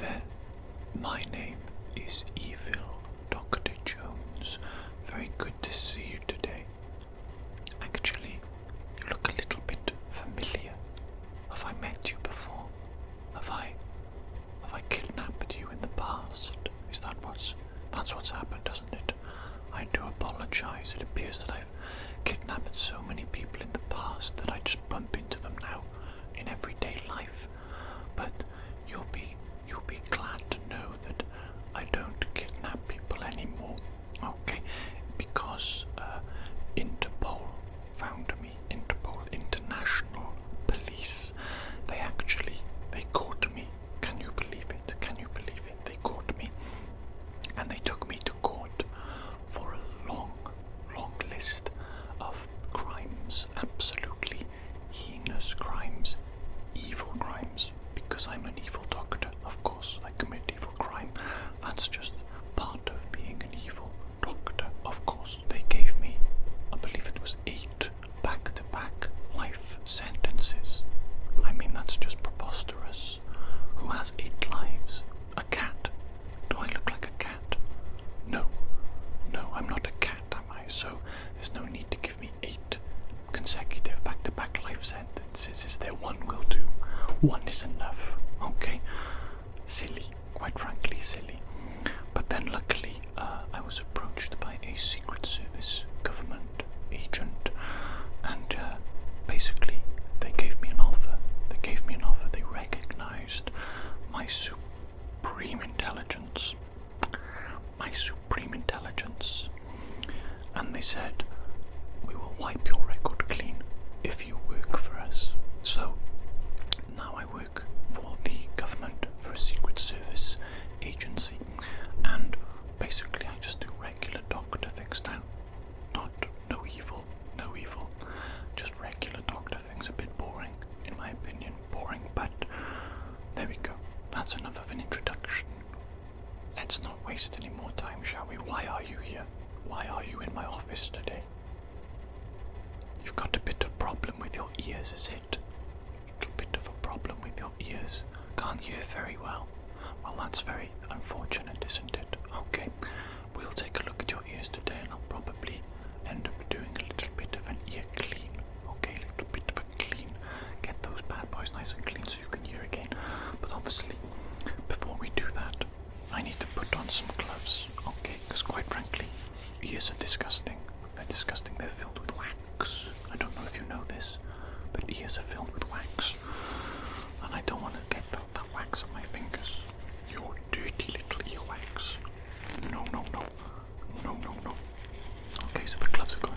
there, my name is Evil Dr. Jones. Very good to see you today. Actually, you look a little bit familiar. Have I met you before? Have I kidnapped you in the past? That's what's happened, doesn't it? I do apologize. It appears that I've kidnapped so many people in the past that I just bump into them now in everyday life. But you'll be glad to know that I don't kidnap people anymore. Okay, because Interpol found me. Interpol, International Police. They caught me. Can you believe it? Can you believe it? They caught me. And they took me to court for a long list of crimes. Absolutely heinous crimes. Evil crimes. Because I'm an evil doctor, of course, I commit evil crime. That's just part of being an evil doctor, of course. They gave me, I believe it was 8 back-to-back life sentences. I mean, that's just preposterous. Who has 8 lives? A cat? Do I look like a cat? No, I'm not a cat, am I? So there's no need to give me 8 consecutive back-to-back life sentences. Is there? One will do. One is enough, okay? Silly, quite frankly silly. But then luckily I was approached by a Secret Service government agent, and basically they gave me an offer. They recognized my supreme intelligence. And they said, we will wipe your record clean if you work for us. So now I work for the government, for a Secret Service agency, and basically I just do regular doctor things now. No evil, just regular doctor things. A bit boring, in my opinion, but there we go. That's enough of an introduction. Let's not waste any more time, shall we? Why are you here? Why are you in my office today? You've got a bit of problem with your ears, is it? A little bit of a problem with your ears. Can't hear very well. Well, that's very unfortunate, isn't it? Okay, we'll take a look at your ears today, and I'll probably end up doing a little bit of an ear clean. Okay, a little bit of a clean. Get those bad boys nice and clean so you can hear again. But obviously, before we do that, I need to put on some gloves. Okay, because quite frankly, ears are disgusting. They're disgusting. They're filled with wax. I don't know if you know this, but ears are filled with wax. And I don't want to get that wax on my fingers. Your dirty little earwax. No. Okay, so the gloves are going.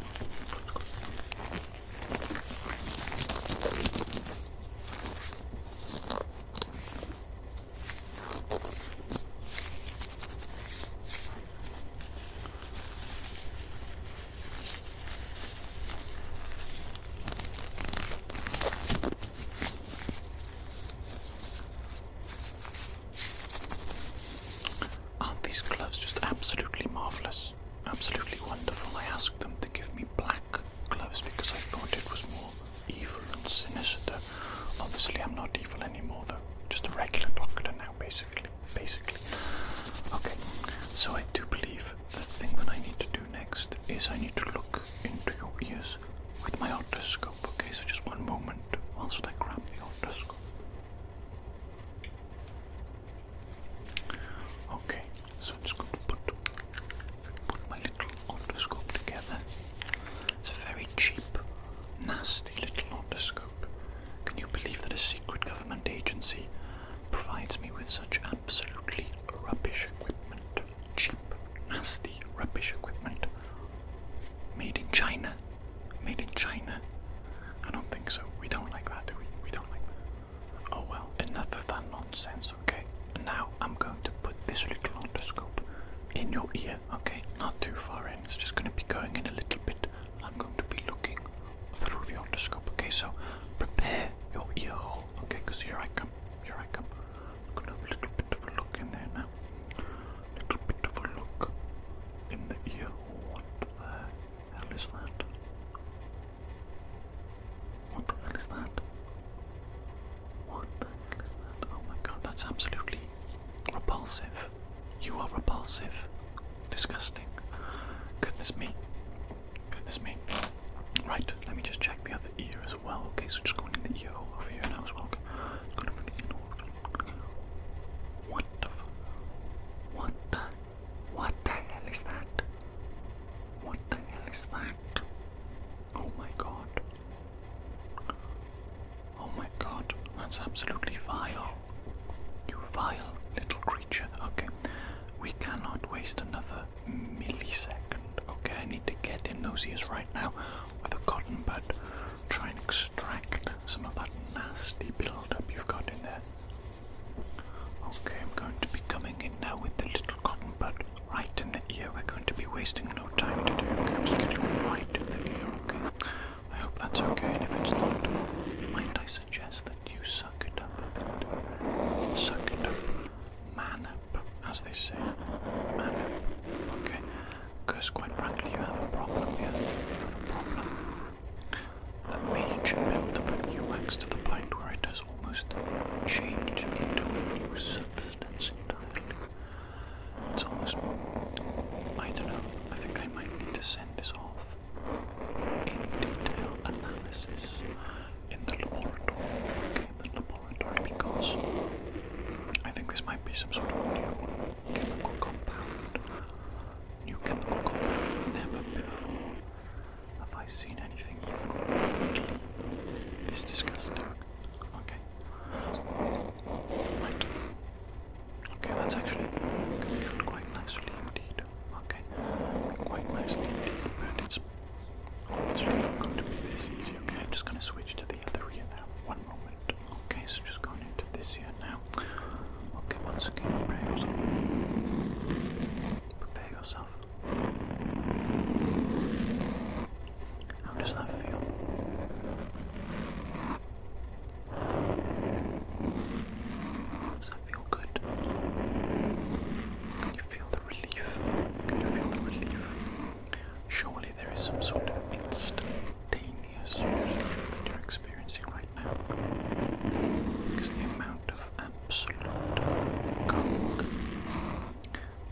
Absolutely marvellous, absolutely wonderful. I asked them to give me black gloves because I thought it was more evil and sinister. Obviously I'm not evil anymore though, just a regular doctor now basically. Okay, so I do believe the thing that I need to do next is I need to look into your ears with my otoscope. Okay, so just one moment whilst I grab the otoscope. Okay, so I'm just going to put my little otoscope together. It's a very cheap, nasty little otoscope. Can you believe that a secret government agency provides me with such absolutely rubbish equipment? Cheap, nasty, rubbish equipment. Made in China. I don't think so. We don't like that, do we? We don't like that. Oh well, enough of that nonsense, okay? And now I'm going to put this little otoscope in your ear, okay? Not too far in, it's just going to be going in a little bit. I'm going to be looking through the otoscope, okay? So prepare your ear hole, okay? Because here I come. I'm going to have a little bit of a look in there now. Little bit of a look in the ear hole. What the hell is that? What the hell is that? Oh my god, that's absolutely repulsive. You are repulsive. Disgusting. Goodness me. Goodness me. Right, let me just check the other ear as well. Okay, so just going in the ear hole over here now as well. Okay. Going over the ear hole. What the hell is that? What the hell is that? Oh my god. Oh my god, that's absolutely vile. You vile little creature. Okay, we cannot waste another millisecond. Okay, I need to get in those ears right now with a cotton bud. Try and extract some of that nasty build-up you've got in there. Okay, I'm going to be coming in now with the little cotton bud right in the ear. We're going to be wasting no time today. Okay, I'm just getting right in the ear. Okay, I hope that's okay, and if it's not, might I suggest that you suck it up a bit? Suck it up. Man up, as they say. Man up. Okay, because quite frankly you have a problem here. You have a problem. A major build-up of earwax to the point where it has almost changed into a new substance entirely. It's almost, I don't know, I think I might need to send this off in detail analysis in the laboratory, okay, the laboratory, because I think this might be some sort of new chemical compound. New chemical compound. Never before have I seen anything even remotely this disgusting. Okay. Right. Okay, that's actually configured quite nicely indeed. Okay. Quite nicely indeed, but it's obviously not going to be this easy. Okay, I'm just going to switch to the other ear now. One moment. Okay, so just going into this ear now. Okay, once again, prepare yourself. Prepare yourself. How does that feel? Does that feel good? Can you feel the relief? Can you feel the relief? Surely there is some sort of instantaneous relief that you're experiencing right now. Because the amount of absolute gunk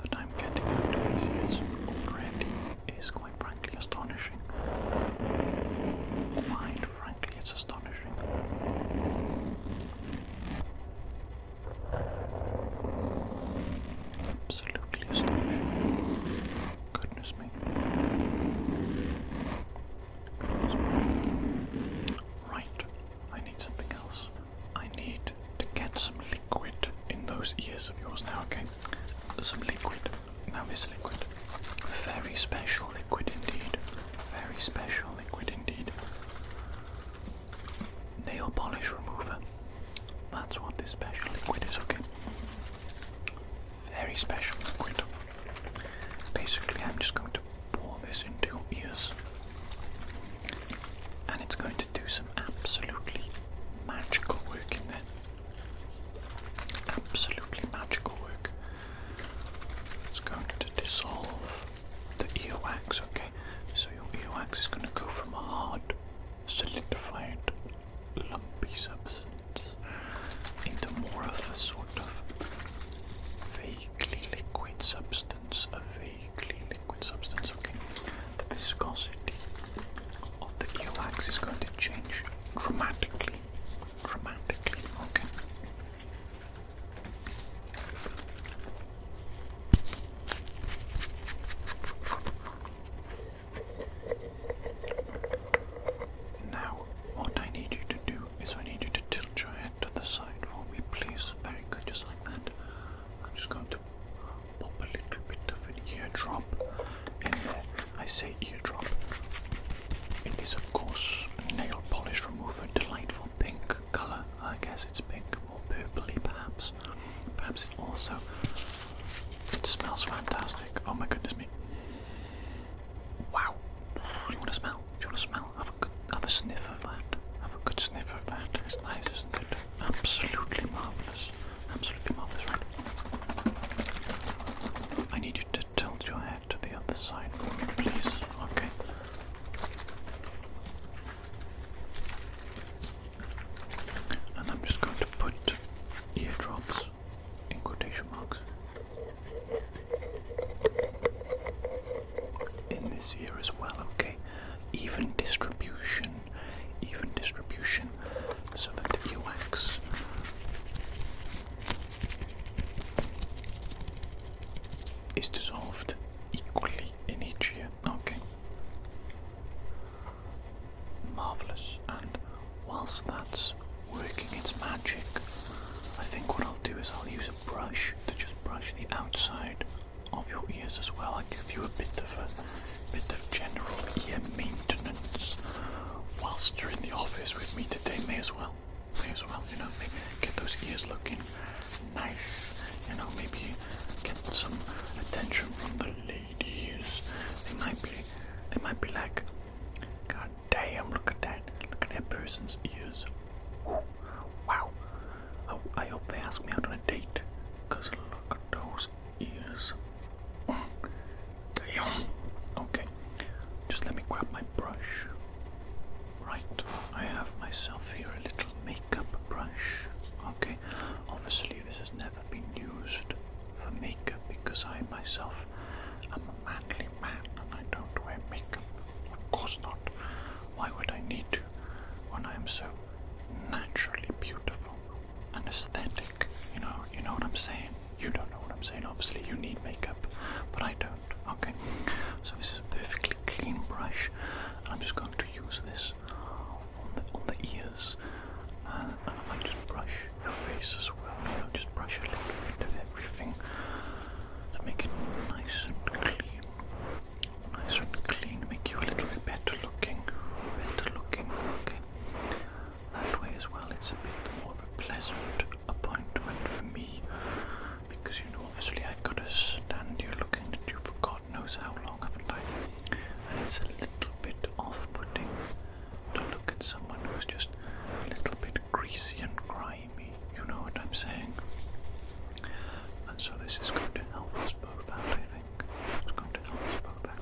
that I'm getting out of these ears already is quite frankly astonishing. Quite frankly, it's astonishing. Absolutely astonishing. Goodness me. Goodness me. Right, I need something else. I need to get some liquid in those ears of yours now, okay? Some liquid. Now this liquid. Very special liquid indeed. Very special liquid indeed. Nail polish remover. That's what this special liquid is, okay? Very special liquid. Basically, I'm just going to pour this into your ears. And it's going to do some absolutely magical work in there. Absolutely magical work. It's going to dissolve the earwax, okay? So your earwax is going to go from a hard, solidified, lumpy substance into more of a sort of vaguely liquid substance. A vaguely liquid substance, okay? The viscosity of the earwax is going to change dramatically. Dramatically, okay? Now, what I need you to do is I need you to tilt your head to the side for me, please. Very good, just like that. I'm just going to pop a little bit of an eardrop in there. I say eardrop. It is, of course, a nail polish remover, delightful pink colour. I guess it's pink, more purpley perhaps. Perhaps it also, it smells fantastic. Oh my goodness me. Wow. Do you want to smell? Do you want to smell? Have a sniff of that. Have a good sniff of that. It's nice, isn't it? Absolutely marvellous. Absolutely marvellous, right? I need you to tilt your head to the other side for me, please. Okay. And I'm just going to put eardrops, in quotation marks, brush to just brush the outside of your ears as well. I give you a bit of general ear maintenance whilst you're in the office with me today. May as well, you know, get those ears looking nice, you know, maybe get some attention from the ladies. They might be like, God damn, look at that person's ears. Wow. Oh, I hope they ask me out on a date, cause look at those ears. Damn. Okay, just let me grab my brush. Right, I have myself here a little makeup brush. Okay, obviously this has never been used for makeup because I myself am a manly man and I don't wear makeup. Of course not. Why would I need to when I am so naturally beautiful and aesthetic? You know what I'm saying? You don't know what I'm saying. Obviously you need makeup, but I don't. Okay, so this is a perfectly clean brush and I'm just going to use this on the ears, and I might just brush your face as well, you know, just brush a little bit of everything to make it nice and clean, make you a little bit better looking, okay. That way as well, it's a bit more of a pleasant appointment for me, because you know, obviously I've got to stand here looking at you for God knows how long, haven't I? And it's a little bit off-putting to look at someone who's just a little bit greasy and grimy, you know what I'm saying? And so this is going to help us both out, I think. It's going to help us both out.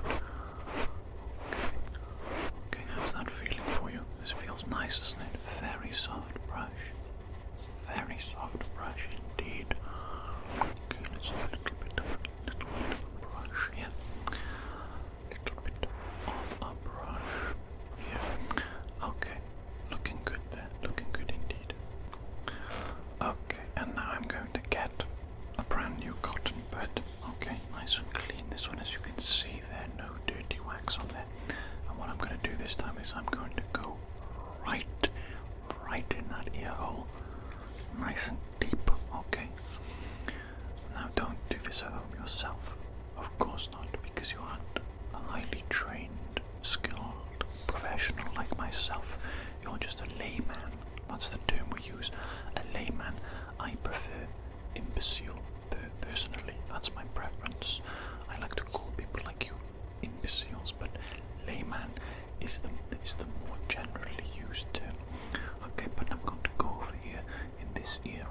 Okay, how's that feeling for you? This feels nice, doesn't it? Very soft brush. Very soft brush indeed. Okay, let's have a little bit of a brush here. Little bit of a brush here. Okay, looking good there. Looking good indeed. Okay, and now I'm going to get a brand new cotton bud. Okay, nice and clean. This one, as you can see there, no dirty wax on there. And what I'm going to do this time is I'm going to go right in that ear hole, nice and deep. Okay. Now don't do this at home yourself. Of course not, because you aren't a highly trained, skilled professional like myself. You're just a layman. That's the term we use. A layman. I prefer imbecile. Personally, that's my preference. I like to call people like you imbeciles, but layman is the more generally used term. Okay, but I'm going to go over here in this ear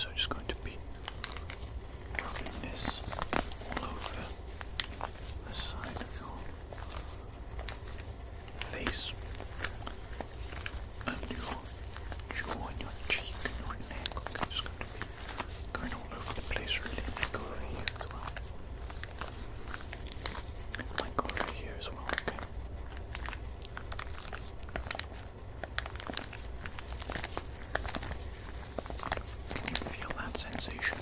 so just going to be rubbing this all over the side of your face and your jaw and your cheek and your neck. Okay, just going to be going all over the place really. Might go over here as well. Might go over here as well, okay. Can you feel that sensation?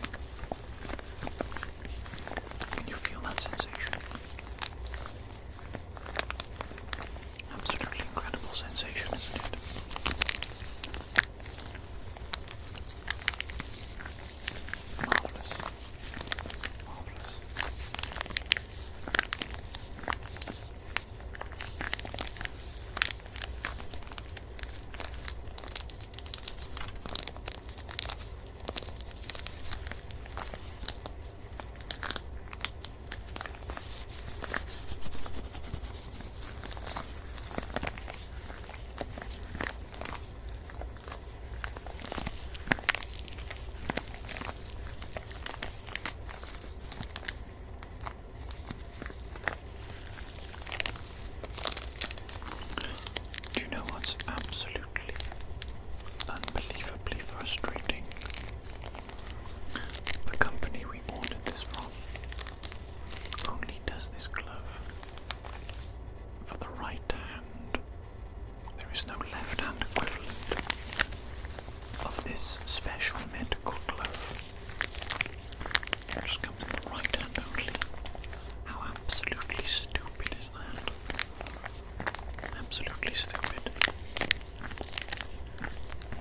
Can you feel that sensation? Absolutely incredible sensation, isn't it? Marvelous. Marvelous. Do you know what's absolutely unbelievably frustrating? The company we ordered this from only does this glove for the right hand. There is no left hand equivalent of this special medical glove. It just comes in the right hand only. How absolutely stupid is that? Absolutely stupid.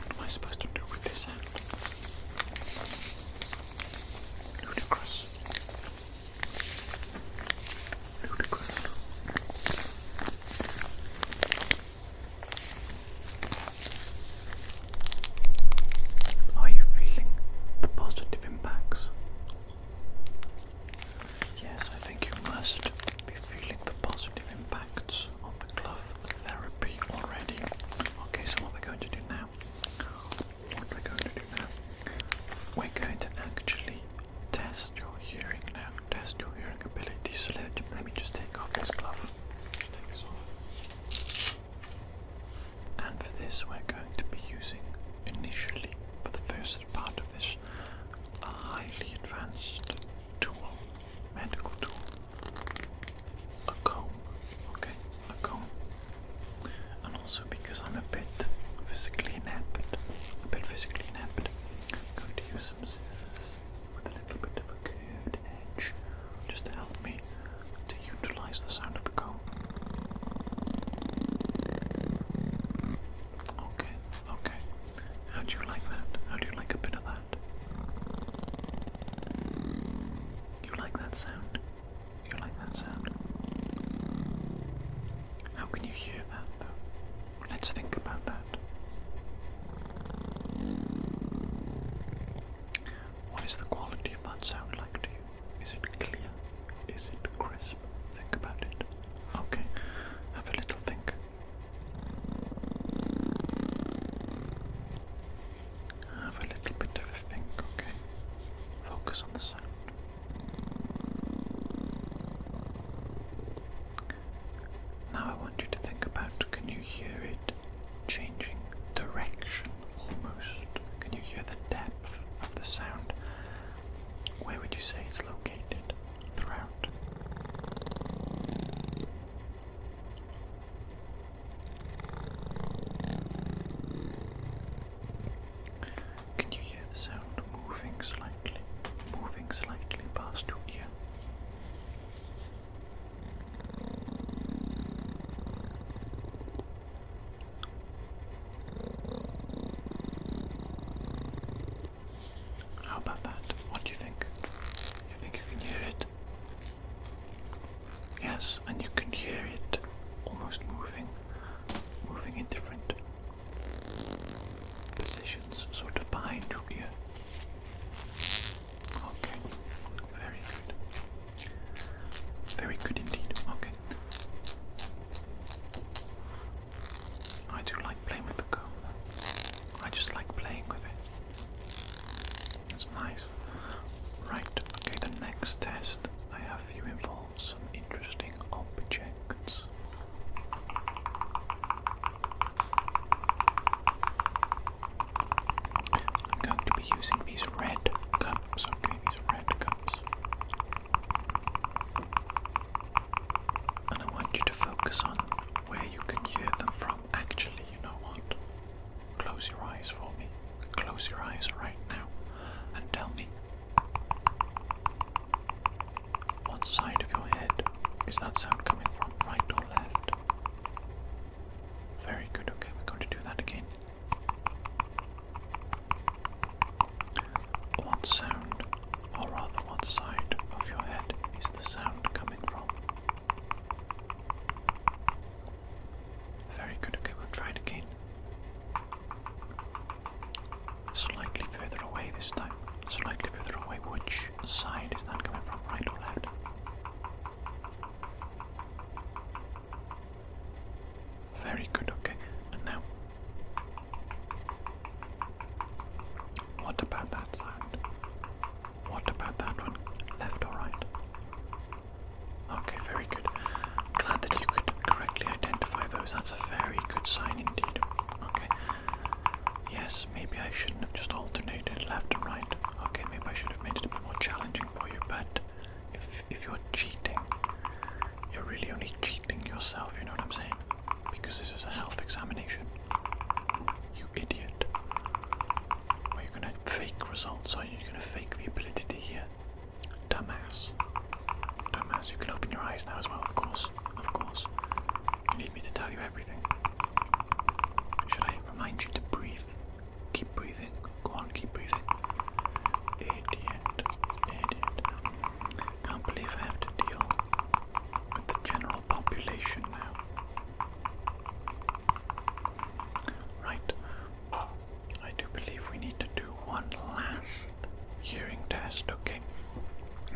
What am I supposed to do with this hand? Ludicrous. Ludicrous. Are you feeling the positive impacts? Yes, I think you must be feeling the positive impacts of the glove therapy already. Okay, so what we're going to do now, we're going to actually test your hearing now, test your hearing ability. So let me just take off this glove. Just take this off. And for this, we're going to be using, initially, for the first part of this, a highly advanced tool, medical tool, a comb, okay, a comb. And also because I'm a bit physically inept, I'm going to use some scissors with a little bit of a curved edge, just to help me to utilize the sound of the comb. Okay, okay. How do you like that? How do you like a bit of that? You like that sound? You like that sound? How can you hear that though? Let's think about that. What is the quality of that sound like to you? Is it clear? Is it crisp? Think about it. Okay, have a little think. Have a little bit of a think, okay? Focus on the sound. Now I want you to think about, can you hear it changing direction almost? Can you hear the depth of the sound? Where would you say it's located throughout? Can you hear the sound moving slightly past your ear? How about that? What do you think? You think you can hear it? Yes, and you can hear it almost moving in different positions, sort of behind your ear. Okay, very good. Very good indeed. Okay. I do like playing with the comb. I just like playing with it. using these red cups, okay, these red cups. And I want you to focus on where you can hear them from. Actually, you know what? Close your eyes for me. Close your eyes right now and tell me, what side of your head is that sound coming from, right or left? Very good, okay, we're going to do that again. What sound, or rather what side of your head is the sound coming from? Very good, okay, we'll try it again. Slightly further away this time. Slightly further away. Which side is that coming from, right or left? Very good, okay. And now, what about that sound? What about that one? Left or right? Okay, very good. Glad that you could correctly identify those. That's a very good sign indeed. Okay. Yes, maybe I shouldn't have just alternated left and right. Okay, maybe I should have made it a bit more challenging for you, but if you're cheating, you're really only cheating yourself, you know what I'm saying? Because this is a health examination. You idiot. Are you gonna fake results? Are you gonna fake the ability to hear? Dumbass. Dumbass, you can open your eyes now as well, of course. Of course. You need me to tell you everything. Should I remind you to breathe? Keep breathing. Go on, keep breathing. Idiot. Idiot. Can't believe I have to deal with the general population now. Right. I do believe we need to do one last hearing test, okay?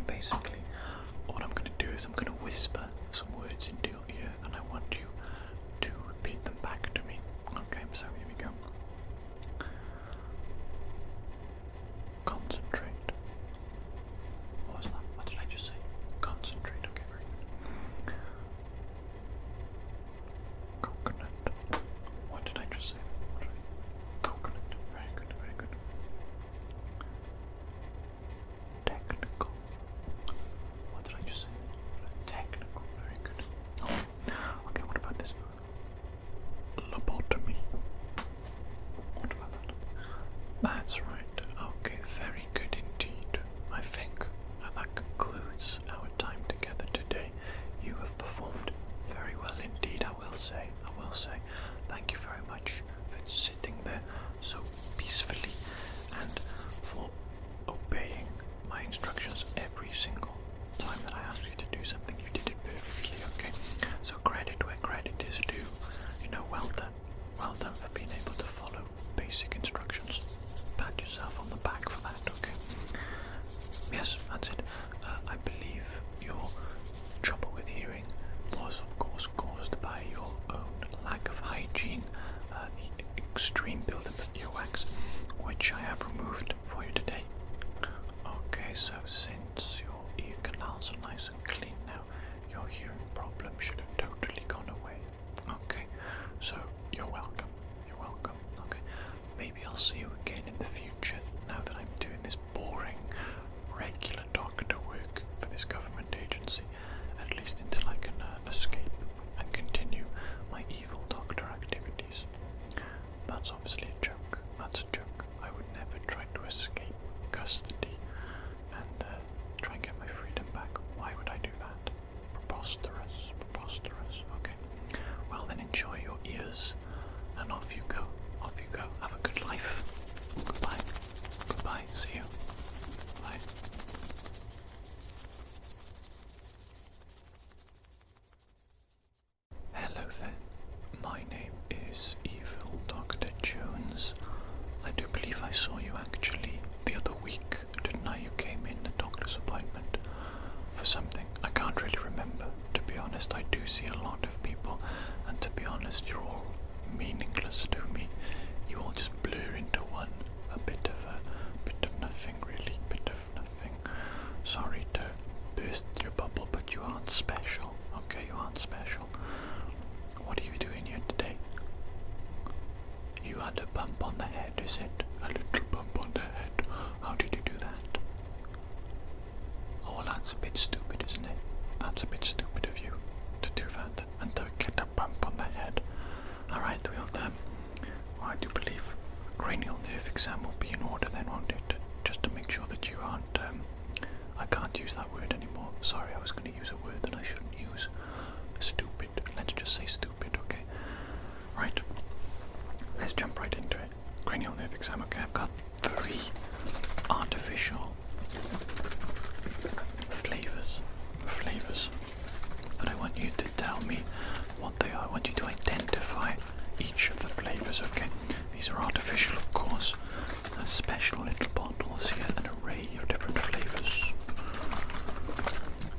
Basically, what I'm going to do is I'm going to whisper some words into your ear and I want you to repeat them back to me. Okay, so here we go. Concentrate. What was that? What did I just say? Concentrate, okay, very good. Coconut. What did I just say? Coconut. Very good, very good. Technical. What did I just say? Technical, very good. Oh, okay, what about this? Lobotomy. What about that? That's right. Okay, very good indeed. I think that concludes our time together today. You have performed very well indeed, I will say. Thank you very much for sitting there so peacefully and for obeying my instructions every single time that I asked you to do something. You did it perfectly, okay? So credit where credit is due. You know, well done. Well done for being able to follow basic instructions. Pat yourself on the back for that, okay? Yes, that's it. I believe your trouble with hearing was, of course, caused by your own lack of hygiene, the extreme buildup of earwax, which I have removed for you today. Okay, so since your ear canals are nice and clean now, your hearing problem should have totally gone away. Okay, so you're welcome. You're welcome. Okay, maybe I'll see you again in the future now that I'm doing this boring, regular doctor work for this government agency, at least until I can escape and continue my evil doctor activities. That's obviously a joke. That's a joke. I would never try to escape custody and try and get my freedom back. Why would I do that? Preposterous. Preposterous. Okay. Well then, enjoy your ears and off you go. Off you go. Have a good life. Goodbye. Goodbye. See you. Bye. Hello there. My name is Evil Dr. Jones. I do believe I saw you actually the other week, didn't I? You came in the doctor's appointment for something. I can't really remember, to be honest. I do see a lot of people, and to be honest, you're all meaningless to me. You all just blur into one. A bit of nothing, really. Bit of nothing. Sorry to burst your bubble, but you aren't special. Okay, you aren't special. What are you doing here today? You had a bump on the head, is it? A little bump on the head. exam will be in order then, won't it? Just to make sure that you aren't, I can't use that word anymore. Sorry, I was going to use a word that I shouldn't use. Stupid. Let's just say stupid, okay? Right. Let's jump right into it. Cranial nerve exam, okay? I've got 3 artificial flavors. But I want you to tell me what they are. I want you to identify each of the flavors, okay? These are artificial, of course. Special little bottles here, an array of different flavors.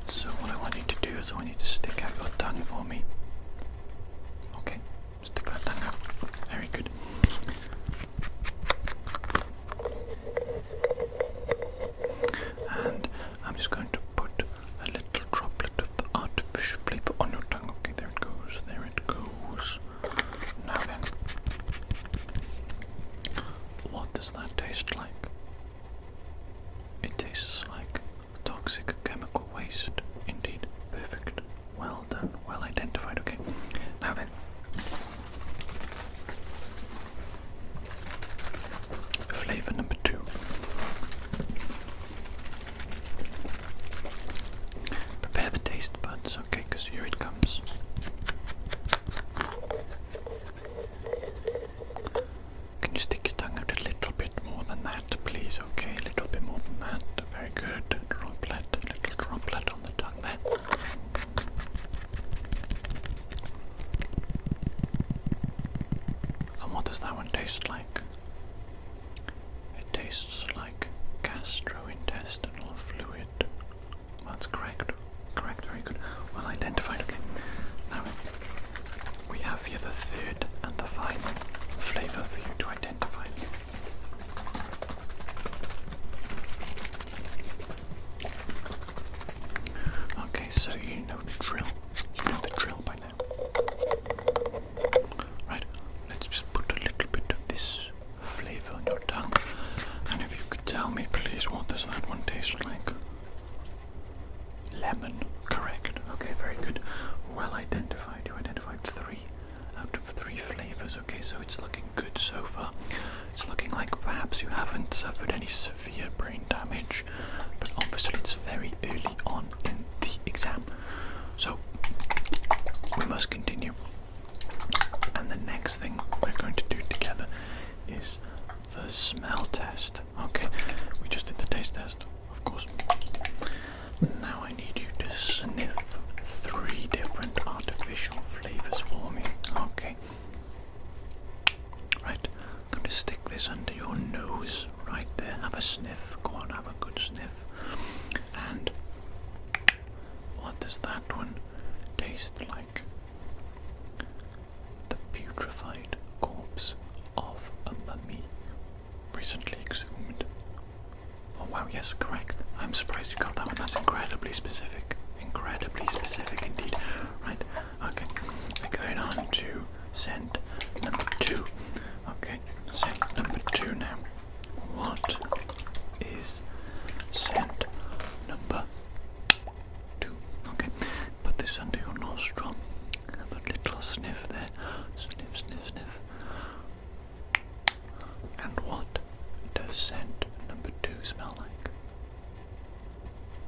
So what I want you to do is I want you to stick out your tongue for me. Okay, stick that tongue out. Very good. And I'm just going to put a little droplet of the artificial flavor on your tongue. Okay, there it goes, there it goes. Now then, what does that taste like? It tastes like toxic chemical waste. Indeed. Perfect. Well done. Well identified. Okay. Now then. Flavor number 2. Prepare the taste buds, okay, because here it comes. Can you stick your tongue out a little bit more than that, please? Okay, a little bit more than that. Very good. Droplet, a little droplet on the tongue there. And what does that one taste like? It tastes like gastrointestinal fluid. That's correct. Correct, very good. Well identified, okay. Now, we have here the 3rd and the final flavor for you to identify. Okay, so you know the drill. You know the drill by now. Right, let's just put a little bit of this flavor on your tongue. And if you could tell me, please, what does that one taste like? Lemon, correct. Okay, very good. Well identified. You identified 3 out of 3 flavors. Okay, so it's looking good so far. It's looking like perhaps you haven't suffered any severe brain damage, but obviously it's very early on in the exam. So we must continue. And the next thing we're going to do together is the smell test. Okay, we just did the taste test, of course. Now I need you to sniff 3 different artificial flavors for me. Okay. Right, I'm going to stick this under your nose right there. Have a sniff. Go on, have a good sniff. And what does that one taste like? The putrefied corpse of a mummy recently exhumed. Oh wow, yes, correct. I'm surprised you got that one. That's incredibly specific. Incredibly specific indeed. Right, okay. We're going on to scent number 2. Okay, scent number 2 now. What is scent number 2? Okay, put this under your nostril. Have a little sniff there. Sniff, sniff, sniff. And what does scent number 2 smell like?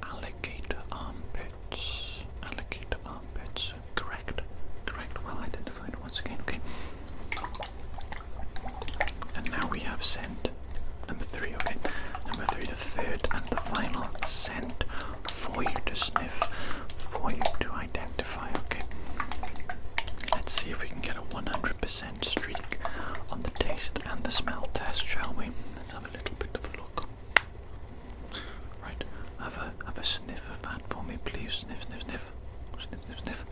Alligator armpits. Alligator armpits. Correct. Correct. Well identified once again. Okay. And now we have scent number 3. Okay. Number 3, the 3rd and the final scent for you to sniff, for you to identify. Okay. Let's see if we can get a 100% streak on the taste and the smell test, shall we? Let's have a little bit of a look. Right, have a sniff of that for me, please. Sniff, sniff, sniff. Sniff, sniff, sniff.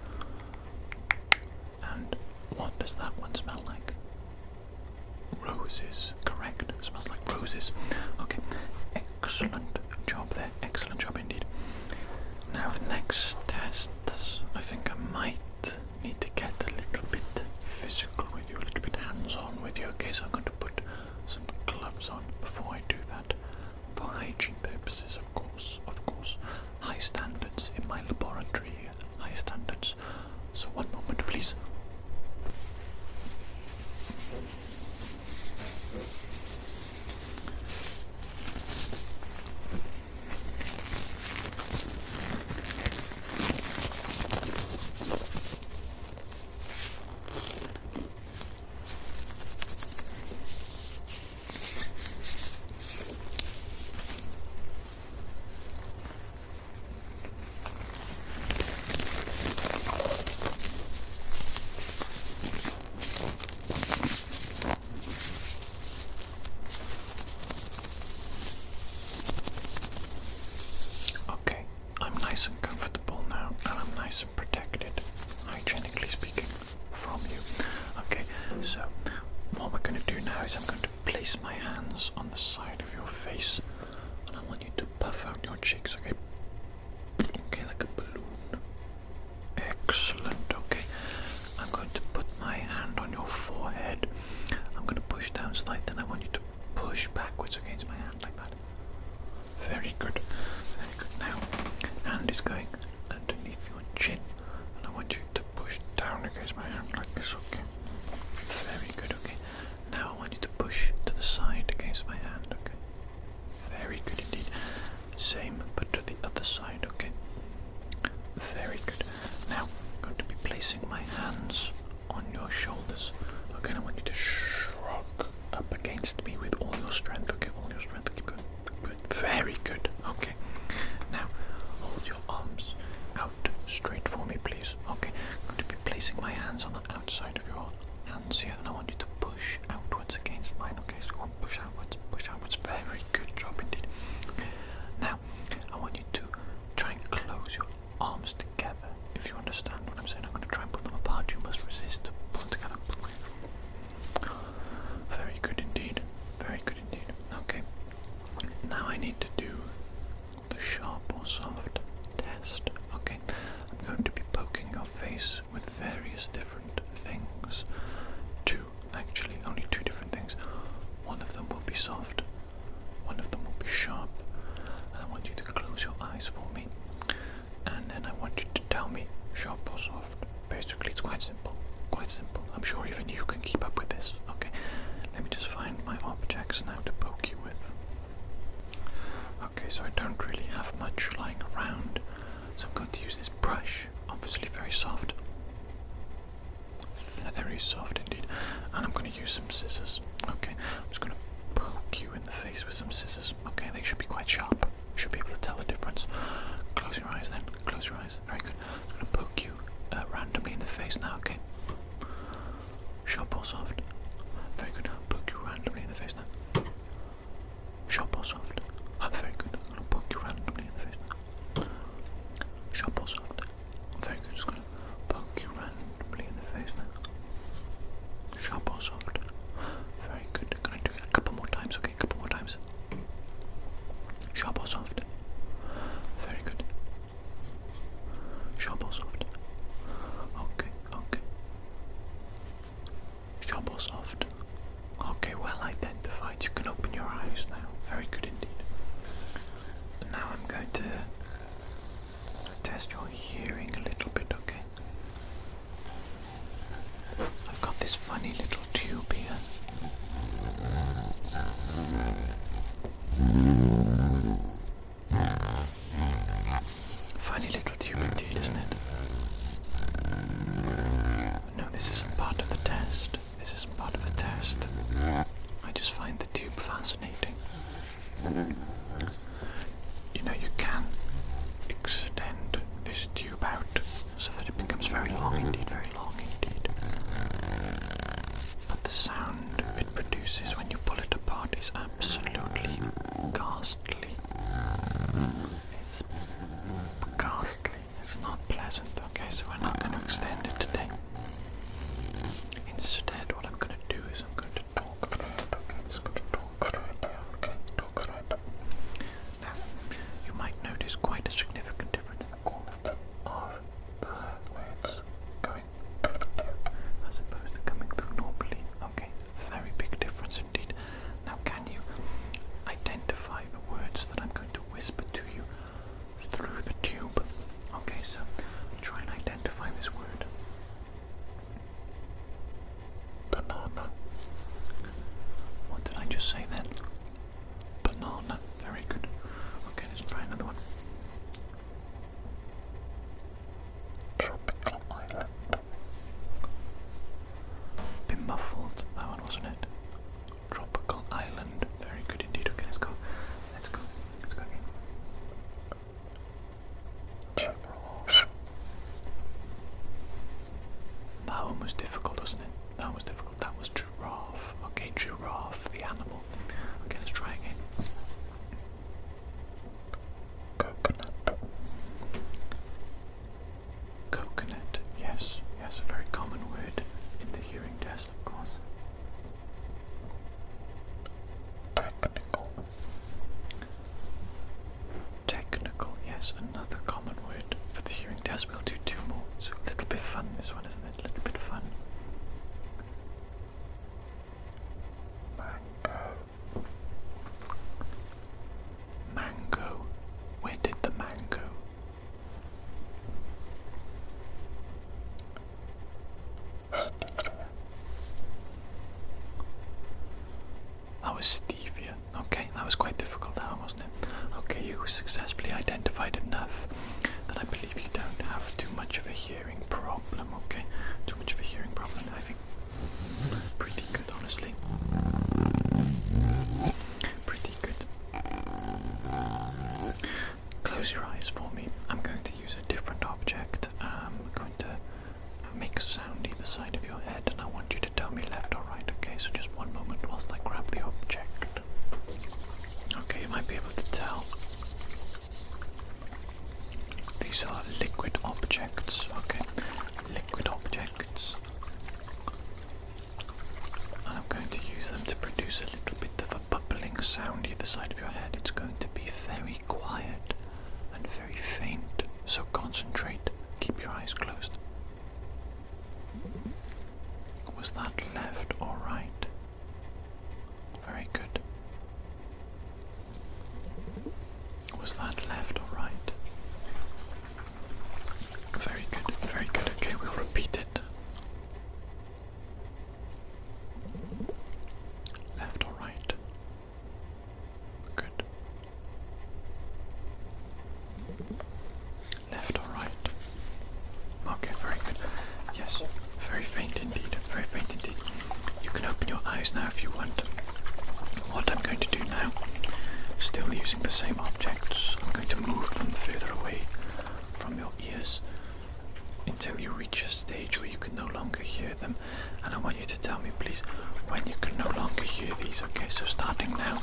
And what does that one smell like? Roses, correct. It smells like roses. Okay, excellent job there. Excellent job indeed. Now the next test, I think I might need to get a little bit physical with you, a little bit hands-on with you. Okay, so I'm going to put some gloves on before I do that. For hygiene purposes, of course. High standards in my laboratory here. High standards. So one moment, please. hands on the side of your face, and I want you to puff out your cheeks, okay? Okay, like a balloon. Excellent, okay. I'm going to put my hand on your forehead. I'm going to push down slightly, and I want you to push backwards against my hand like that. Very good, very good. Now, hand is going underneath your chin, and I want you to push down against my hand like this, okay? Very good, okay. Now I want you to push to the side against my hand, okay? Very good indeed. Same, but to the other side, okay? Very good. Now, I'm going to be placing my hands on your shoulders, okay? And I want you to shrug up against me with all your strength, okay? All your strength, keep going. Good. Very good, okay. Now, hold your arms out straight for me, please, okay? I'm going to be placing my hands on the outside of your hands here, and I want you to push outwards against mine, okay? So push outwards, very good job indeed. Okay. Now, I want you to try and close your arms together, if you understand what I'm saying. I'm going to try and put them apart, you must resist. Put them together. Very good indeed, very good indeed. Okay, now I need to do the sharp or soft test, okay? I'm going to be poking your face with various different things. Actually only two different things. One of them will be soft, one of them will be sharp, and I want you to close your eyes for me, and then I want you to tell me sharp or soft. Basically it's quite simple, I'm sure even you can keep up with this, okay? Let me just find my objects now to poke you with. Okay, so I don't really have much lying around, so I'm going to use this brush, obviously very soft indeed, and I'm going to use some scissors, okay? I'm just going to poke you in the face with some scissors, okay? They should be quite sharp, you should be able to tell the difference. Close your eyes then, close your eyes, very good. I'm going to poke you randomly in the face now, okay? Sharp or soft? Very good. Poke you randomly in the face now. Sharp or soft? Very good. I'm going to poke you randomly in the face now. Sharp or soft? Very good. Just going to poke you randomly in the face now. Sharp or soft? Very good. Going to do it a couple more times, okay? A couple more times. Sharp or soft? Very good. Sharp or soft? Okay, okay. Sharp or soft? Okay, well identified. You can open your eyes now. Very good indeed. Now I'm going to test your hearing a little bit, okay? I've got this funny little tube here. Funny little tube indeed, isn't it? No, this isn't part of the test. This isn't part of the test. I just find the tube fascinating. You know, you can extend this tube out so that it becomes very long indeed, very long indeed. But the sound it produces when you pull it apart is absolutely ghastly. It's ghastly. It's not pleasant, okay? So we're not going to extend it today. Instead, what I'm going to do is I'm going to talk about it, okay? I'm just going to talk right here, okay? Talk right. There's another common word for the hearing test. We'll do 2 more. So a little bit fun, this one, isn't it? A little bit fun. Mango. Where did the mango? That was stevia. Okay, that was quite difficult, that one, wasn't it? Okay, you successfully identified enough that I believe you don't have too much of a hearing problem, okay? Too much of a hearing problem, I think. Pretty good, honestly. Pretty good. Close your eyes for me. I'm going to use a different object. I'm going to make a sound either side of your head, and I want you to tell me left or right, okay? So just one moment whilst I grab the object. Okay, you might be able to tell. These are liquid objects, okay? Liquid objects. And I'm going to use them to produce a little bit of a bubbling sound either side of your head. It's going to be very quiet and very faint, so concentrate. Keep your eyes closed. Was that left or right? Very good. Was that left or right? Very good, very good. Okay, we'll repeat it. Left or right? Good. Left or right? Okay, very good. Yes, very faint indeed, very faint indeed. You can open your eyes now if you want. What I'm going to do now, still using the same objects, I'm going to move them further away from your ears until you reach a stage where you can no longer hear them. And I want you to tell me, please, when you can no longer hear these, okay? So starting now.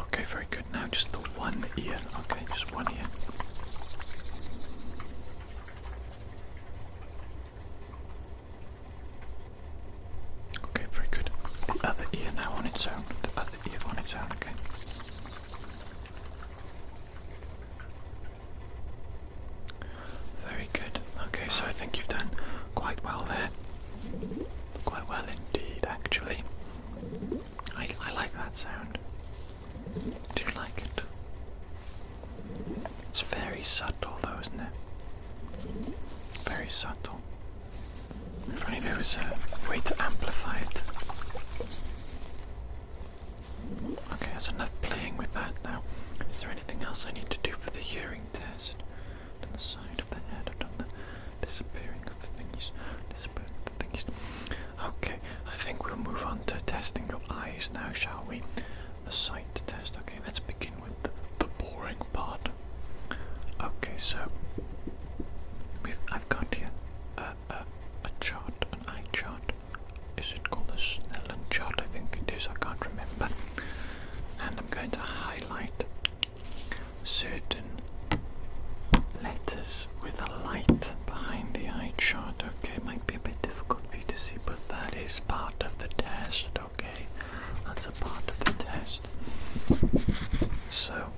Okay, very good. Now just the one ear, okay? Just one ear. Okay, very good. The other ear now on its own. The other ear on its own, okay? Very good. Okay, so I think you've done quite well there. Quite well indeed, actually. I like that sound. Do you like it? It's very subtle though, isn't it? Very subtle. If only there was a way to amplify it. Okay, that's enough playing with that now. Is there anything else I need to do for the hearing test? On the side of the head, I've done the disappearing of the thingies. Disappearing of the thingies. Okay, I think we'll move on to testing your eyes now, shall we? The sight test. Okay, let's begin with the boring part. Okay, so I've got here a chart, an eye chart. Is it called a Snellen chart? I think it is, I can't remember. And I'm going to highlight certain letters with a light behind the eye chart. Okay, might be a bit difficult for you to see, but that is part of the test, okay? That's a part of the test. So,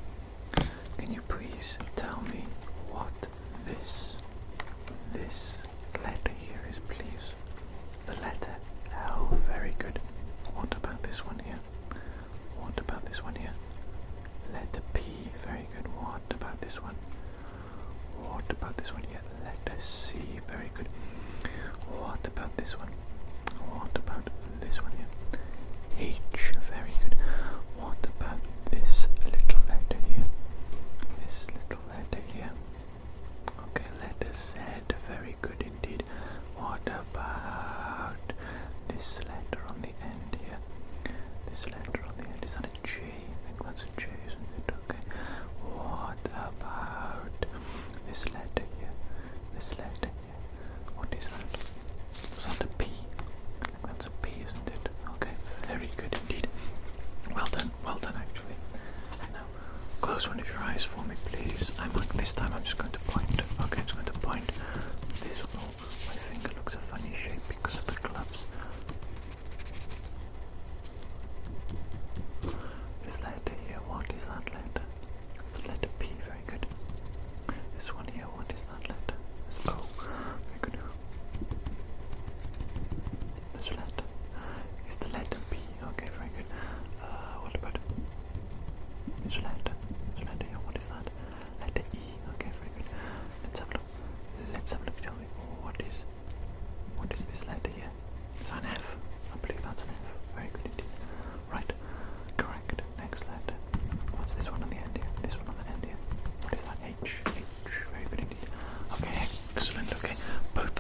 can you please tell me what this letter here is, please? The letter L, very good. What about this one here? What about this one here? Letter P, very good. What about this one? What about this one here? Letter C, very good. What about this one? What about this one here? H, very good. What about this little letter here? This little letter here. Okay, letter Z, very good indeed. What about this letter on the end here? This letter on the end, is that a J? I think that's a J, isn't it? Okay. What about this letter here? This letter here. What is that? Is that a P? I think that's a P, isn't it? Okay, very good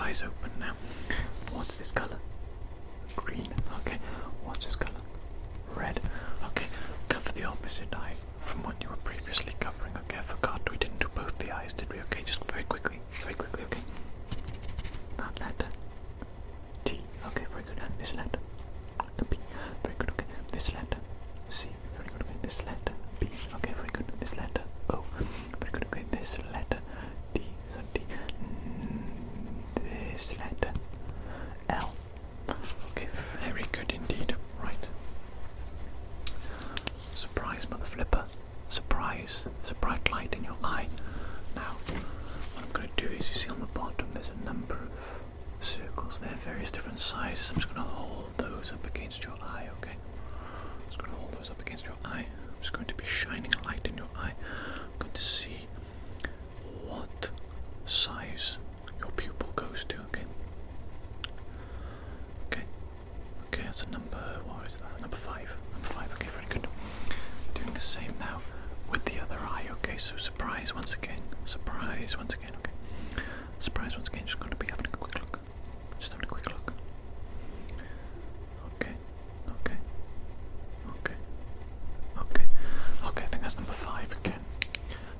eyes open now. What's this colour? Green. Okay. What's this colour? Red. Okay. Cover the opposite eye from what you were previously covering. Okay, I forgot we didn't do both the eyes, did we? Okay, just very quickly, okay. That letter. T. Okay, very good. This letter. B. Very good, okay. This letter. C. Very good, okay. This letter. B. Okay, very good. This letter. O. Very good, okay. This letter. D. So D. This letter. L. Okay, very good indeed. Right. Surprise, mother flipper. Surprise. There's a bright light in your eye. Now, what I'm going to do is, you see on the bottom there's a number of circles there, various different sizes. I'm just going to hold those up against your eye, okay? I'm just going to hold those up against your eye. I'm just going to be shining a light in your eye. I'm going to see what size your pupil goes to, okay? Okay, that's a number, what is that? Number 5. Number 5, okay, very good. Doing the same now with the other eye, okay? So surprise once again, okay? Surprise once again, just going to be having a quick look. Just having a quick look. Okay, I think that's number 5 again.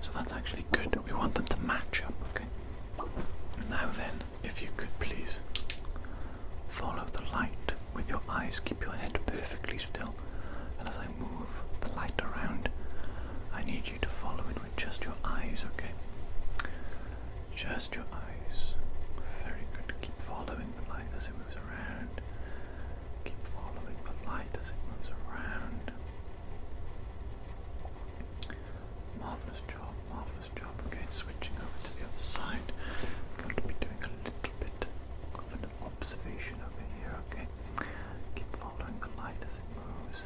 So that's actually good. We want them to match up, okay? Now then, if you could please follow the light with your eyes, keep your head perfectly still, and as I move the light around, I need you to follow it with just your eyes, okay? Just your eyes. Very good. Keep following the light as it moves around. Keep following the light as it moves around. Marvellous job. Okay, switching over to the other side. I'm going to be doing a little bit of an observation over here, okay? Keep following the light as it moves.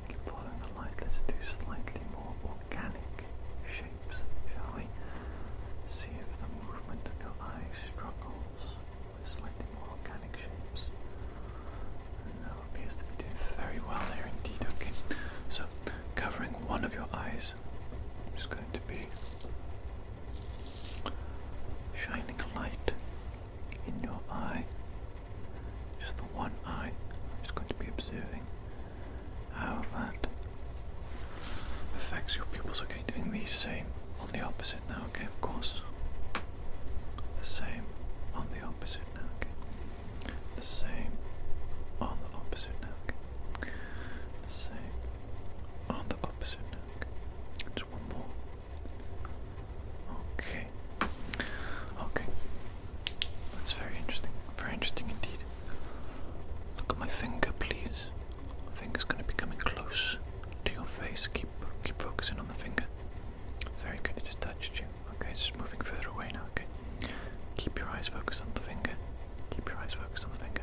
Keep following the light. Let's do slightly more organic shapes, shall we? See if the movement of your eye struggles with slightly more organic shapes. No, appears to be doing very well there indeed, okay? So, covering one of your eyes, I'm just going to be shining a light in your eye. Just the one eye. I'm just going to be observing how that affects your pupils. Okay, doing the same on the opposite now, okay, of course. The same on the opposite now, okay. The same on the opposite now, okay. The same on the opposite now, okay. Just one more. Okay. That's very interesting indeed. Look at my finger, please. My finger's going to be coming close to your face. Keep focusing on the finger. Very good, it just touched you. Okay, it's just moving further away now, okay? Keep your eyes focused on the finger. Keep your eyes focused on the finger.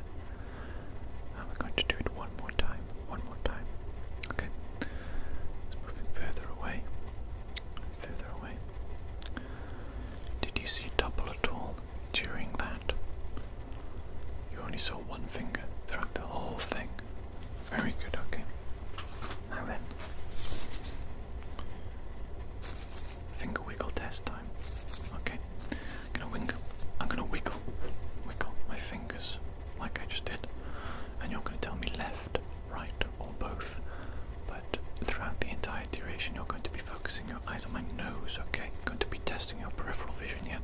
And we're going to do it one more time. Okay? It's moving further away. Did you see double at all during that? You only saw one finger throughout the whole thing. Very good, okay. Now then, finger wiggle test time. Okay, I'm gonna wiggle my fingers like I just did, and you're gonna tell me left, right, or both. But throughout the entire duration, you're going to be focusing your eyes on my nose. Okay, going to be testing your peripheral vision. Yeah.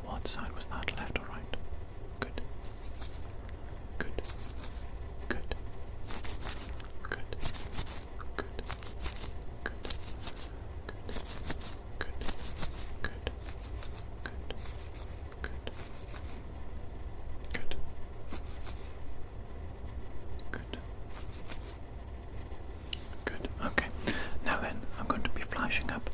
What side was that, left or right? Good. Okay. Now then, I'm going to be flashing up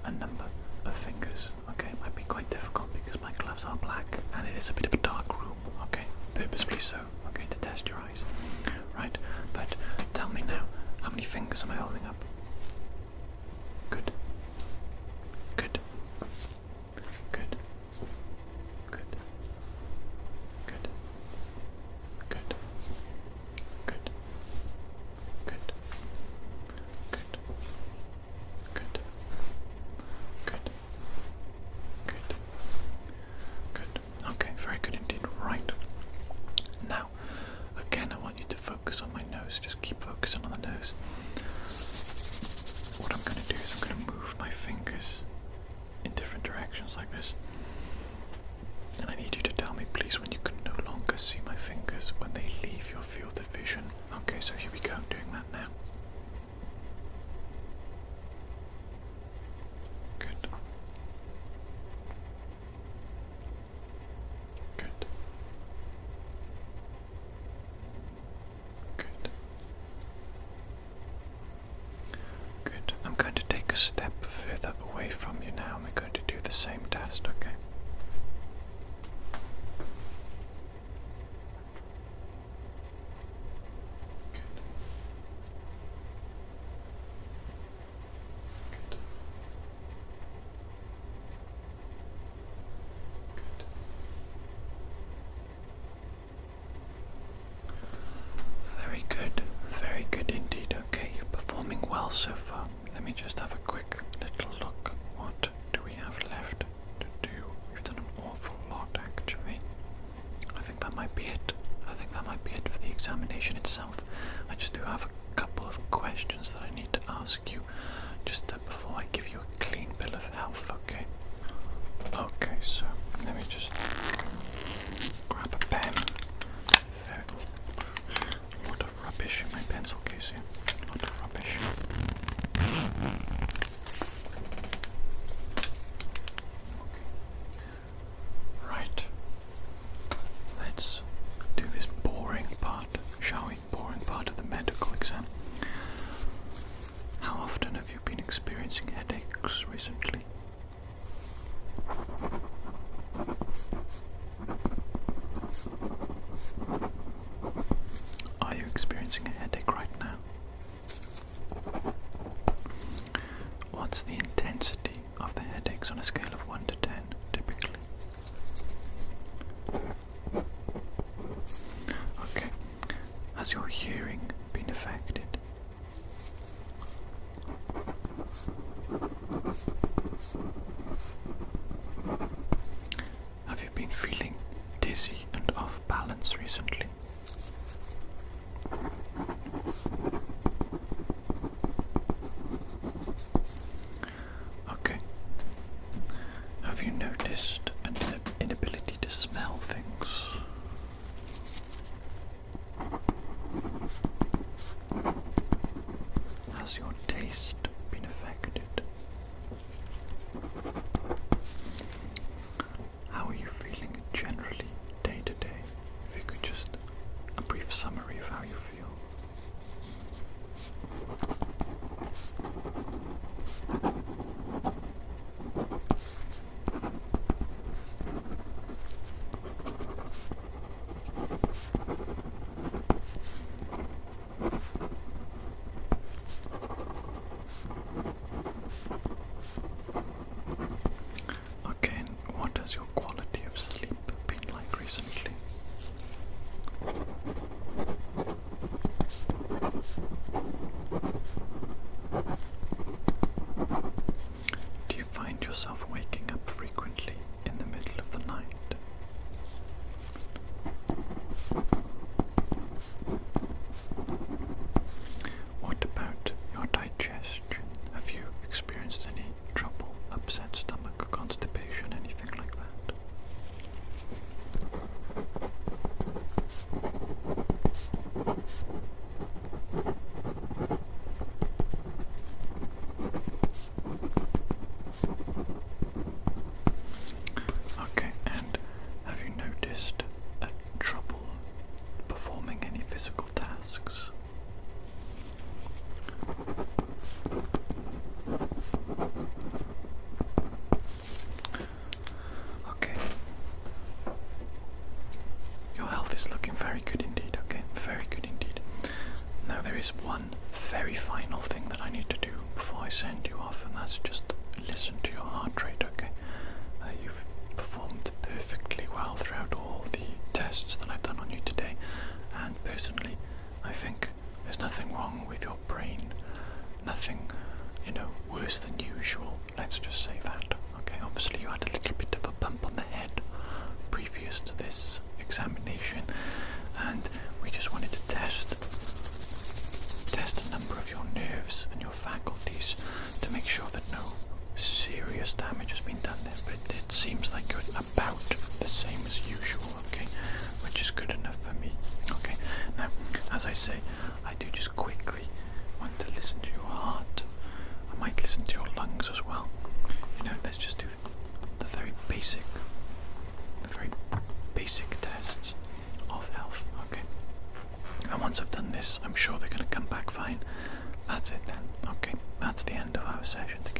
a number of fingers. Okay, it might be quite difficult because my gloves are black and it is a bit of a dark room. Okay, purposefully so. Okay, to test your eyes. Right, but tell me now, how many fingers am I holding up? Good. a step further away from you now and we're going to do the same test, okay? Very good indeed. Okay, you're performing well so far. Let me just have a quick little look. What do we have left to do? We've done an awful lot actually. I think that might be it. I think that might be it for the examination itself. I just do have a couple of questions that I need to ask you just before I give you a clean bill of health, okay? Okay, so let me just grab a pen. A lot of rubbish in my pencil case here. A lot of rubbish. Okay. Right. Let's do this boring part, shall we? Boring part of the medical exam. How often have you been experiencing headaches recently? Are you experiencing a headache right now? What's the intensity of the headaches on a scale of 1 to 10, typically? Okay. Has your hearing been affected? Have you been feeling dizzy and off balance recently? Okay. Have you noticed an inability to smell things? Has your taste been affected? How are you feeling generally day to day? If you could just a brief summary of how you feel. Okay, and what has your quality of sleep been like recently? Do you find yourself waking up frequently in the middle of the night? What about your digestion? Have you experienced any trouble, upset stomach, constipation, anything like that? Okay, and have you noticed a trouble performing any physical tasks? Okay. Your health is looking very good indeed, okay? Very good indeed. Now there is one very final thing that I need to do before I send you off, and that's just listen to your heart rate, okay? You've performed perfectly well throughout all the tests that I've done on you today, and personally, I think there's nothing wrong with your brain. Nothing, worse than usual. Let's just say that, okay? Obviously you had a little bit of a bump on the head previous to this examination, and we just wanted to test a number of your nerves and your faculties to make sure that no serious damage has been done there, but it seems like you're about the same as usual, okay? Which is good enough for me, okay? Now, as I say, I do just quickly want to listen to your heart. I might listen to your lungs as well. Let's just do the very basic tests of health, okay? And once I've done this, I'm sure they're going to come back fine. That's it then, okay? That's the end of our session together.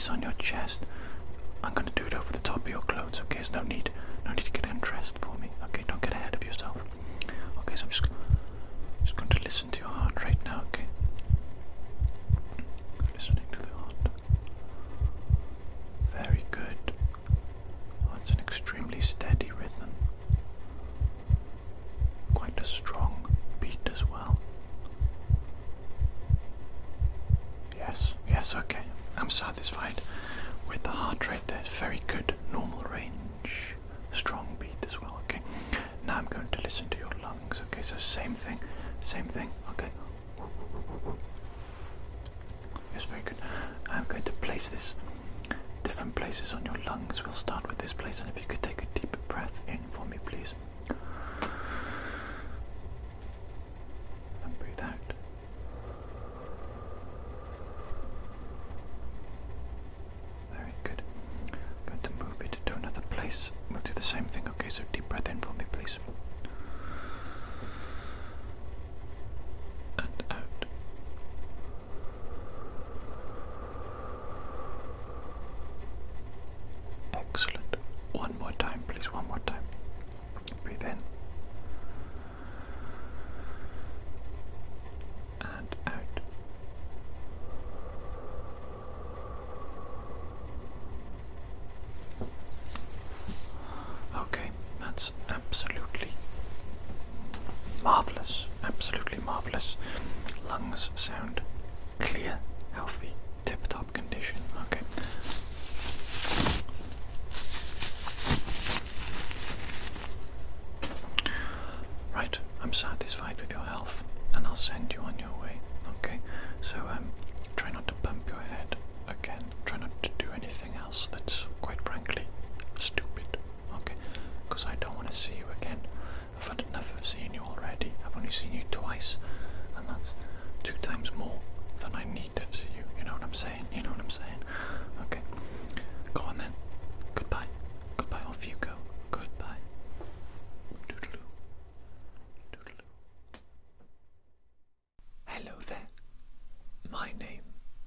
place on your chest. I'm going to do it over the top of your clothes, okay? There's no need to get undressed for me, okay? Don't get ahead of yourself. Okay, so I'm just going to listen to your heart right now, okay? Listening to the heart. Very good. Oh, it's an extremely steady rhythm. Quite a strong beat as well. Yes, okay. I'm satisfied with the heart rate there. Very good. Normal range. Strong beat as well, okay? Now I'm going to listen to your lungs, okay? So same thing, okay? Yes, very good. I'm going to place this different places on your lungs. We'll start with this place, and if you could take a deep breath in for me, please. And breathe out. Very good. I'm going to move it to another place. We'll do the same thing, okay? So deep breath in for me, please. And out. Excellent. One more time, please. One more time. Breathe in. And out. Okay, that's absolutely marvelous. Absolutely marvelous. Lungs sound clear, healthy, tip-top condition. Okay. Right, I'm satisfied with your health, and I'll send you on your way. Okay. So try not to bump your head again. Try not to do anything else that's, quite frankly, stupid. Okay. Because I don't want to see you again. I've had enough of seeing you already. I've only seen you twice, and that's 2 times more than I need to see you. You know what I'm saying? Okay. Go on then. Goodbye. Goodbye, off you go. Goodbye. Doodaloo. Doodaloo. Hello there. My name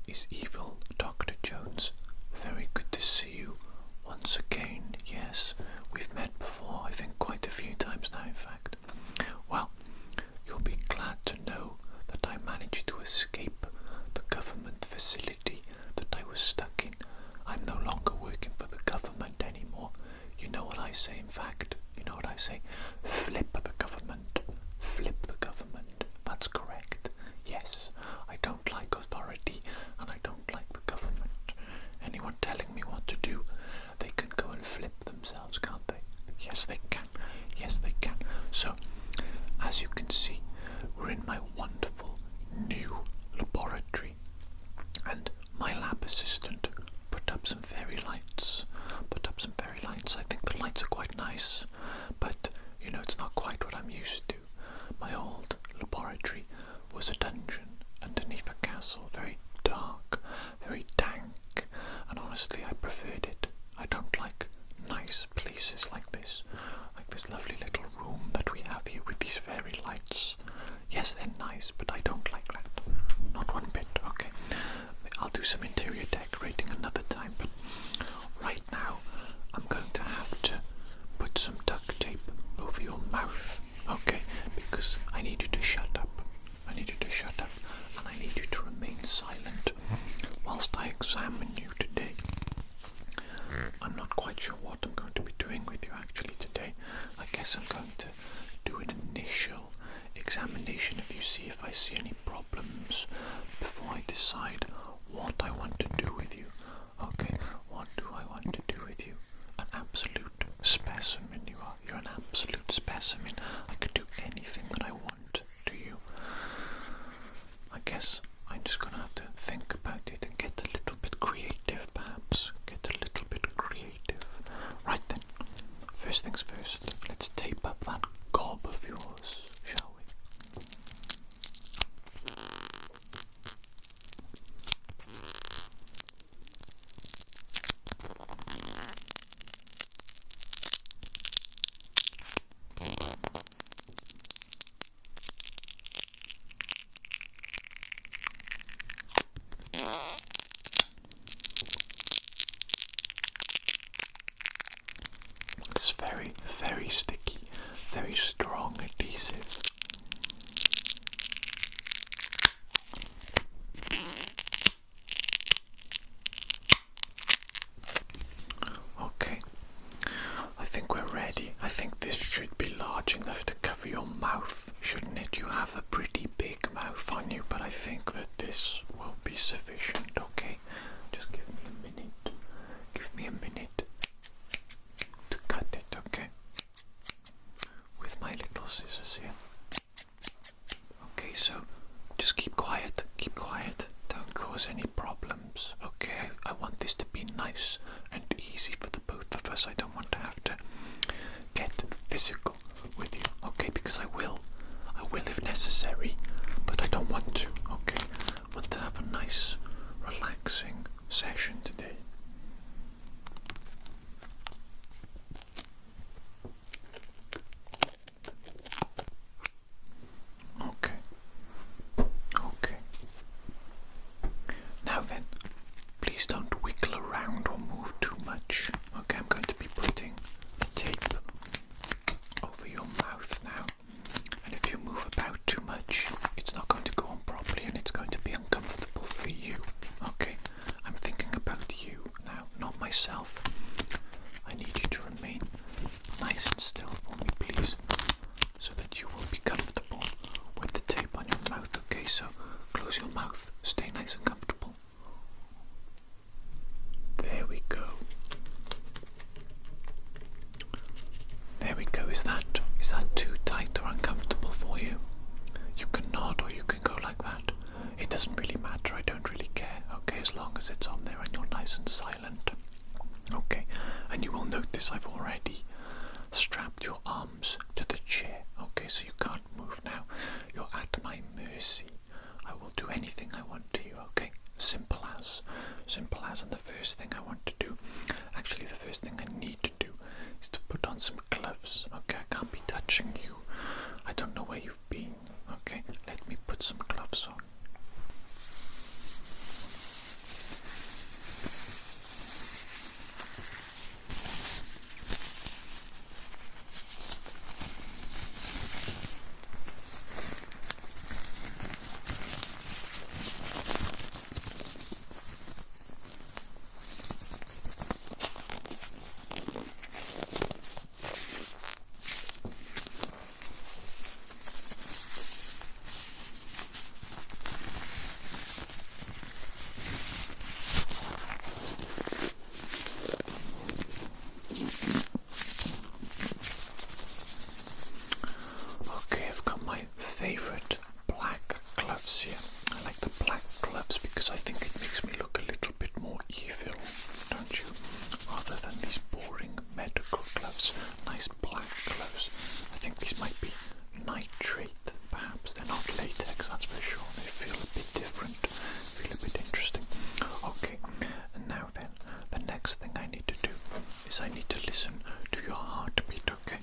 is Evil Dr. Jones. Very good to see you once again. Yes, we've met before, I think quite a few times now, in fact. Well, you'll be glad to know that I managed to escape the government facility that I was stuck in. I'm no longer working for the government anymore. You know what I say, in fact? You know what I say? Flip the government. Flip the government. That's correct. Yes, I don't like authority, and I don't like the government. Anyone telling me what to do, they can go and flip themselves, can't they? Yes, they can. Yes, they can. So, as you can see, we're in my wonderful new laboratory, and my lab assistant put up some fairy lights. I think the lights are quite nice, but you know, it's not quite what I'm used to. My old laboratory was a dungeon underneath a castle, very dark, very dank, and honestly I preferred it. I don't like nice places like this lovely little room that we have here with these fairy lights. Yes, they're nice, but I don't like that. Not one bit, okay. I'll do some interior decorating another time, but right now I'm going to have to put some duct tape over your mouth, okay? Because I need you to shut up. And I need you to remain silent whilst I examine you today. I'm not quite sure what I'm going to be doing with you actually today. I guess I'm going to do an initial examination of you, see if I see any problems before I decide what I want to do with you. Okay, what do I want to do with you? An absolute specimen you are. You're an absolute specimen. I could do anything that I want to you. I guess I'm just gonna have to think about it and get a little bit creative, perhaps. Right then, first things first, let's tape up that gob of yours, shall we? sticky, very strong adhesive. Okay, I think we're ready. I think this should be large enough to cover your mouth, shouldn't it? You have a pretty big mouth on you, but I think that this will be sufficient, okay? Just give me a minute. Give me a minute to cut it, okay? With my little scissors here. Okay, so just keep quiet, don't cause any problems, okay? I want this to be nice and easy for the both of us. I don't want to have to get physical with you, okay? Because I will if necessary, but I don't want to, okay? I want to have a nice, relaxing session today. Okay. Now then, please don't wiggle around or move too much. Okay, I'm going to be putting the tape over your mouth now. And if you move about too much, it's not going to go on properly and it's going to be uncomfortable for you. Okay, I'm thinking about you now, not myself. I need you to remain nice and still for me, please, so that you will be comfortable with the tape on your mouth. Okay, so close your mouth, stay nice and comfortable. There we go. There we go. Is that too tight or uncomfortable for you? You can nod or you can go like that. It doesn't really matter. I don't really care. Okay, as long as it's on there and you're nice and silent. Okay, and you will notice I've already strapped your arms to the chair. Okay, so you can't move now. You're at my mercy. I will do anything I want to you. Okay, simple as. And the first thing I want to do, actually the first thing I need to do, is to put on some gloves. Okay, I can't be touching you. I don't know where you've been. Okay, let me put some gloves on. Favourite black gloves here. I like the black gloves because I think it makes me look a little bit more evil, don't you? Rather than these boring medical gloves. Nice black gloves. I think these might be nitrate, perhaps. They're not latex, that's for sure. They feel a bit different, feel a bit interesting. Okay, and now then, the next thing I need to do is I need to listen to your heartbeat, okay?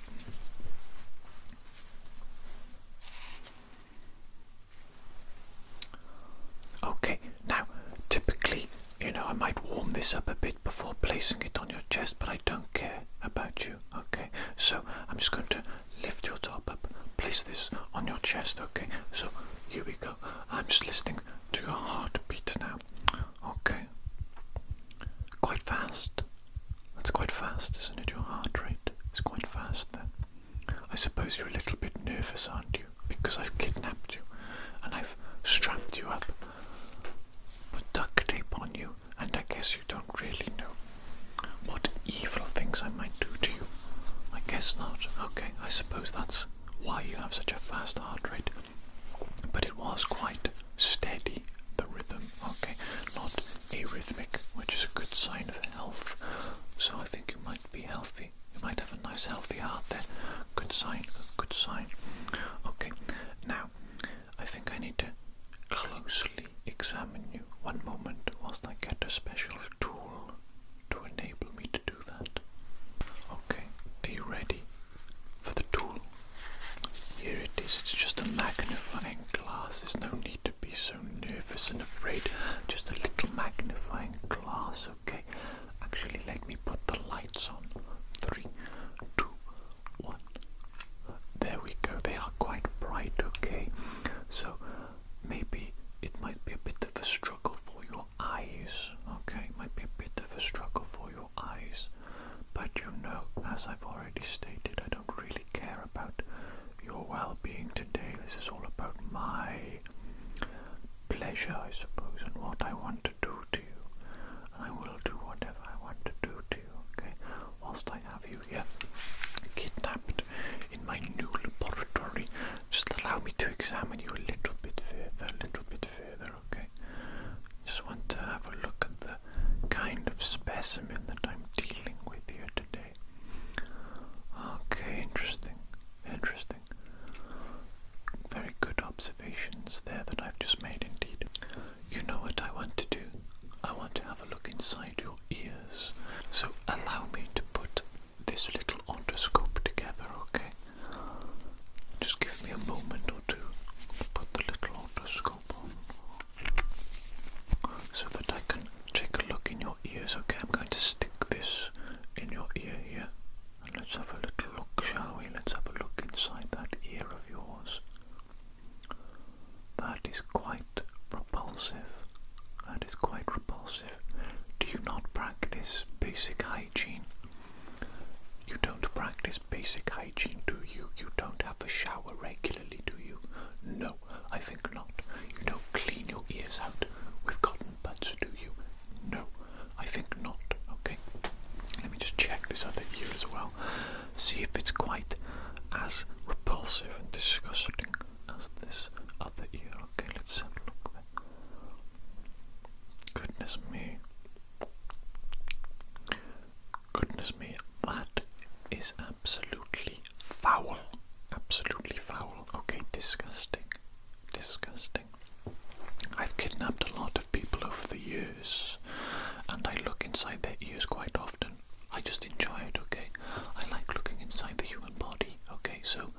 Okay, now, typically, I might warm this up a bit before placing it on your chest, but I don't care about you, okay? So, I'm just going to lift your top up, place this on your chest, okay? So, here we go. I'm just listening to your heartbeat now, okay? Quite fast. That's quite fast, isn't it? Your heart rate is quite fast then. I suppose you're a little bit nervous, aren't you? Because I've kidnapped you, and I've strapped you up, put duct tape on you, and I guess you don't really know what evil things I might do to you. I guess not. Okay, I suppose that's why you have such a fast heart rate. But it was quite steady, the rhythm, okay? Not arrhythmic, which is a good sign of health. So I think you might be healthy. You might have a nice healthy heart there. Good sign, good sign. Okay, now, I think I need to closely examine you. One moment whilst I get a special tool to enable me to do that. Okay, are you ready for the tool? Here it is. It's just a magnifying glass. There's no need to be so nervous and afraid. Just a little magnifying glass, okay? Actually, let me put the lights on. 3, 2, 1. this other ear as well. See if it's quite as repulsive and disgusting as this other ear. Okay, let's have a look there. Goodness me. Goodness me, that is absolutely foul. Absolutely foul. Okay, disgusting. Disgusting. I've kidnapped a lot of people over the years, and I look inside their ears quite often. I just enjoy it, okay? I like looking inside the human body, okay? So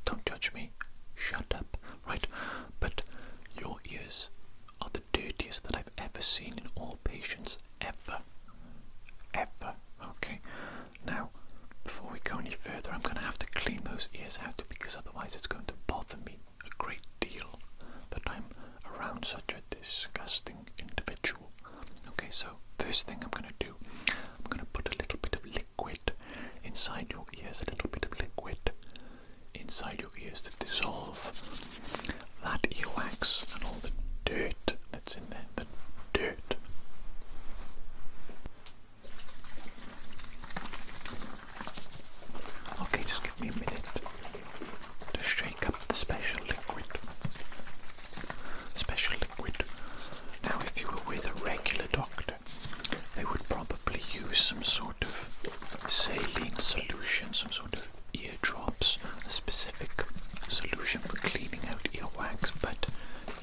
don't judge me. Shut up, right? But your ears are the dirtiest that I've ever seen in all patients, ever. Ever, okay? Now, before we go any further, I'm going to have to clean those ears out, because otherwise it's going to bother me a great deal that I'm around such a disgusting individual. Okay, so first thing I'm going to do, I'm going to put a little bit of liquid inside your ears, a little bit of liquid inside your ears to dissolve that earwax and all the dirt that's in there, the dirt. Okay, just give me a minute to shake up the special liquid. Special liquid. Now, if you were with a regular doctor, they would probably use some sort of saline solution, some sort of ear drops, a specific solution for cleaning out earwax, but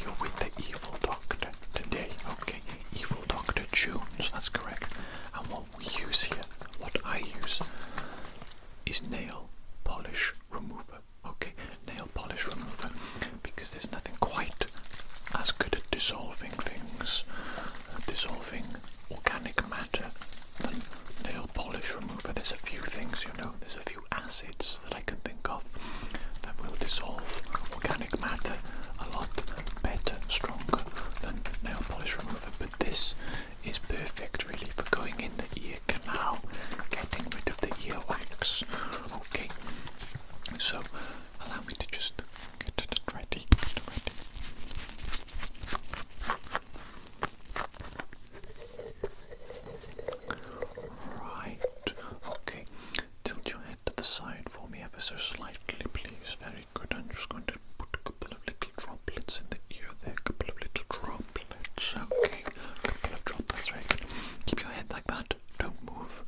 you're with the evil doctor today, okay? Evil Dr. Jones, that's correct. And what we use here, what I use, is nail polish remover, okay? Nail polish remover, because there's nothing quite as good at dissolving things, dissolving organic matter than nail polish remover. There's a few things, you know, there's a few acids that I can think of that will dissolve organic matter a lot better, stronger than nail polish remover, but this is perfect really for going in the ear canal, getting rid of the earwax. Okay, so allow me to just get it ready. Right, okay, tilt your head to the side for me ever so slightly, please. Very good. I'm just going to put a couple of little droplets in the ear there, a couple of little droplets. Okay, a couple of droplets, very good. Keep your head like that. Don't move.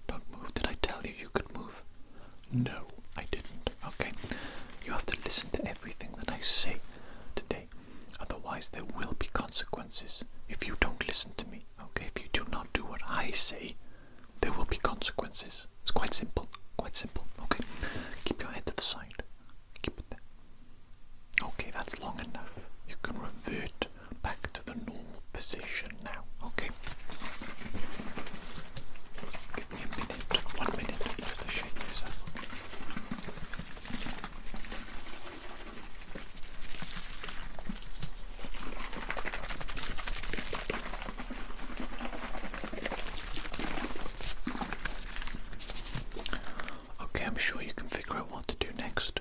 Don't move. Did I tell you you could move? No, I didn't. Okay, you have to listen to everything that I say today. Otherwise, there will be consequences if you don't listen to me. Okay, if you do not do what I say, there will be consequences. It's quite simple. Quite simple. Okay, keep your head to the side. Keep it there. Okay, that's long enough. You can revert back to the normal position now. Okay. Give me a minute. 1 minute just to shake this up. Okay, I'm sure you can figure out what to do next.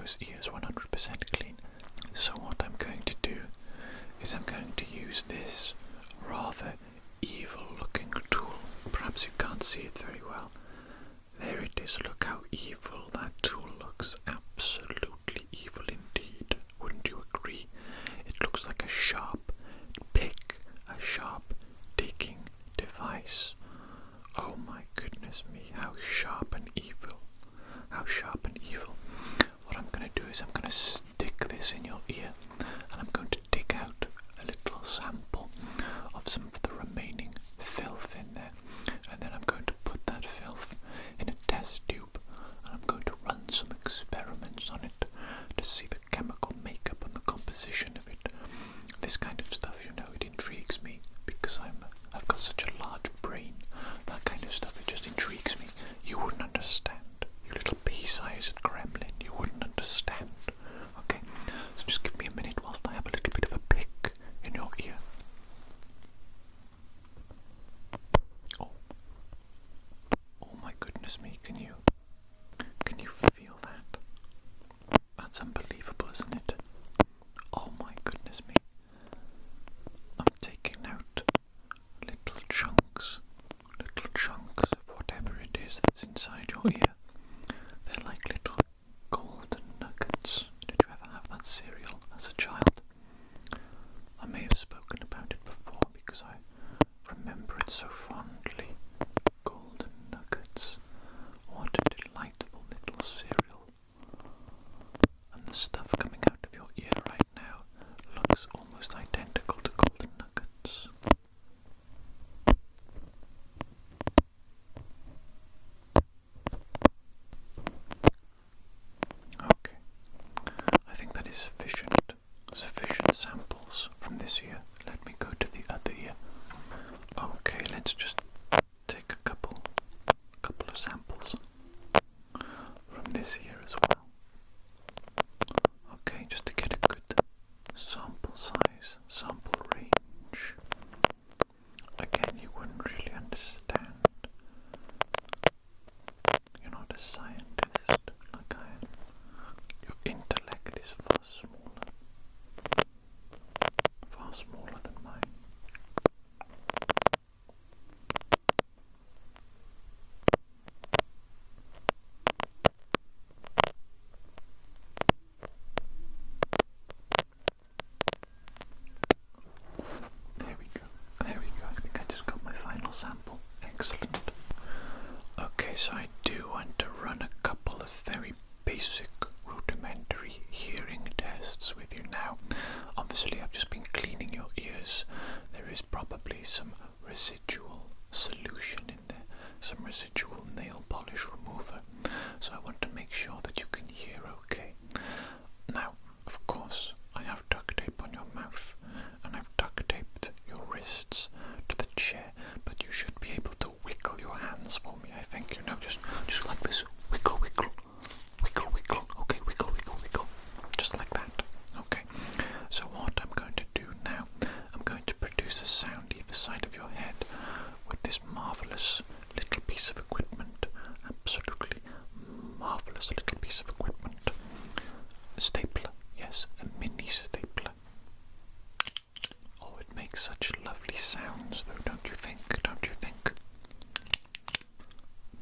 those ears 100% clean. So what I'm going to do is I'm going to use this rather evil looking tool. Perhaps you can't see it very well. There it is. Look how evil that tool looks. Absolutely evil indeed. Wouldn't you agree? It looks like a sharp pick, a sharp digging device. Oh my goodness me, how sharp and evil. How sharp and evil. What I'm going to do is I'm going to stick this in your ear and I'm going to dig out a little sample of some of the remaining filth in there, and then I'm going to put that filth in a test tube and I'm going to run some experiments on it to see the chemical makeup and the composition of it. This kind of stuff, you know, it intrigues me because I've got such a large brain. That kind of stuff, it just intrigues me. You wouldn't understand. You little pea-sized gremlin, you wouldn't understand. Okay, so just give me a minute whilst I have a little bit of a pick in your ear. Oh my goodness me, can you feel that? That's unbelievable, isn't it? Oh my goodness me. I'm taking out little chunks of whatever it is that's inside your ear. They're like little golden nuggets. Did you ever have that cereal as a child? I may have spoken about it before because I remember it so fondly. Golden nuggets. What a delightful little cereal. And the stuff coming out of your ear right now looks almost identical to golden nuggets. Okay, I think that is sufficient samples from this ear. Let me go to the other ear. Okay, let's just take a couple of samples from this ear as well. Okay, just to get a good sample size, sample range. Again, you wouldn't really understand. You're not a scientist like I am. Your intellect is far smaller than mine. There we go. I think I just got my final sample. Excellent. Okay, so I do want to run a couple of very basic, rudimentary hearing tests with you now. Obviously, I've just been cleaning your ears. There is probably some residual solution in there, some residual nail polish remover. So I want to make sure that you can hear okay. Now, of course, I have duct tape on your mouth and I've duct taped your wrists to the chair, but you should be able to wiggle your hands for me, I think, you know, just like this. Wiggle, wiggle, wiggle, wiggle. Okay, wiggle, wiggle, wiggle. Just like that. Okay. So what I'm going to do now, I'm going to produce a sound either side of your head with this marvellous little piece of equipment. Absolutely marvellous little piece of equipment. A stapler, yes, a mini stapler. Oh, it makes such lovely sounds though, don't you think? Don't you think?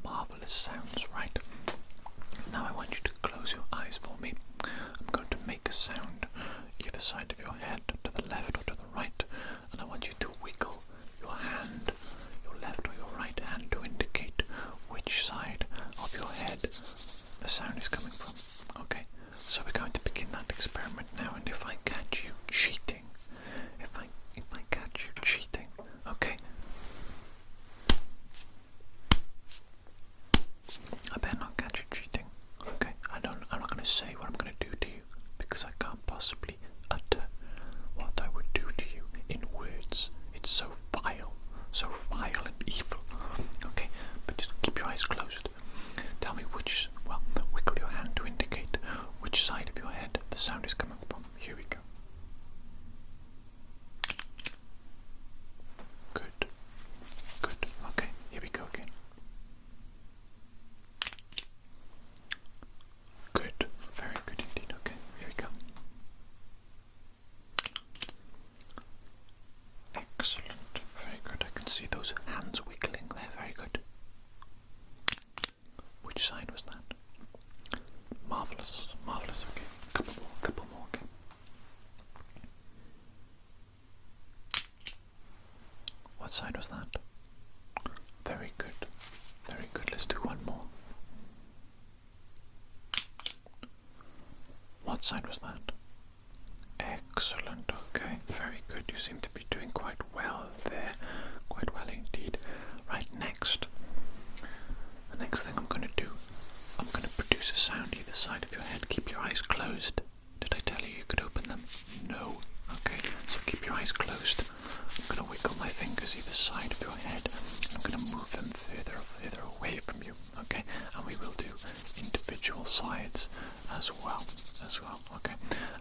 Marvellous sounds, right? Now I want you to close your eyes for me. I'm going to make a sound either side of your head, to the left or to the right, and I want you to wiggle your hand, your left or your right hand, to indicate which side of your head the sound is coming from. Okay, so we're going to begin that experiment now, and if I catch you cheating, if I catch you cheating, okay, I better not catch you cheating. Okay, I'm not going to say what I'm going to do to you because I can't possibly utter what I would do to you in words. It's so vile and evil. Okay, but just keep your eyes closed. Tell me wiggle your hand to indicate which side of your head the sound is coming from. Here we go. Good. Okay, here we go again. Good. Very good indeed. side was that? Very good. Very good. Let's do one more. What side was that? Excellent. Okay, very good. You seem to be doing quite well there. Quite well indeed. Right, next. The next thing I'm going to do, I'm going to produce a sound either side of your head. Keep your eyes closed. Did I tell you could open them? No. Okay, so keep your eyes closed. I'm going to wiggle my fingers either side of your head. I'm going to move them further away from you. Okay, and we will do individual sides as well. Okay,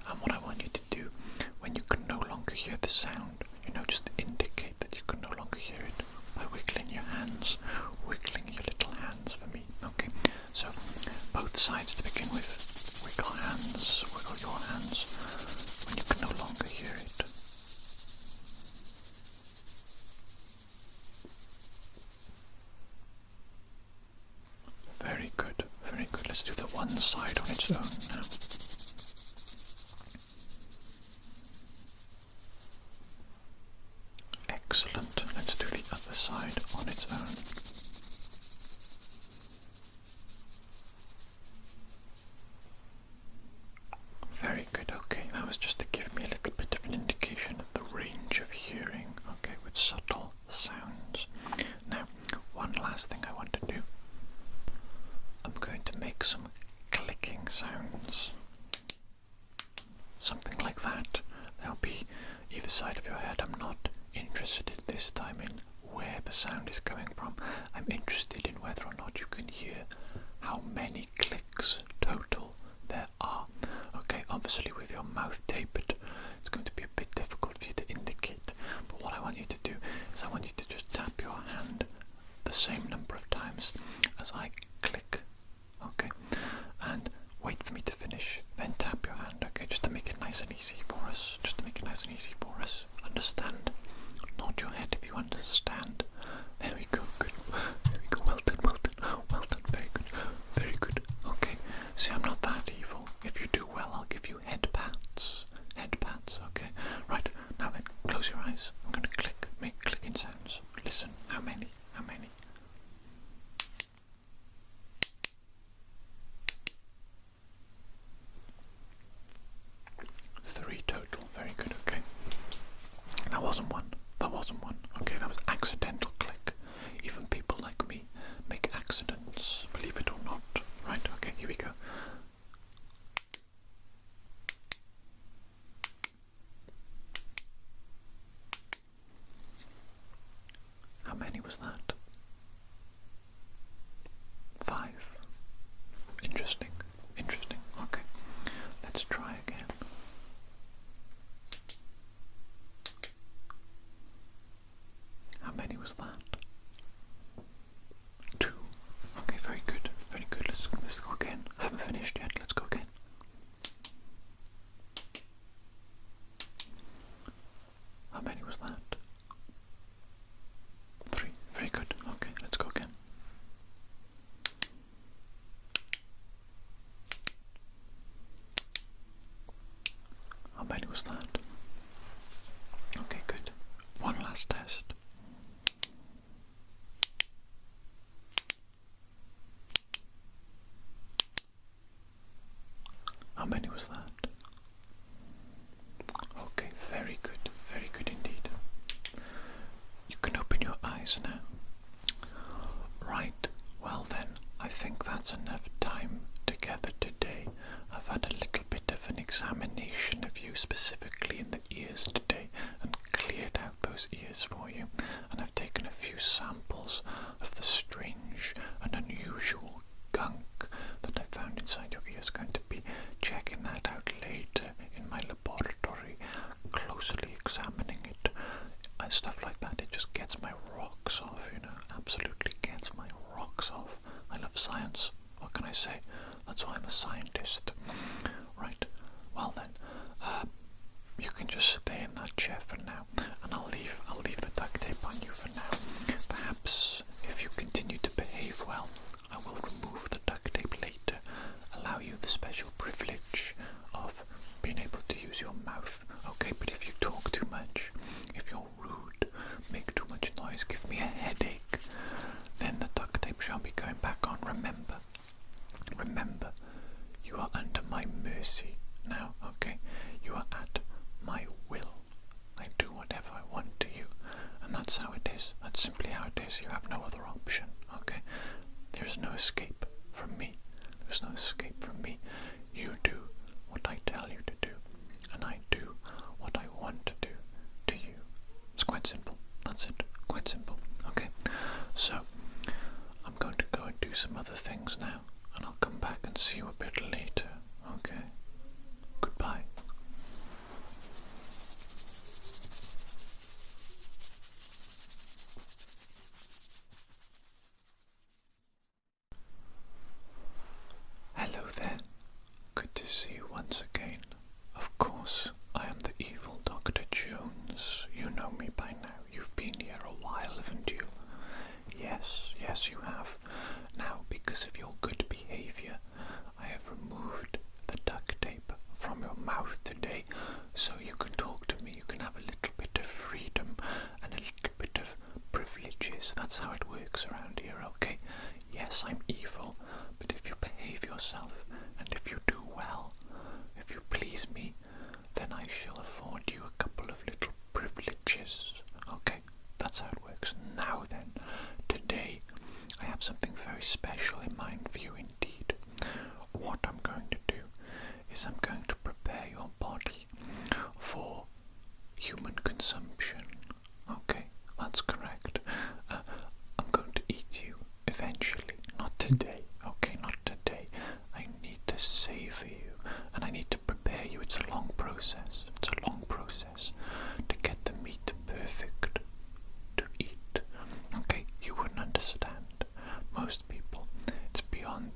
and what I want you to do when you can no longer hear the sound, just indicate that you can no longer hear it by wiggling your hands, wiggling your little hands for me. Okay, so both sides to begin with. Wiggle hands, wiggle your hands when you can no longer hear it. Very good, very good. Let's do the one side on its own now. Excellent. Let's do the other side on its own. Very good. Okay, that was just to give me a little bit of an indication of the range of hearing, okay, with subtle sounds. Now, one last thing I want to do. I'm going to make some clicking sounds. Something like that. They'll be either side of your head. I'm not interested this time in where the sound is coming from. I'm interested in whether or not you can hear how many clicks total there are. Okay, obviously with your mouth tapered, it's going to be a bit difficult for you to indicate. But what I want you to do is I want you to just tap your hand the same number of times as I click. Okay, and wait for me to finish, then tap your hand, okay, just to make it nice and easy for us, Understand? Nod your head if you understand. There we go, good. There we go, well done, very good, okay. See, I'm not that evil. If you do well, I'll give you head pats, okay. Right, now then, close your eyes. I'm going to make clicking sounds. Listen, how many? 3 total, very good, okay. That wasn't one. Okay, that was accidental click. Even people like me make accidents, believe it or not. Right, okay, here we go. How many was that? 5. Interesting. Okay, let's try again. How many was that? 2. Okay, very good. Let's go again. I haven't finished yet. Let's go again. How many was that? 3. Very good. Okay, let's go again. How many was that? Okay, good. One last test. How many was that? Okay, very good indeed. You can open your eyes now. Right, well then, I think that's enough time together today. I've had a little bit of an examination of you, specifically in the ears today, and cleared out those ears for you. And I've taken a few samples of the strange and unusual gunk that I found inside your ears. Going to be checking that out later in my laboratory, closely examining it. And stuff like that, it just gets my rocks off, absolutely gets my rocks off. I love science, what can I say? That's why I'm a scientist. Right, well then, you can just stay in that chair for now, and I'll leave the duct tape on you for now. Perhaps if you continue to behave well, I will remove the duct tape later, allow you the special privilege of being able to use your mouth. Okay, but if you talk too much, if you're rude, make too much noise, mercy now, okay? You are at my will. I do whatever I want to you, and that's how it is. That's simply how it is. You have no other option, okay? There's no escape from me. There's no escape from me. You do what I tell you to do, and I do what I want to do to you. It's quite simple. That's it. Quite simple. Okay? So, I'm going to go and do some other things now, and I'll come back and see you a bit later. Okay? Goodbye. Hello there. Good to see you once again. Of course, I am the evil Dr. Jones. You know me by now. You've been here a while, haven't you? Yes, you have. Now, because of your good behavior, I have removed the duct tape from your mouth today, so you can talk to me. You can have a little bit of freedom and a little bit of privileges. That's how it works around here, okay? Yes, I'm evil, but if you behave yourself and if you do well, if you please me, then I shall afford you a couple of little privileges. Okay, that's how it works. Now then, today I have something very special in mind for you indeed. What I'm going to do is I'm going to prepare your body for human consumption. Okay, that's correct. I'm going to eat you eventually. Not today, okay, not today. I need to savor you, and I need to prepare you. It's a long process. It's a long process to get the meat perfect to eat. Okay, you wouldn't understand. Most people, it's beyond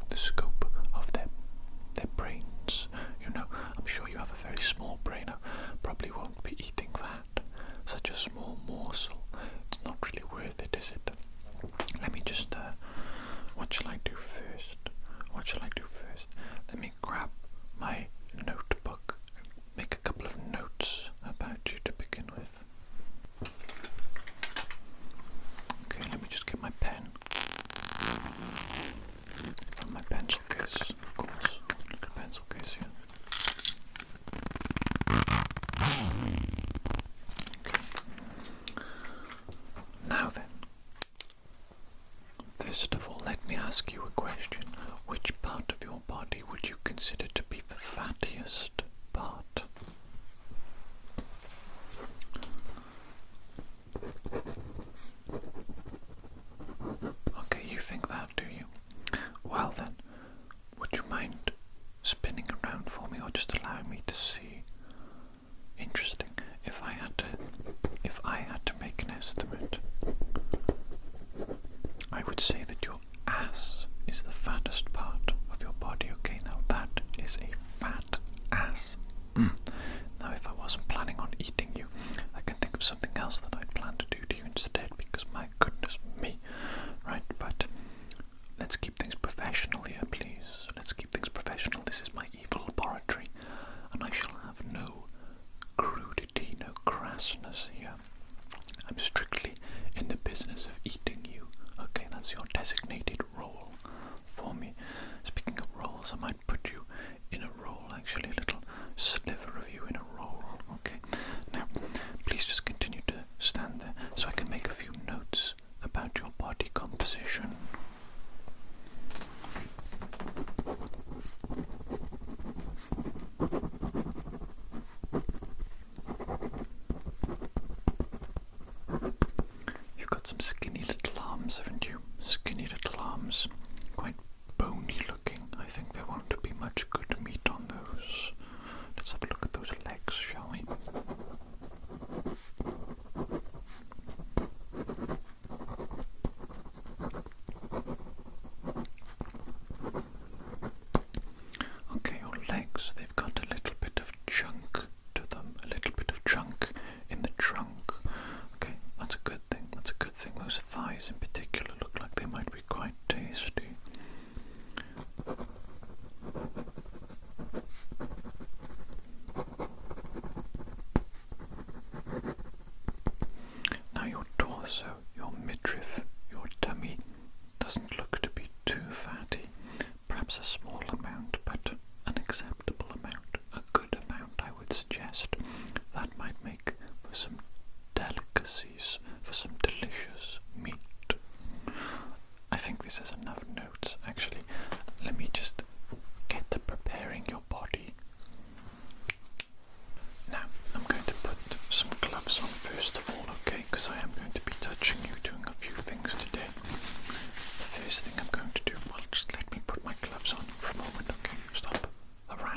the scope of their brains. You know, I'm sure you have a very small brain. I probably won't be eating that. Such a small morsel. It's not really worth it, is it? Let me just, what shall I do first? Let me grab my notebook, make a couple of notes about you to begin with. Okay, let me just get my pen. From my pencil case, of course. Look at pencil case here. Okay. Now then, first of all, let me ask you a question. Which part of your body would you consider to be the fattiest part? Okay, you think that, do you? Well then, would you mind spinning around for me, or just allowing me to see? Interesting. If I had to make an estimate, I would say that your ass is the fattest part of your body. Okay, now that is a fat ass. Now, if I wasn't planning on eating you, I can think of something else that I'd plan to do to you instead, because my goodness me, right? But let's keep things professional here, please. Let's keep things professional. This is my evil laboratory, and I shall have no crudity, no crassness here. I'm strictly in the business of eating you. Okay, that's your designated role for me. Speaking of roles, I might put you in a role, actually, a little sliver of you in a role. Okay, now, please just continue to stand there so I can make a few notes about your body composition. You've got some skinny little arms, haven't you? Skinny little arms, quite bony looking. I think there won't be much good meat on those. Let's have a look at those legs, shall we? Okay, your legs, they've got a little bit of chunk to them, a little bit of chunk in the trunk. Okay, that's a good thing, that's a good thing. Those thighs in particular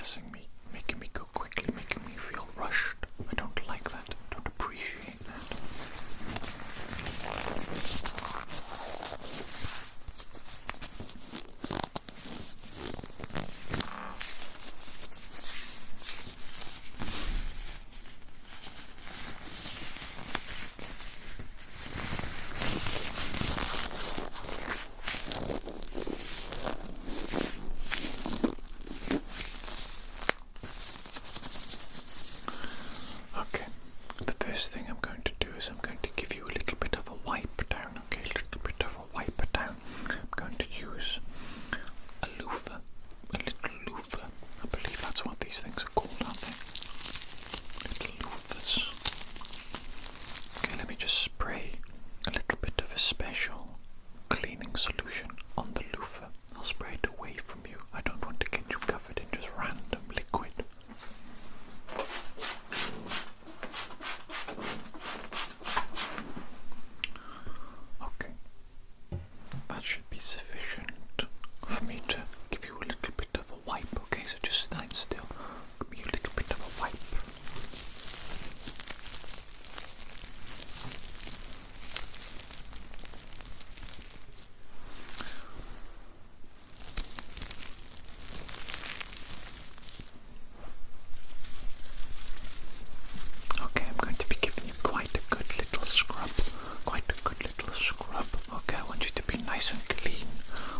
harassing me, making me go quickly, making me feel rushed. I don't like that. I don't appreciate that. Okay, the first thing I'm going to do is I'm going to give you a little bit of a wipe down, okay, a little bit of a wipe down. I'm going to use a loofah, a little loofah. I believe that's what these things are called, aren't they? Little loofahs. Okay, let me just spray a little bit of a special cleaning solution on the loofah. I'll spray it away from you. I don't want to get you covered in just random liquid. Okay, that should be sufficient for me to give you a little bit of a wipe. Okay, so just stand still. Give me a little bit of a wipe. Okay, I'm going to be giving you quite a good little scrub. Quite a good little scrub. Okay, I want you to be nice and clean.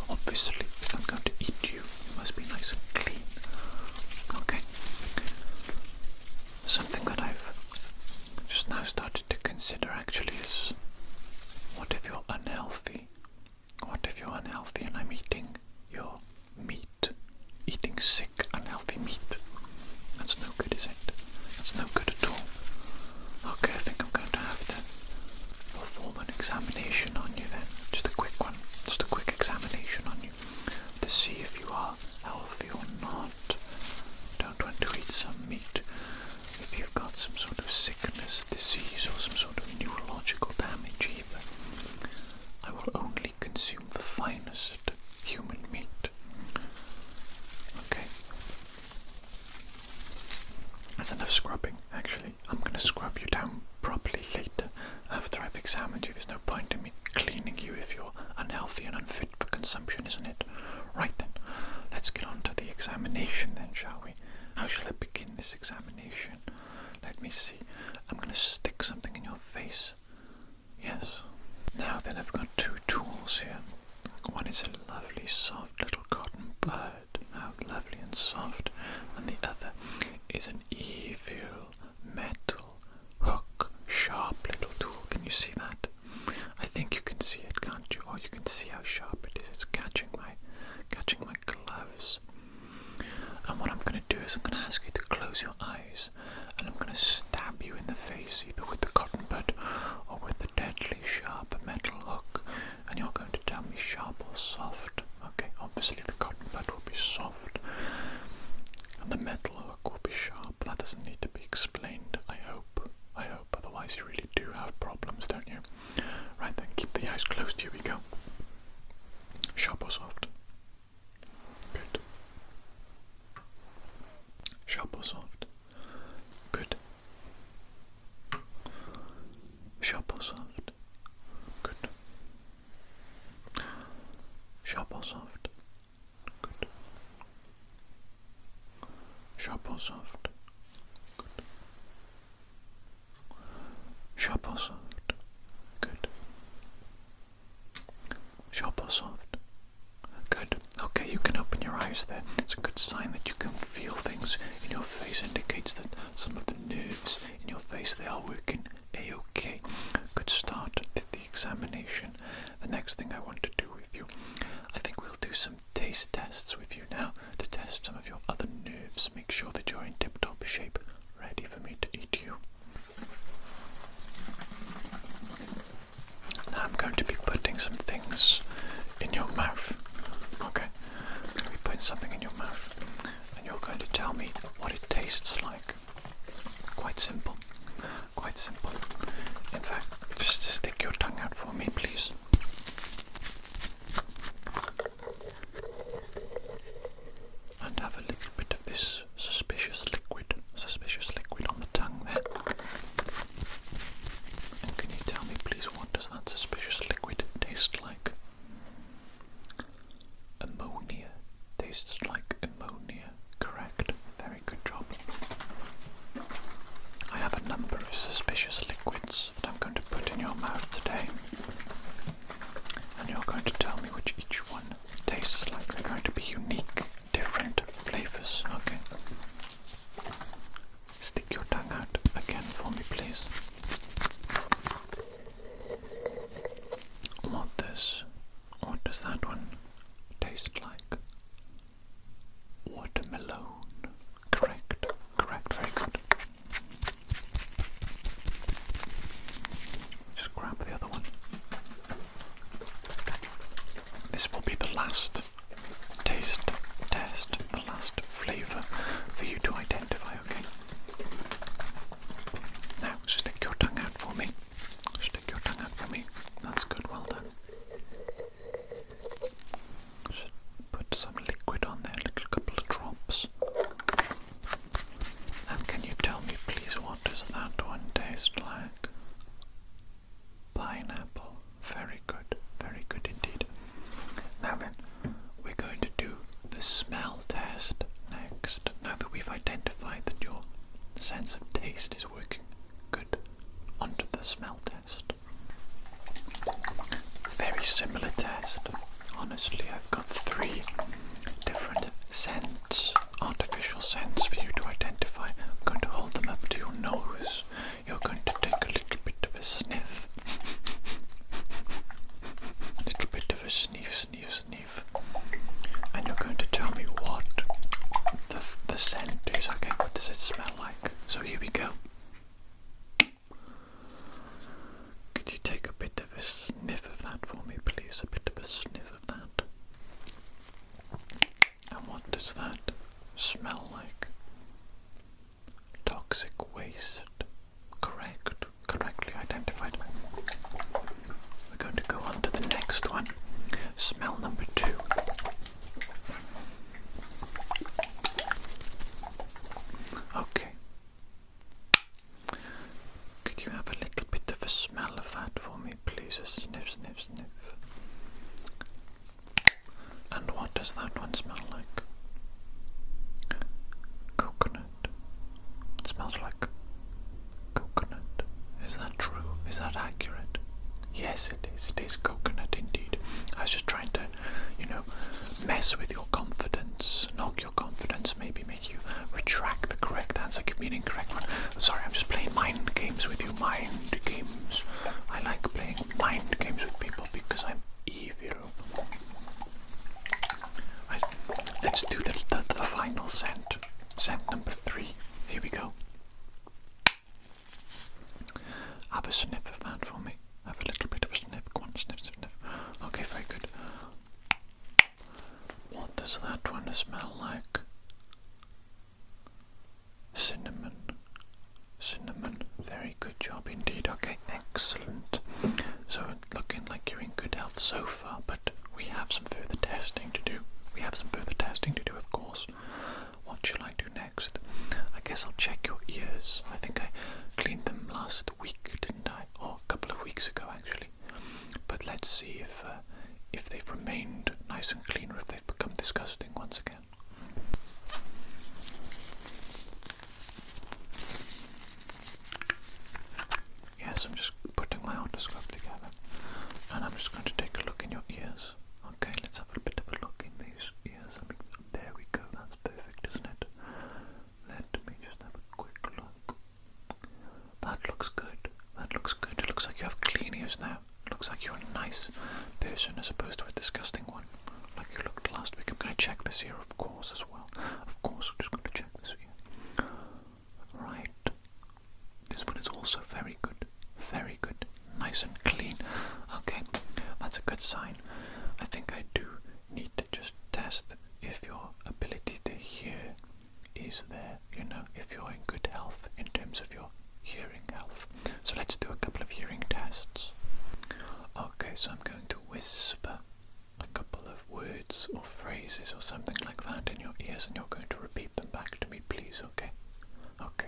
Obviously, if I'm going to eat you, you must be nice and clean. Okay. Something that I've just now started to consider actually is, what if you're unhealthy? What if you're unhealthy and I'm eating your meat? Eating sick, unhealthy meat. That's no good, is it? That's no good at all. Okay, I think I'm going to have to perform an examination on you then. Just a quick one. Just a quick examination on you to see if you are healthy or not. Don't want to eat some meat if you've got some sort of sickness, disease, or some sort of neurological damage even. I will only consume the finest human meat. Okay. That's enough scrubbing, actually. I'm going to scrub you down properly later after I've examined you. There's no point in me cleaning you if you're unhealthy and unfit for consumption, isn't it? Right then, let's get on to the examination then, shall we? How shall I begin this examination? Let me see. I'm going to stick something in your face. Yes. Now then, I've got two tools here. One is a lovely soft little cotton bud, how lovely and soft, and the other is an evil metal hook, sharp little tool. Can you see that? I think you can see it, can't you? Oh, you can see how sharp it is. It's catching my gloves. And what I'm going to do is I'm going to ask you to close your eyes, and I'm going to stab you in the face, either with the cotton bud or with the deadly sharp metal hook, and you're going to tell me sharp or soft. Okay, obviously the cotton bud will be soft, and the metal hook will be sharp. That doesn't need to be explained, I hope. Otherwise you really do have problems, don't you? Right then, keep the eyes closed. Here we go. Sharp or soft? Good. Sharp or soft? Good. Sharp or soft? Good. Sharp or soft? Good. Sharp or soft? Good. Sharp or soft? Good. Sharp or soft? Good. Okay, you can open your eyes there. It's a good sign that you can feel things in your face. Indicates that some of the nerves in your face, they are working a-okay. Good start to the examination. The next thing I want to do with you, I think we'll do some taste tests with you now to test some of your other nerves. Make sure that you're in tip-top shape, ready for me to eat you. Now I'm going to be putting some things in your mouth. Okay, I'm going to be putting something in your mouth, and you're going to tell me what it tastes like. Quite simple. Quite simple. In fact, just stick your tongue out for me, please. And have a little bit of this sense of taste is working good. Onto the smell test. Very similar test. Honestly, I've got 3 different scents, artificial scents for you to identify. I'm going to hold them up to your nose. You're going to take a little bit of a sniff. A little bit of a sniff, sniff, sniff. And you're going to tell me what the scent is. Okay, what does it smell like? So here we go. Could you take a bit of a sniff of that for me, please? A bit of a sniff of that. And what does that smell like? Toxic waste. Correct. Correctly identified. We're going to go on to the next one. Smell number 2. Okay. Could you have a little bit of a smell of that for me, please? A sniff, sniff, sniff. And what does that one smell like? Coconut. It smells like coconut. Is that true? Is that accurate? Yes, it is. It is coconut indeed. I was just trying to, mess with your confidence, knock your confidence, maybe make you retract the correct answer, give me an incorrect one. Sorry, I'm just playing mind games with you. Mind games. I like playing mind games with people because I'm evil. Right, let's do the final scent. Scent number 3. Here we go. Have a sniff of that for me. Have a little bit of a sniff. Go on, sniff, sniff, sniff. Okay, very good. What does that one smell like? Cinnamon. Cinnamon. Very good job indeed. Okay, excellent. So looking like you're in good health so far, but we have some further testing to do. Of course. What shall I do next? I guess I'll check your ears. I think I cleaned them last week, didn't I? Or a couple of weeks ago, actually. But let's see if they've remained nice and clean or if they've become disgusting once again. Yes, I'm just putting my otoscope together, and I'm just going to take a look in your ears. Okay, let's have a bit of a look in these ears. There we go, that's perfect, isn't it? Let me just have a quick look. That looks good. It looks like you have clean ears now. It looks like you're a nice person as opposed to a disgusting one, like you looked last week. I'm going to check this ear, of course, as well. Of course, I'm just going to check this ear. Right. This one is also very good. Very good. Nice and clean. Okay, that's a good sign. I think I do need to just test if your ability to hear is there, if you're in good health in terms of your hearing health. So let's do a couple of hearing tests. Okay, so I'm going to whisper a couple of words or phrases or something like that in your ears, and you're going to repeat them back to me, please, okay? Okay,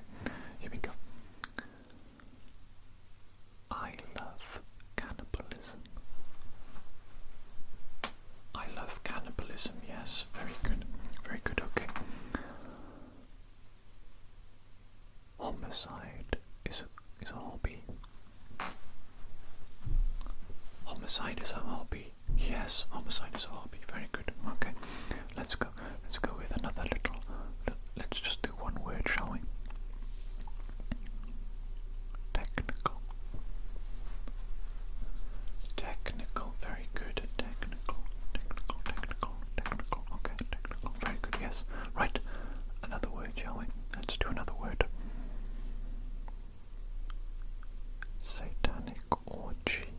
here we go. I love cannibalism. I love cannibalism, yes. Very good. Very good, okay. Homicide is a hobby. Homicide is a hobby. Yes, homicide is a hobby. Very good. Okay. Let's go with another little. Let's just do one word, shall we? Technical. Technical. Very good. Technical. Okay, technical. Very good. Yes. Right. Another word, shall we? Let's do another word. Satanic orgy.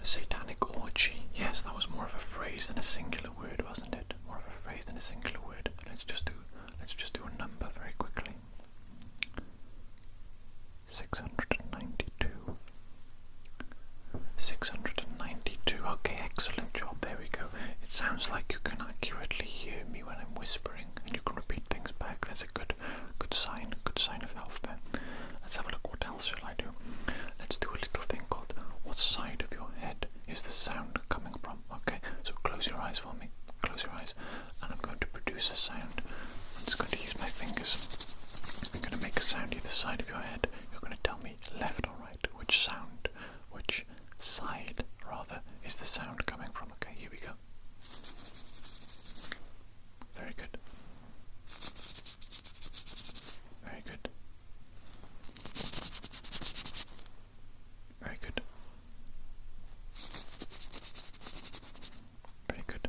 Satanic orgy. Yes, that was more of a phrase than a singular word, wasn't it? More of a phrase than a singular word. Let's just do a number very quickly. 692. 692. Okay, excellent job. There we go. It sounds like you can accurately hear me when I'm whispering, and you can repeat things back. That's a good sign. Good sign of health there. Let's have a look. What else shall I do? Let's do a little thing called what side of your head is the sound coming from? Okay, so close your eyes for me. Close your eyes, and I'm going to produce a sound. I'm just going to use my fingers. I'm going to make a sound either side of your head. You're going to tell me left or right, which side rather, is the sound coming from. Okay, here we go. Very good. Very good. Very good. Very good.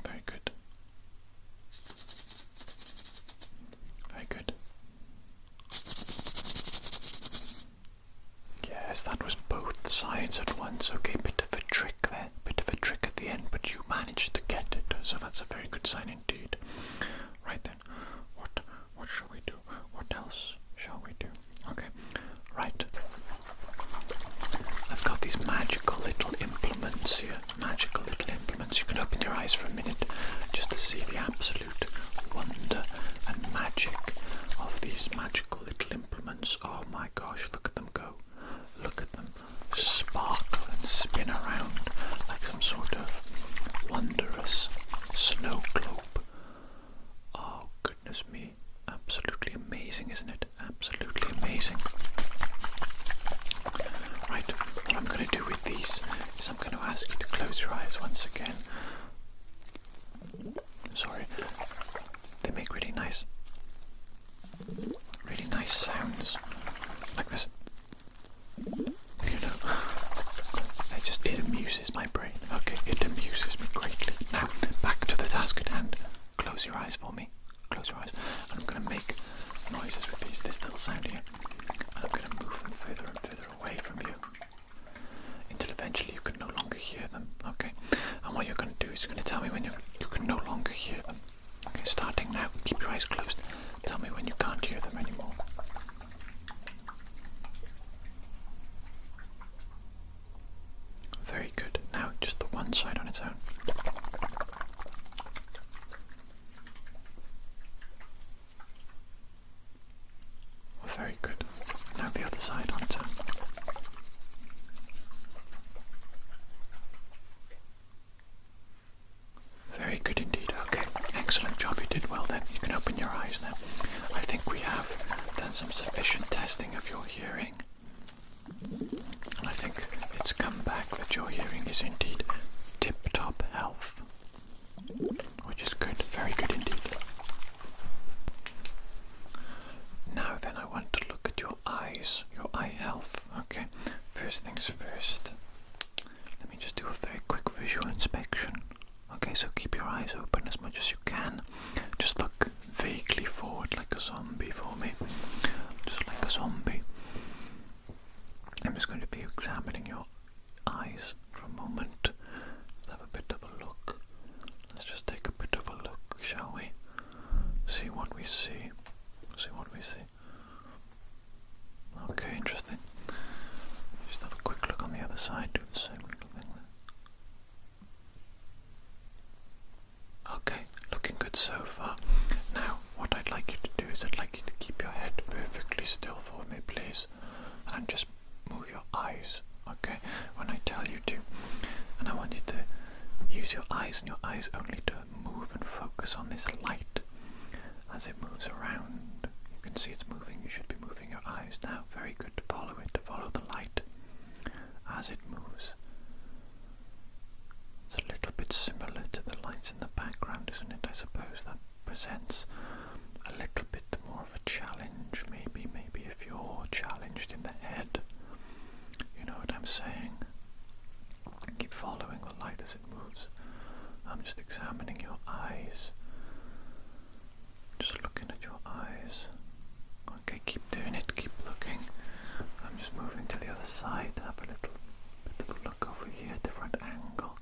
Very good. Very good. Yes, that was both sides at once. Okay, bit of a trick there. Bit of a trick at the end, but you managed to get it. So that's a very good sign indeed. Right then, what shall we do? What else shall we do? Okay, right. I've got these magical little implements here. Magical little implements. You can open your eyes for a minute just to see the absolute wonder and magic of these magical little implements. Oh my gosh, look at them go. Look at them sparkle and spin around like some sort of wondrous snow globe. Oh goodness me, absolutely amazing, isn't it? Absolutely amazing. Right, what I'm going to do with these is I'm going to ask you to close your eyes once again. Sorry, they make really nice sounds like this. You know, it amuses my brain. Okay, it amuses me greatly. Now, back to the task at hand. Close your eyes for me. Close your eyes. And I'm going to make noises with this little sound here. And I'm going to move them further and further away from you until eventually you can no longer hear them. Okay? And what you're going to do is you're going to tell me when you can no longer hear them. Okay, starting now. Keep your eyes closed. Tell me when you can't hear them anymore. Very good. Now just the one side on its own. Very good. Now the other side on its own. Very good indeed. Okay, excellent job. You did well then. You can open your eyes now. I think we have done some sufficient testing of your hearing. And I think it's come back that your hearing is indeed tip-top health. Which is good. Very good indeed. Now then, I want to look at your eyes, your eye health. Okay, first things first. Let me just do a very quick visual inspection. Okay, so keep your eyes open as much as you can. Just look vaguely forward like a zombie for me. Just like a zombie. I'm just going to be examining your eyes for a moment. Let's have a bit of a look. Let's just take a bit of a look, shall we? See what we see. See what we see. Okay, interesting. Just have a quick look on the other side, do the same little thing there. Okay, looking good so far. Now, what I'd like you to do is I'd like you to keep your head perfectly still for me, please. And just move your eyes, okay, when I tell you to. And I want you to use your eyes and your eyes only to move and focus on this light as it moves around. You can see it's moving. You should be moving your eyes now. Very good. To follow it, to follow the light as it moves. It's a little bit similar to the lights in the background, isn't it? I suppose that presents a little bit more of a challenge. Maybe if you're challenged in the head, you know what I'm saying? Keep following the light as it moves. I'm just examining your eyes. Just looking at your eyes. Okay, keep doing it, keep looking. I'm just moving to the other side. Have a little bit of a look over here, different angle.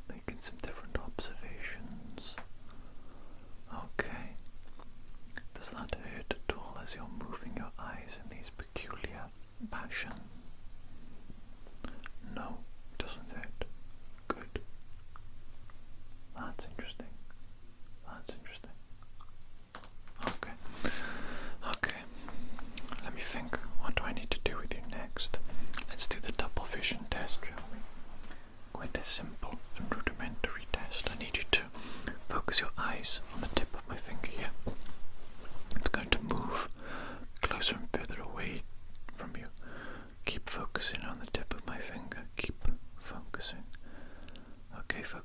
Making some different observations. Okay. Does that hurt at all as you're moving your eyes in these peculiar fashion? No, it doesn't hurt. Good. That's interesting.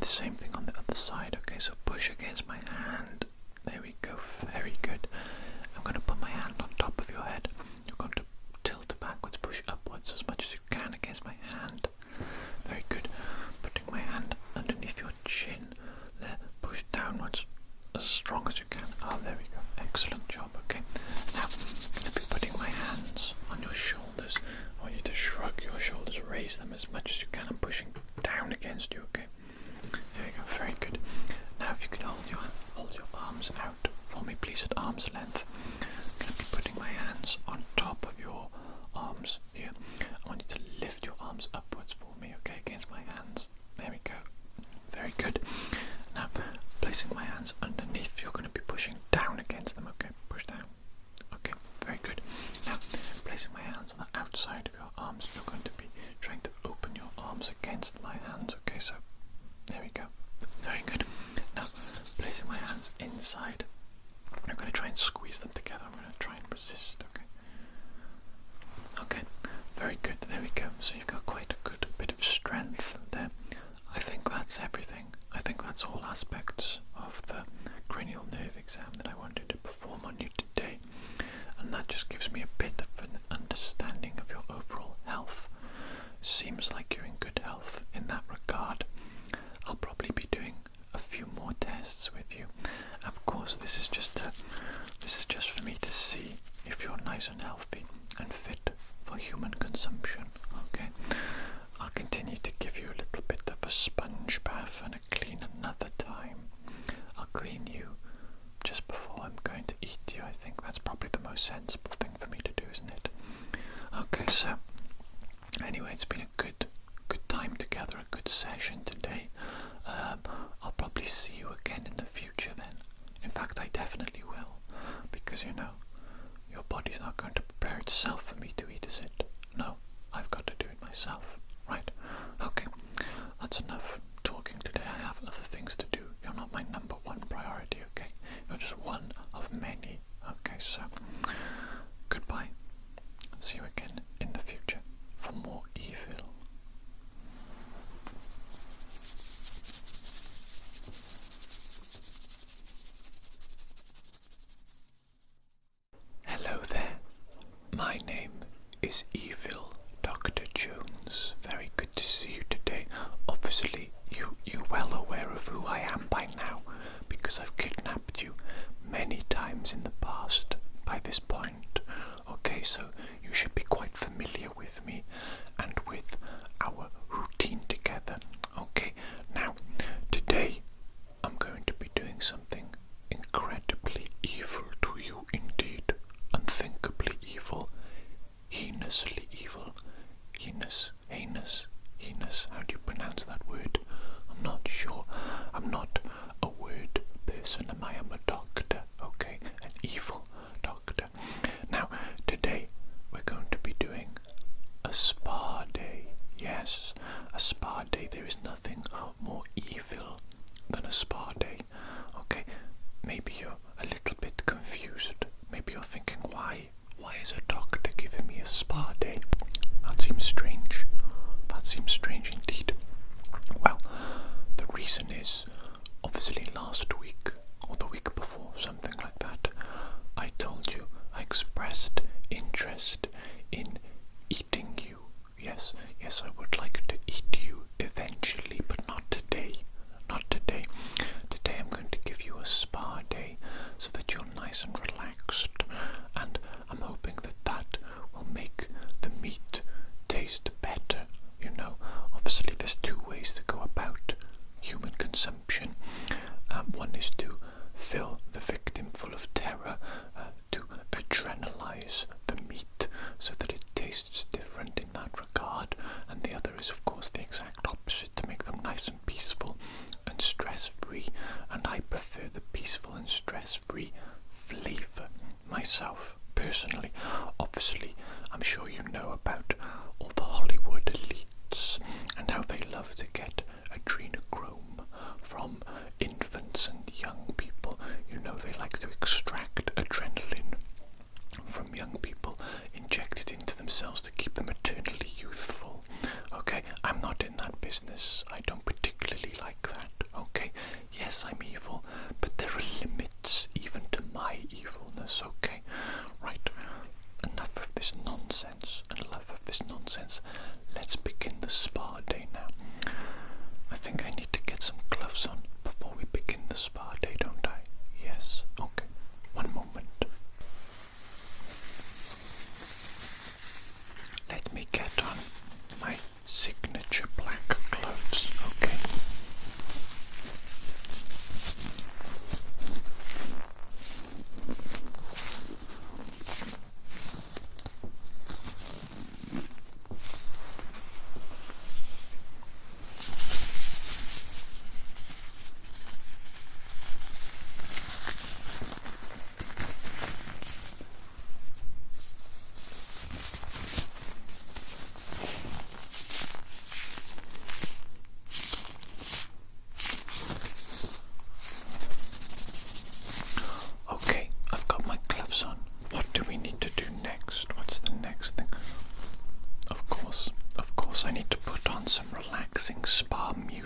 And the same thing on the other side. Okay, so push against my hand. There we go, very good. I'm going to put my hand on top of your head. You're going to tilt backwards, push upwards as much as you can against my hand. Very good. Putting my hand underneath your chin. There, push downwards as strong as you can. Oh, there we go. Excellent job. Okay. Now, I'm going to be putting my hands on your shoulders. I want you to shrug your shoulders, raise them as much as you can. I'm pushing down against you. Okay. There we go. Very good. Now, if you could hold your arms out for me, please, at arm's length. I'm going to be putting my hands on top of your arms here. I want you to lift your arms upwards for me, okay, against my hands. There we go. Very good. Now, placing my hands underneath, you're going to be pushing down against them, okay? Push down. Okay, very good. Now, placing my hands on the outside of your arms, you're going to be trying to open your arms against my hands, okay? So, there we go. Very good. Now, placing my hands inside, I'm going to try and squeeze them together. I'm going to try and resist, okay? Okay, very good. There we go. So you've got quite a good bit of strength there. I think that's everything. I think that's all aspects of the cranial nerve exam that I wanted to perform on you today. And that just gives me a bit of an understanding of your overall health. Seems like you're in good health in that regard. I'll probably be doing a few more tests with you. Of course, this is just for me to see if you're nice and healthy and fit for human consumption. Okay, I'll continue to give you a little bit of a sponge bath and a clean another time. I'll clean you just before I'm going to eat you. I think that's probably the most sensible thing for me to do, isn't it? Okay, so anyway, it's been a good time together, a good session today. I'll probably see you again in the future then. In fact, I definitely will, because your body's not going to prepare itself for me to eat, is it? No, I've got to do it myself, right? Okay, that's enough talking today. I have other things to do. You're not my number one priority, okay? You're just one of many. Okay, so goodbye. See you again in the future for more evil. Hello there. My name is Evil Dr. Jones. Very good to see you today. Obviously, you're well aware of who I am by now, because I've kidnapped you many times in the past by this point. Okay, so you should be quite familiar with me and with our routine together. Okay, now, today I'm going to be doing something incredibly evil to you indeed. Unthinkably evil, heinously evil, heinous, how do you pronounce that word? I'm not sure. I'm not a word person, I am a doctor, okay? An evil doctor. Now, today we're going to be doing a spa day. Yes, a spa day. There is nothing more evil than a spa day. Okay, maybe you're a little bit confused. Maybe you're thinking, why is a doctor giving me a spa day? That seems strange. That seems strange indeed. Well, the reason is, obviously last week, or the week before, something like that, I told you I expressed interest in eating you. Yes, I would like to eat you eventually, but not today. Not today. Today I'm going to give you a spa day so that you're nice and relaxed, and I'm hoping that will make the meat taste better. Obviously there's two ways to go about human consumption.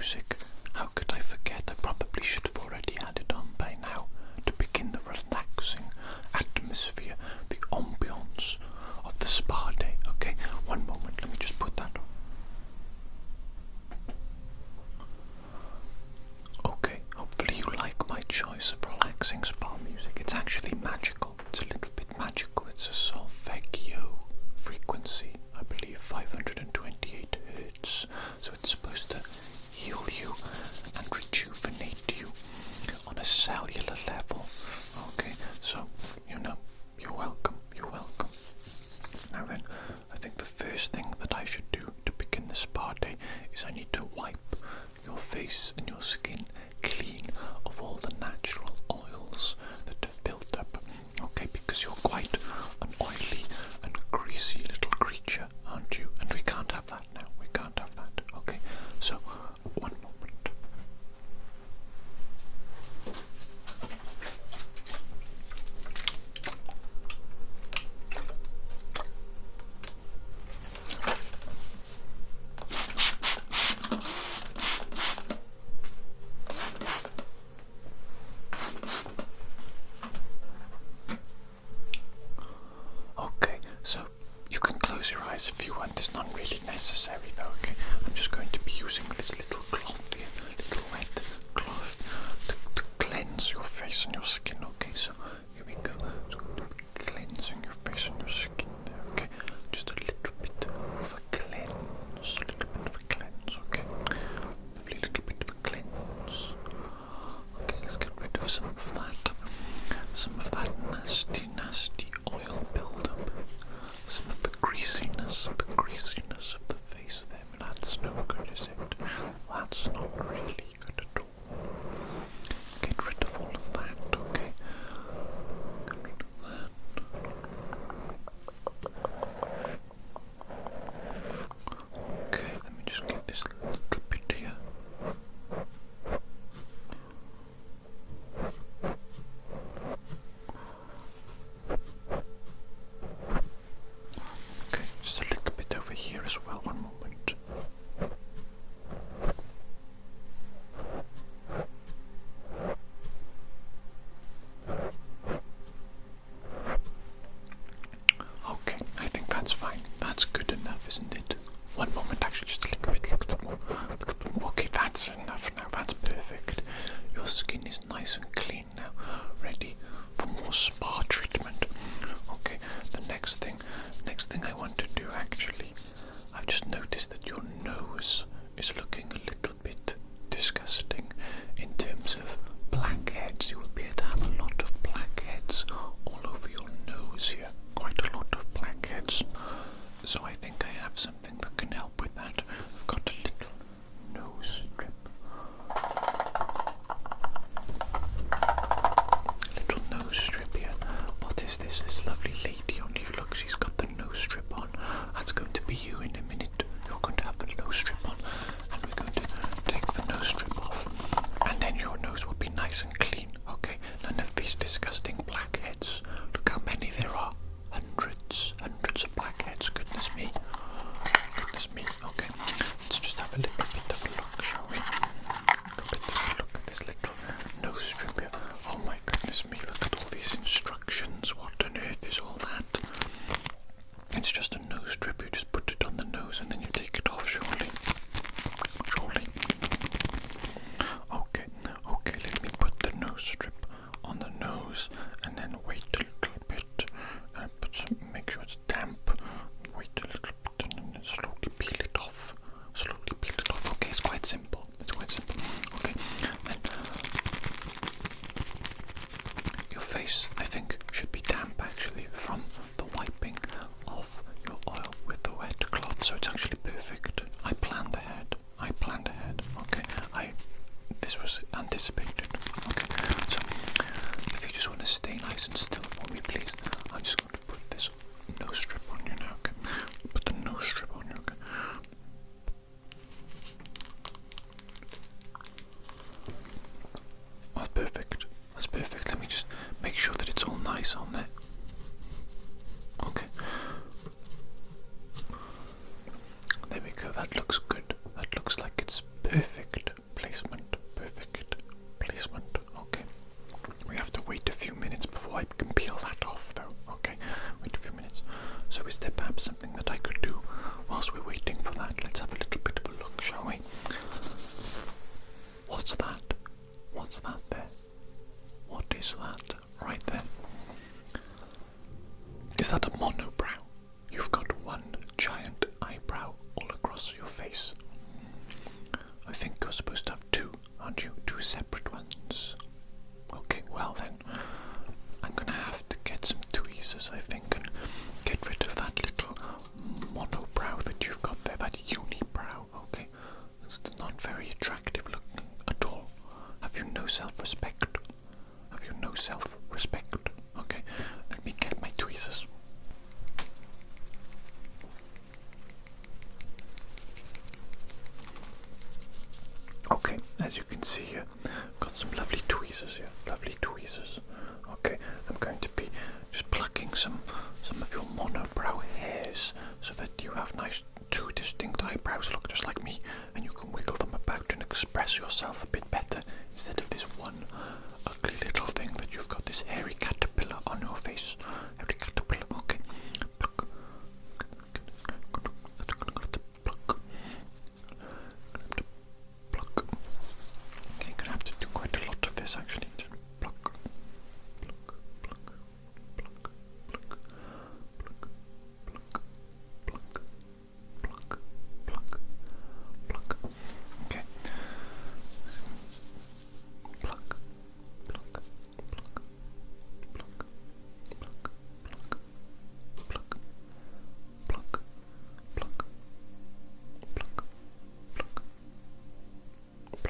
music. How could I forget? I probably should have already had it on by now to begin the relaxing atmosphere, the ambience of the spa day. Okay, one moment, let me just put that on. Okay, hopefully you like my choice of relaxing spa music. It's actually magical. It's a little bit magical. It's a solfeggio frequency, I believe 528 Hertz. So it's supposed to heal you and rejuvenate you on a cellular level. Okay, so you're welcome. You're welcome. Now then, I think the first thing that I should do to begin the spa day is I need to wipe your face and your skin clean of all the natural oils that have built up. Okay, because you're quite an oily and greasy little creature, aren't you? And we can't have that now. We can't have that. Okay, so one moment. Okay, so you can close your eyes if you want. It's not really necessary though, okay? I'm just going to be using this little cloth here, little wet cloth, to cleanse your face and your skin, okay? So here we go. It's going to be cleansing your face and your skin there, okay? Just a little bit of a cleanse, okay? Lovely little bit of a cleanse. Okay, let's get rid of some of that nasty oil buildup. Some of the greasiness of the face there. That's no good, is it? That's not really good at all. Get rid of all of that, okay? Get rid of that. Okay, let me just get this little bit here. Okay, just a little bit over here as well, one moment. Okay, I think that's fine. That's good enough, isn't it? One moment, actually, just a little bit more. Okay, that's enough now. That's perfect. Your skin is nice and clean now, ready for more spa treatment. Okay, the next thing I want to do, actually, I've just noticed that your nose is looking a little bit disgusting in terms of blackheads. You appear to have a lot of blackheads all over your nose here. Quite a lot of blackheads. So I think I have something that can help with that. I've got a little nose strip. Little nose strip here. What is this? This lovely lady on here. Look, she's got the nose strip on. That's going to be you in a minute. You're going to have the nose strip on, and we're going to take the nose strip off, and then your nose will be nice and clean. Okay, none of these disgusting blackheads. Look how many there are. Hundreds of blackheads. Goodness me. Okay, let's just have a little bit of a look, shall we? A bit of a look at this little nose strip here. Oh my goodness me, look at all these instructions. What on earth is all that? It's just a nose strip. You just put it on the nose and then you take it off, surely. Okay, let me put the nose strip on the nose and then wait a little bit and make sure it's damp. Wait a little bit and then slowly peel it off. Okay, it's quite simple. Okay, and your face, I think, should be damp actually from the wiping of your oil with the wet cloth. So it's actually perfect. I planned ahead. Okay, this was anticipated. Okay, so if you just want to stay nice and still for me, please, I'm just going to put this nose strip on you now. Okay, put the nose strip on you. Okay. That's perfect. Let me just make sure that it's all nice on there. Okay. There we go. That looks good. That looks like it's perfect. Is that a monobrow? You've got one giant eyebrow all across your face. I think you're supposed to have two, aren't you? Two separate ones. Okay, well then, I'm gonna have to get some tweezers, I think, and get rid of that little monobrow that you've got there, that unibrow, okay? It's not very attractive looking at all. Have you no self-respect? Have you no self-respect? Okay, let me get my tweezers. Okay, as you can see here, got some lovely tweezers here, lovely tweezers. Okay, I'm going to be just plucking some of your monobrow hairs so that you have nice two distinct eyebrows, look just like me, and you can wiggle them about and express yourself a bit better instead of this one ugly little thing that you've got, this hairy caterpillar on your face. Hairy caterpillar, okay. Pluck. Pluck. Pluck. Okay, gonna have to do quite a lot of this actually. Just pluck. Pluck. Pluck. Pluck. Pluck. Pluck. Pluck. Pluck. Pluck. Pluck. Okay. Pluck. Pluck. Pluck. Pluck. Pluck. Pluck. Pluck. Pluck. Pluck. Pluck. Pluck. Pluck, pluck, pluck, pluck, pluck,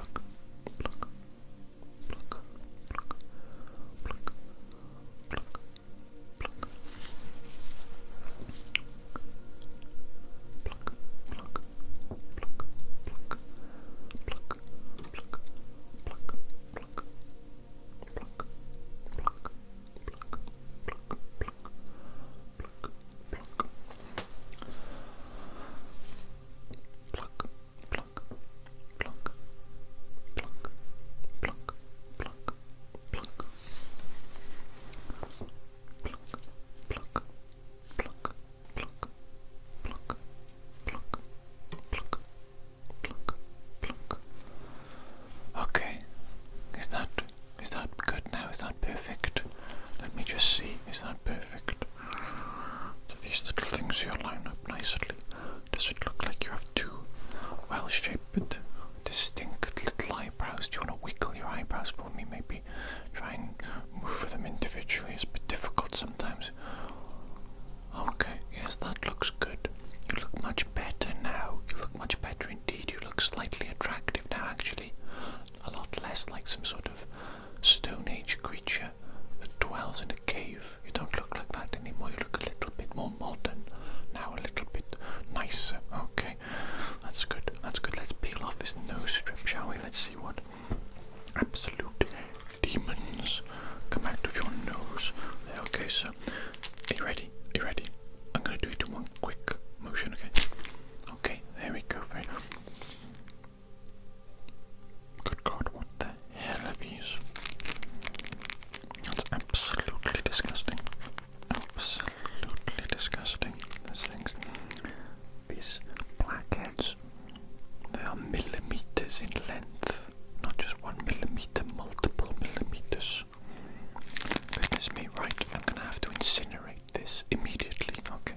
pluck, pluck, pluck, pluck, pluck, pluck, pluck, pluck, pluck, pluck, pluck, pluck, Okay, is that good now? Is that perfect? Let me just see, is that perfect? Do these little things here line up nicely? Does it look like you have two well-shaped, distinct little eyebrows? Do you want to wiggle your eyebrows for me, maybe? Try and move them individually. It's a bit difficult sometimes. Okay, yes, that looks good. You look much better now. You look much better indeed. You look slightly attractive now, actually. A lot less like some sort of Stone Age creature that dwells in a cave. You don't look like that anymore. You look a little bit more modern now, a little bit nicer. Okay, that's good. That's good. Let's peel off this nose strip, shall we? Let's see what absolute demons come out of your nose. Okay, so are you ready? Are you ready? I'm gonna do it in one quick motion, okay? Okay, there we go. Very good. Good God, what the hell are these? That's absolutely disgusting. Absolutely disgusting. These things. These blackheads, they are millimeters in length. Not just 1 millimeter, multiple millimeters. Goodness me, right, I'm gonna have to incinerate this immediately, okay?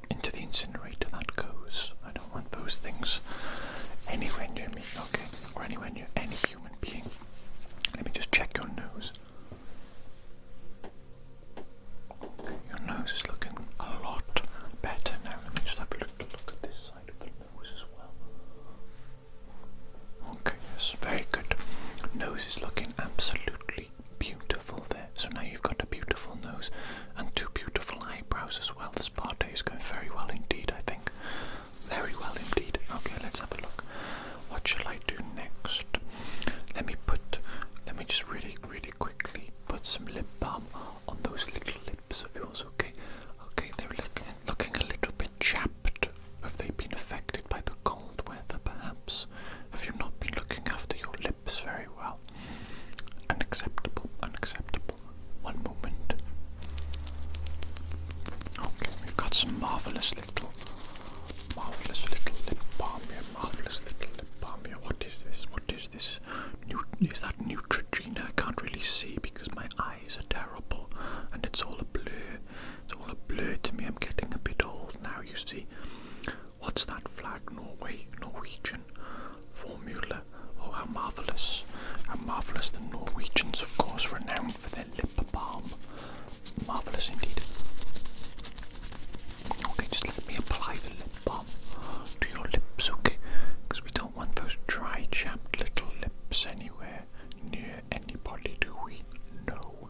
Into the incinerator that goes. I don't want those things anywhere near me, okay? Or anywhere near any human being. Let me just check your nose. Okay, your nose is looking a lot better now. Let me just have a look at this side of the nose as well. Okay, yes, very good. Nose is looking absolutely beautiful there. So now you've got a beautiful nose and two beautiful eyebrows as well. This party is going very well indeed, I think. Very well indeed. Okay, let's have a look. What shall I do next? Let me just really quickly put some lip balm on those little lips of yours, okay? Okay, they're looking a little bit chapped. Have they been affected by the cold weather, perhaps? Have you not been looking after your lips very well? Unacceptable, unacceptable. One moment. Okay, we've got some marvellous little lip balm here, marvellous little lip balm here. What is this? What is this? Is that Neutrogena? I can't really see because my eyes are terrible and it's all a blur. It's lips anywhere near anybody, do we? No.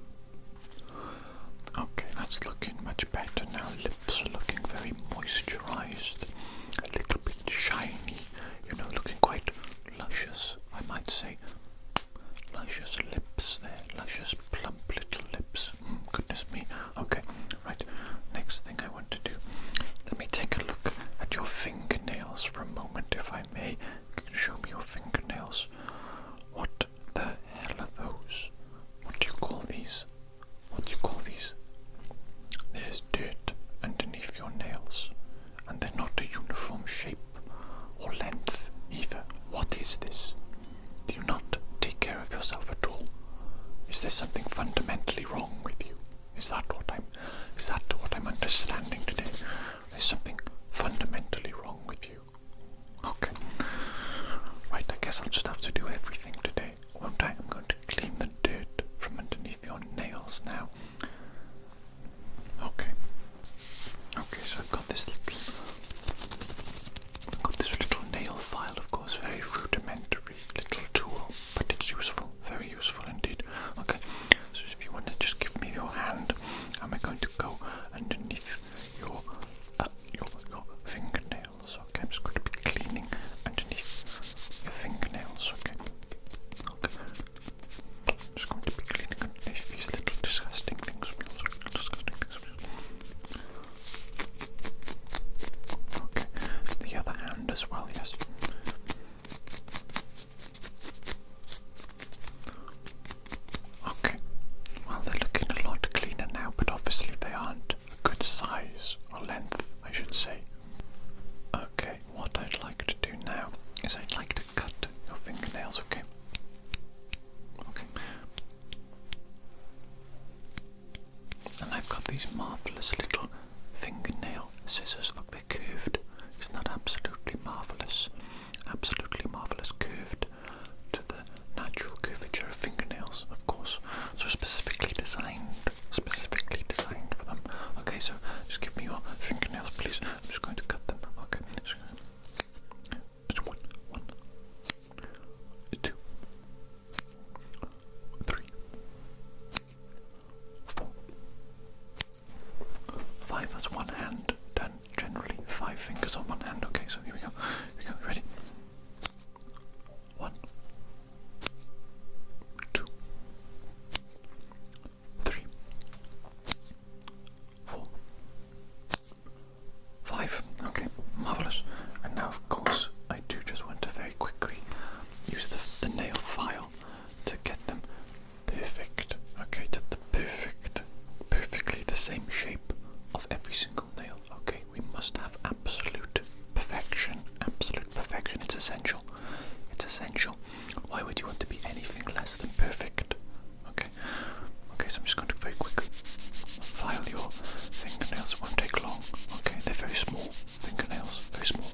Okay, that's looking much better now. Lips are looking very moisturized, a little bit shiny, you know, looking quite luscious, I might say. Luscious lips there, luscious plump little lips. Goodness me. Okay, right, next thing I want to do, let me take a look at your fingernails for a moment, if I may. Can you show me your fingernails? What the hell are those? What do you call these? What do you call these? There's dirt underneath your nails, and they're not a uniform shape or length either. What is this? Do you not take care of yourself at all? Is there something fundamentally wrong with you? Is that what I'm understanding today? There's something fundamentally wrong with you. Okay. Right, I guess I'll just have to do everything today, won't I? I'm going to clean the dirt from underneath your nails now. Okay. Okay, so I've got this little nail file, of course, very rudimentary little tool, but it's useful, very useful indeed. Okay, so if you want to just give me your hand, and we're going to go underneath your fingernails. Okay, I'm just going to be cleaning underneath your fingernails. Okay. Okay. I'm just going to be cleaning underneath these little disgusting things. Okay, the other hand as well, yes. Okay, well, they're looking a lot cleaner now, but obviously they aren't a good size or length, I should say. Okay, what I'd like to do now is I'd like to cut your fingernails, okay? Okay. And I've got these marvellous little fingernail scissors. Look, they're curved. Isn't that absolutely marvellous? Absolutely marvellous. Curved to the natural curvature of fingernails, of course. So specifically designed for them. Okay, so just give me your fingernails, please. I'm just going to cut them. Okay. It's one, two, three, four, five. That's one hand done. Generally, 5 fingers on one hand. Okay, so here we go. Ready? 1, 2, 3, 4, 5. Okay, marvellous. And now, of course, I do just want to very quickly use the nail file to get them perfect. Okay, to the perfectly the same shape of every single nail. Okay, we must have absolute perfection. Absolute perfection. It's essential. It's essential. Why would you want to be anything less than perfect? Okay. Okay, so I'm just going to very quickly file your fingernails. It won't take long. Okay, they're very small fingernails. Very small.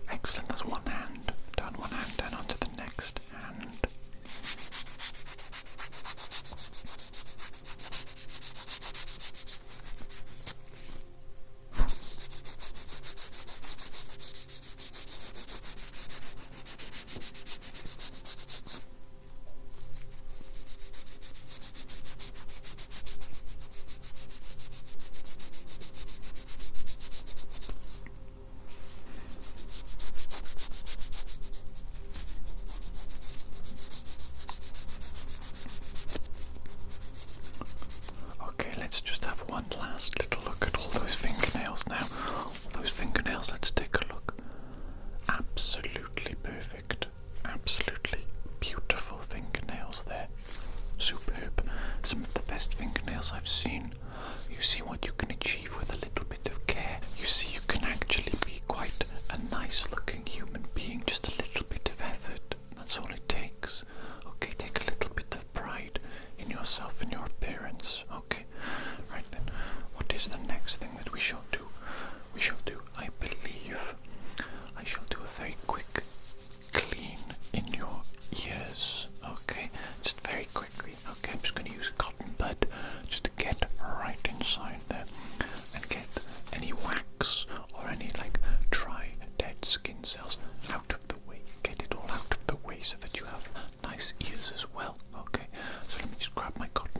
Excellent, that's one hand done onto the next hand. Last little look at all those fingernails now. All those fingernails, let's take a look. Absolutely perfect. Absolutely beautiful fingernails there. Superb. Some of the best fingernails I've seen. You see what you can achieve with a little bit of care. You see you can actually be quite a nice looking human being. Just a little bit of effort. myself in your appearance. Okay, right then. What is the next thing that we shall do? We shall do, I believe, I shall do a very quick clean in your ears. Okay, just very quickly. Okay, I'm just going to use a cotton bud just to get right inside there and get any wax or any like dry dead skin cells out of the way. Get it all out of the way so that you have nice ears as well. Okay, so let me just grab my cotton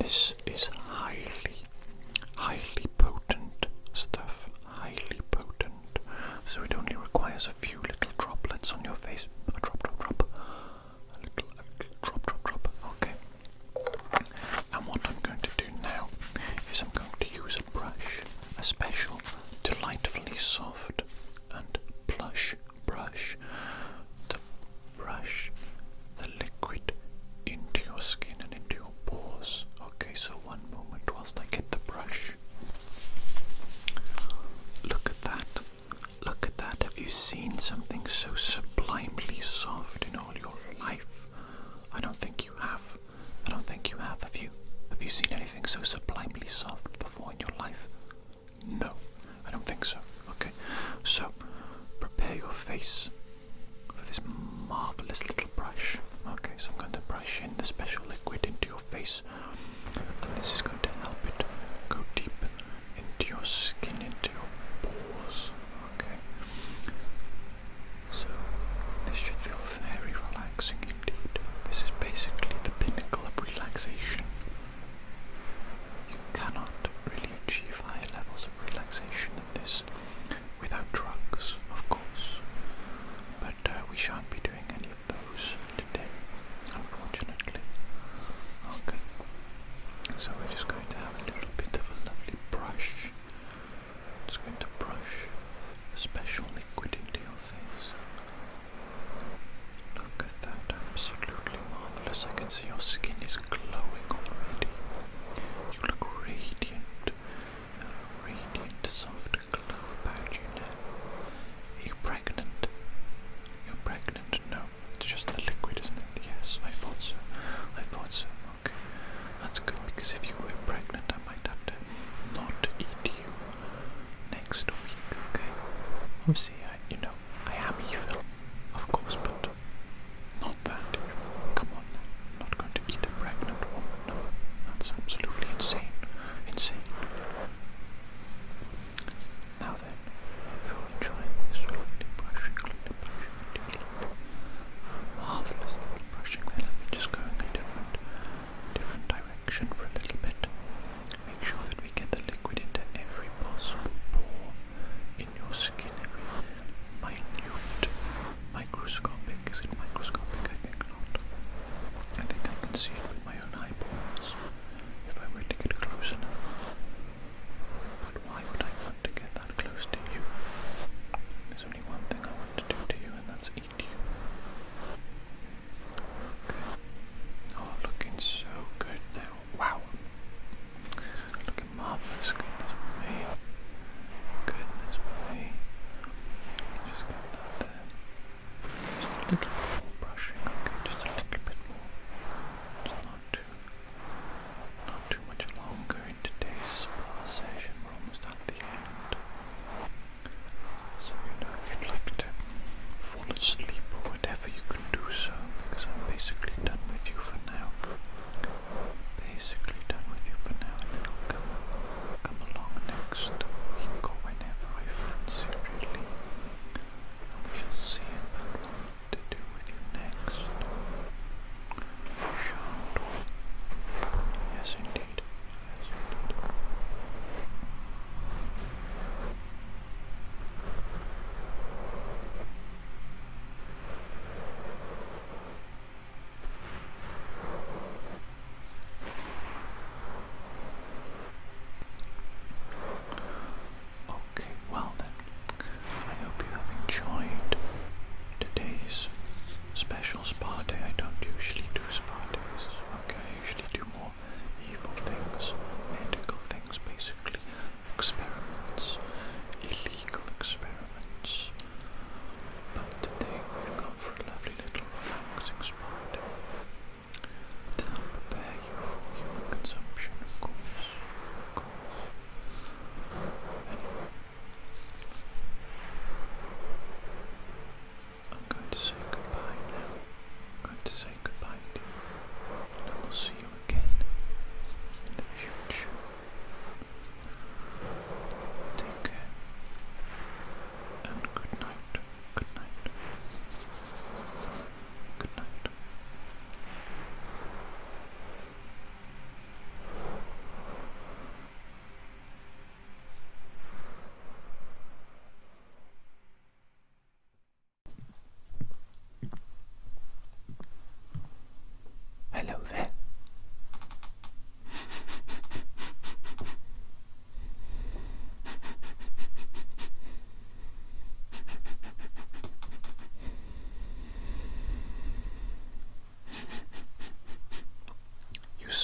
This is highly potent stuff. Highly potent. So it only requires a few little droplets on your face. A drop. A little drop. Okay. And what I'm going to do now is I'm going to use a brush, a special, delightfully soft and plush brush to brush the liquid into your skin and into your pores. Okay, so one moment whilst I get the brush. Look at that. Look at that. Have you seen something so sublimely soft in all your life? I don't think you have. Have you? Have you seen anything so sublimely soft before in your life? No, I don't think so. Okay, so prepare your face for this marvelous little brush. Okay, so I'm going to brush in the special liquid into your face, and this is going to help it go deep into your skin, into your pores. Okay, so this should feel very relaxing indeed. This is basically the pinnacle of relaxation. You cannot really achieve higher levels of relaxation than this without drugs, of course. But we shan't be doing any of those today, unfortunately. Okay, so we're just going to have a little bit of a lovely brush. Just going to brush a special liquid into your face. Look at that, absolutely marvellous. I can see your skin is glowing already. You look radiant. You have a radiant, soft glow about you now. Are you pregnant? You're pregnant? No, it's just the liquid, isn't it? Yes, I thought so. Okay, that's good, because if you were pregnant, I might have to not eat you next week, okay? Obviously, I am evil, of course, but not that evil. Come on, I'm not going to eat a pregnant woman. No, that's absolutely insane. Now then, if you're enjoying this lovely brushing, marvellous little brushing, then let me just go in a different direction for a little bit. Make sure that we get the liquid into every possible pore in your skin, every minute, microscopic. Is it microscopic? I think not. I think I can see it with my own eyeballs if I were to get close enough. But why would I want to get that close to you? There's only one thing I want to do to you, and that's eat you. Okay. Oh, looking so good now. Wow.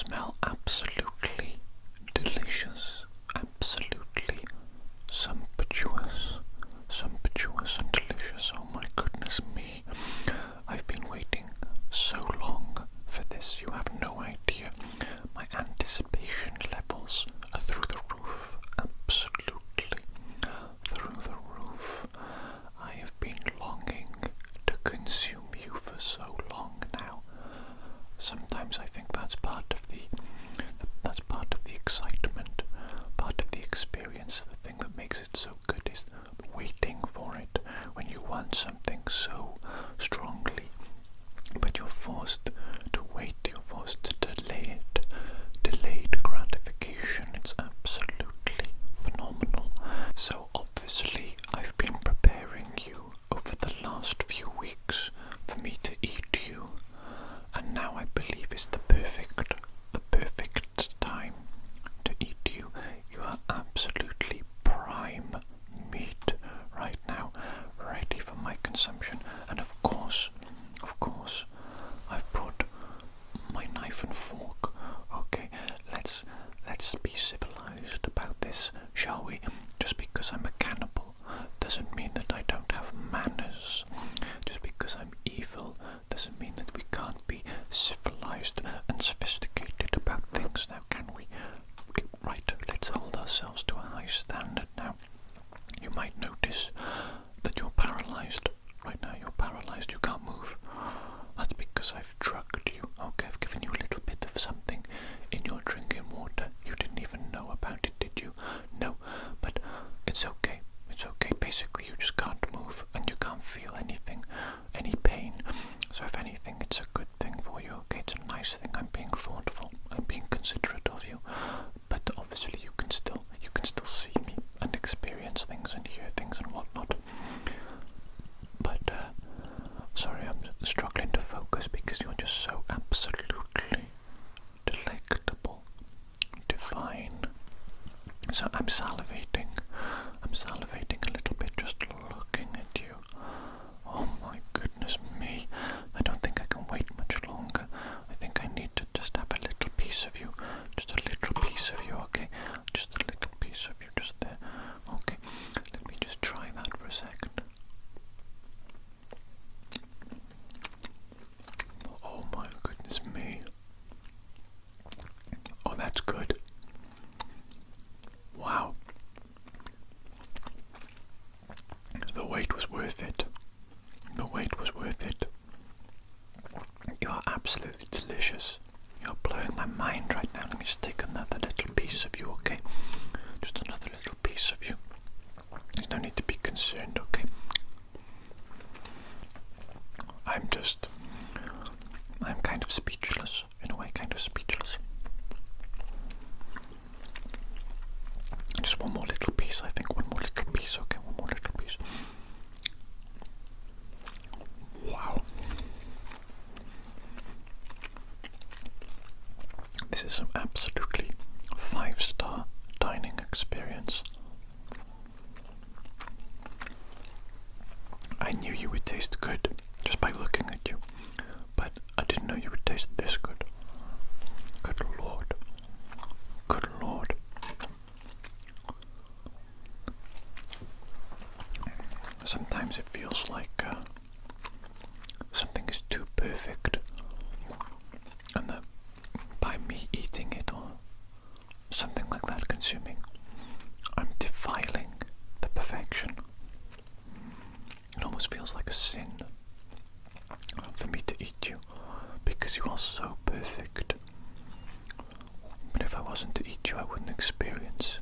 smell absolutely delicious, absolutely sumptuous and delicious. Oh my goodness me, I've been waiting so long for this, you have no idea. My anticipation levels are through the roof, absolutely through the roof. I have been longing to consume you for so long now. Sometimes I think that's part of the excitement, part of the experience. The thing that makes it so good is waiting for it when you want something so strongly, but you're forced to wait, you're forced to delay it. Delayed gratification, it's absolutely phenomenal. So obviously I've been preparing you over the last few weeks for me to eat you, and now I believe is the perfect time to eat you. You are absolutely prime meat right now, ready for my consumption. And of course, I've brought my knife and fork. Okay, let's be civilized about this, shall we? Just because I'm a cannibal doesn't mean that I don't have manners. Just because I'm evil doesn't mean that we can't be civilized and sophisticated about things now, can we? Right, let's hold ourselves to a high standard now. You might notice that you're paralyzed. Right now you're paralyzed, you can't move. That's because I've drugged you. Okay, I've given you a little bit of something in your drinking water. You didn't even know about it, did you? No, but it's okay. It's okay. Basically, you just can't move and you can't feel anything, any pain. So if anything, it's a good thing for you. Okay, it's a nice thing. I'm being thoughtful. I'm being considerate of you. But obviously, you can still see me and experience things and hear things and whatnot. But sorry, I'm struggling to focus because you're just so absolutely delectable, divine. So I'm salivating a little bit just looking at you. Oh my goodness me, I don't think I can wait much longer. I think I need to just have a little piece of you, just a little piece of you, okay? Just a little piece of you, just there. Okay, let me just try that for a second. Oh my goodness me. Oh, that's good. Wow. The wait was worth it. The wait was worth it. You are absolutely delicious. You're blowing my mind right now. Let me just take another little piece of you, okay? Just another little piece of you. There's no need to be concerned, okay? I'm kind of speechless. In a way, kind of speechless. Just one more little piece, I think. One more little piece, okay? One more little piece. Wow. This is an absolutely 5-star dining experience. I knew you would taste good just by looking at you, but I didn't know you would taste this good. Good Lord. Good Lord. Sometimes it feels like something is too perfect, and that by me eating it or something like that, consuming, I'm defiling the perfection. It almost feels like a sin for me to eat you because you are so perfect. But if I wasn't to eat you, I wouldn't experience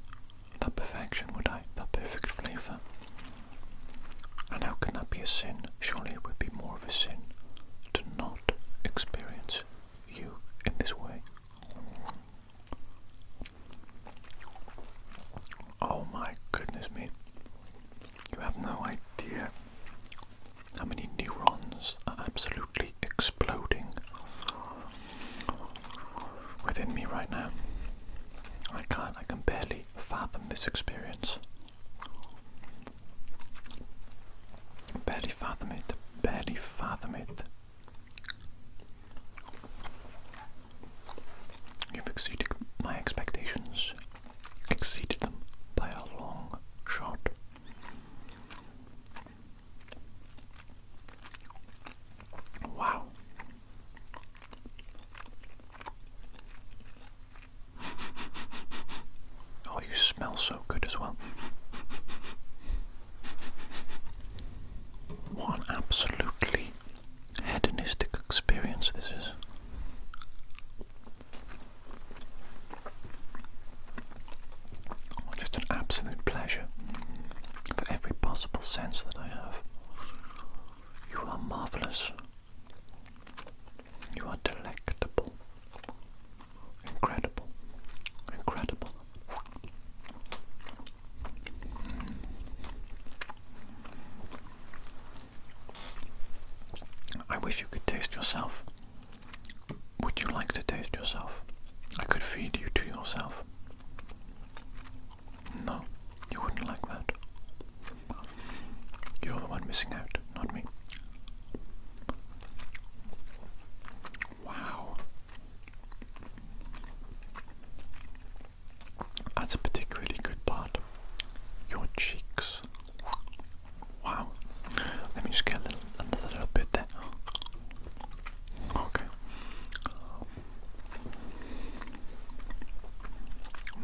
that perfection, would I? That perfect flavour. And how can that be a sin? Surely it would be more of a sin to not experience you in this way. Oh my goodness me. You have no idea how many neurons are absolutely exploding within me right now. I can barely fathom this experience. Barely fathom it. Barely fathom it.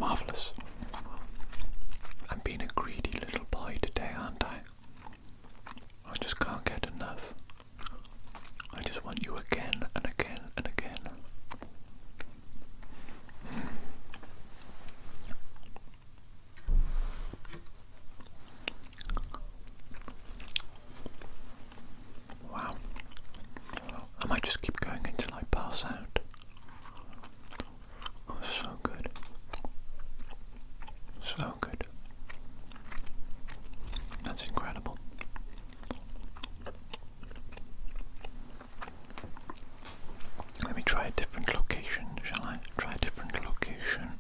Marvellous. I'm being a greedy little boy today, aren't I? I just can't get enough. I just want you again and again and again. Wow. I might just keep going until I pass out. Oh, so good. So good. That's incredible. Let me try a different location, shall I? Try a different location.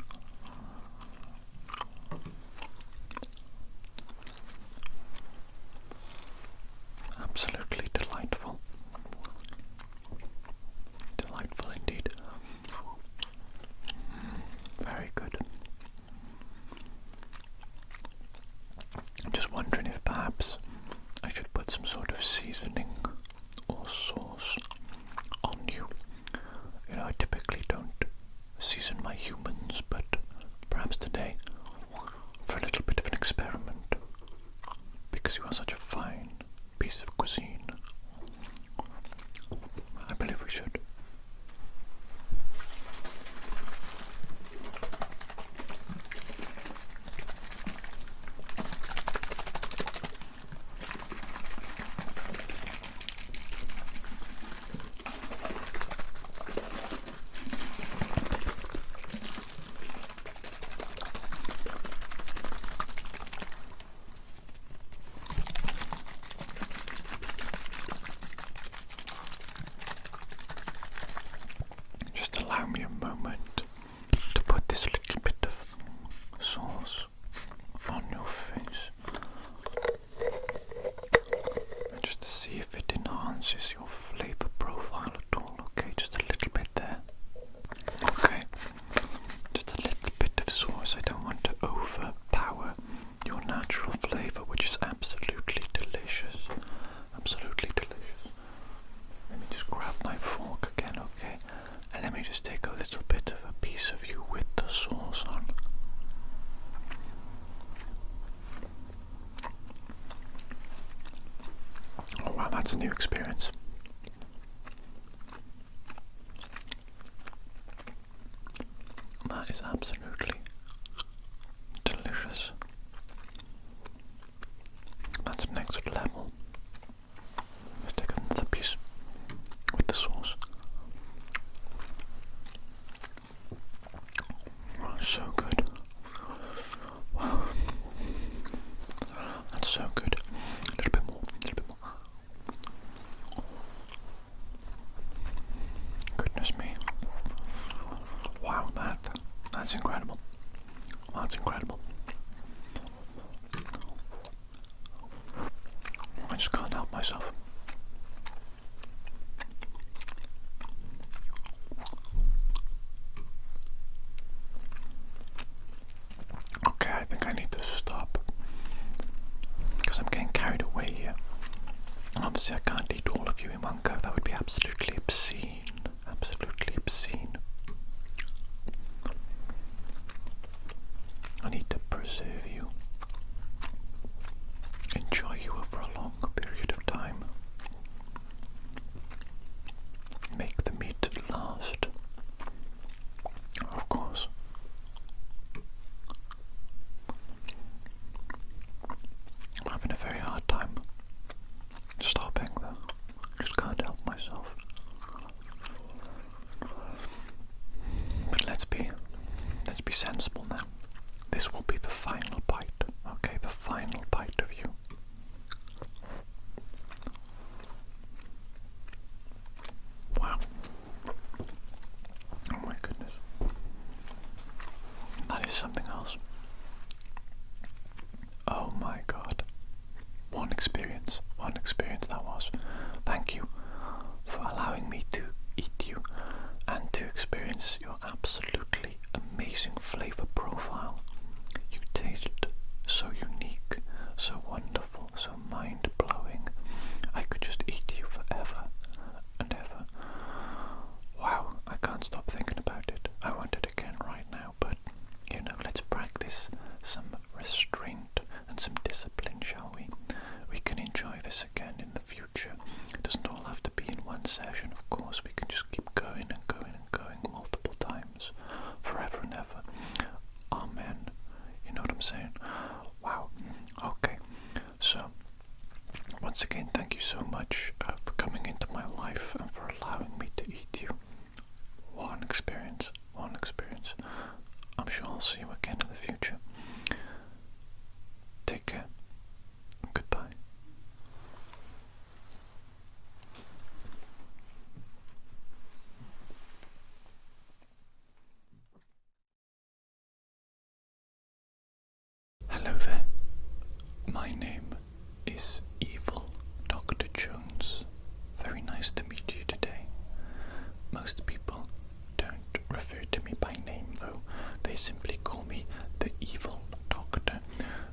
Absolutely delightful. Delightful indeed. Very good. I'm just wondering if perhaps I should put some sort of seasoning or sauce on you. You know, I typically don't season my humans, but perhaps today, for a little bit of an experiment, because you are such a fine piece of cuisine, I believe we should. Allow me a moment to put this little bit of sauce on your face, just to see if it enhances your flavor profile at all. Okay, just a little bit there. Okay, just a little bit of sauce. I don't want to overpower your natural flavor, which is absolutely delicious. Absolutely delicious. Let me just grab my fork again, okay? And let me just take a little bit of a piece of you with the sauce on. Oh wow, that's a new experience. That is absolutely delicious. That's next level. Let's take another piece with the sauce. So good. Wow. That's so good. A little bit more, a little bit more. Goodness me. Wow, that's incredible. That's incredible. I just can't help myself. Okay, I think I need to stop because I'm getting carried away here. And obviously I can't eat all of you in one go. That would be absolutely obscene. Absolutely obscene. I need to preserve you. Enjoy you over a long period of time. Make the meat last. Of course. I'm having a very hard time stopping though. Just can't help myself. But let's be sensible now. This will be the final bite. Okay, the final bite of you. Wow. Oh my goodness. That is something else. Oh my god. One experience that was. Thank you for allowing me to eat you and to experience your absolutely amazing flavor profile. You taste so unique, so wonderful, so mind-blowing. I could just eat you forever and ever. Wow, I can't stop thinking about it. I want it again right now, but you know, let's forever and ever. Amen. You know what I'm saying? Wow. Okay. So, once again, thank you so much for coming into my life and for allowing me to eat you. What an experience. What an experience. I'm sure I'll see you again in the future. Take care. Goodbye. Hello there. My name is Evil Dr. Jones. Very nice to meet you today. Most people don't refer to me by name though. They simply call me the Evil Doctor.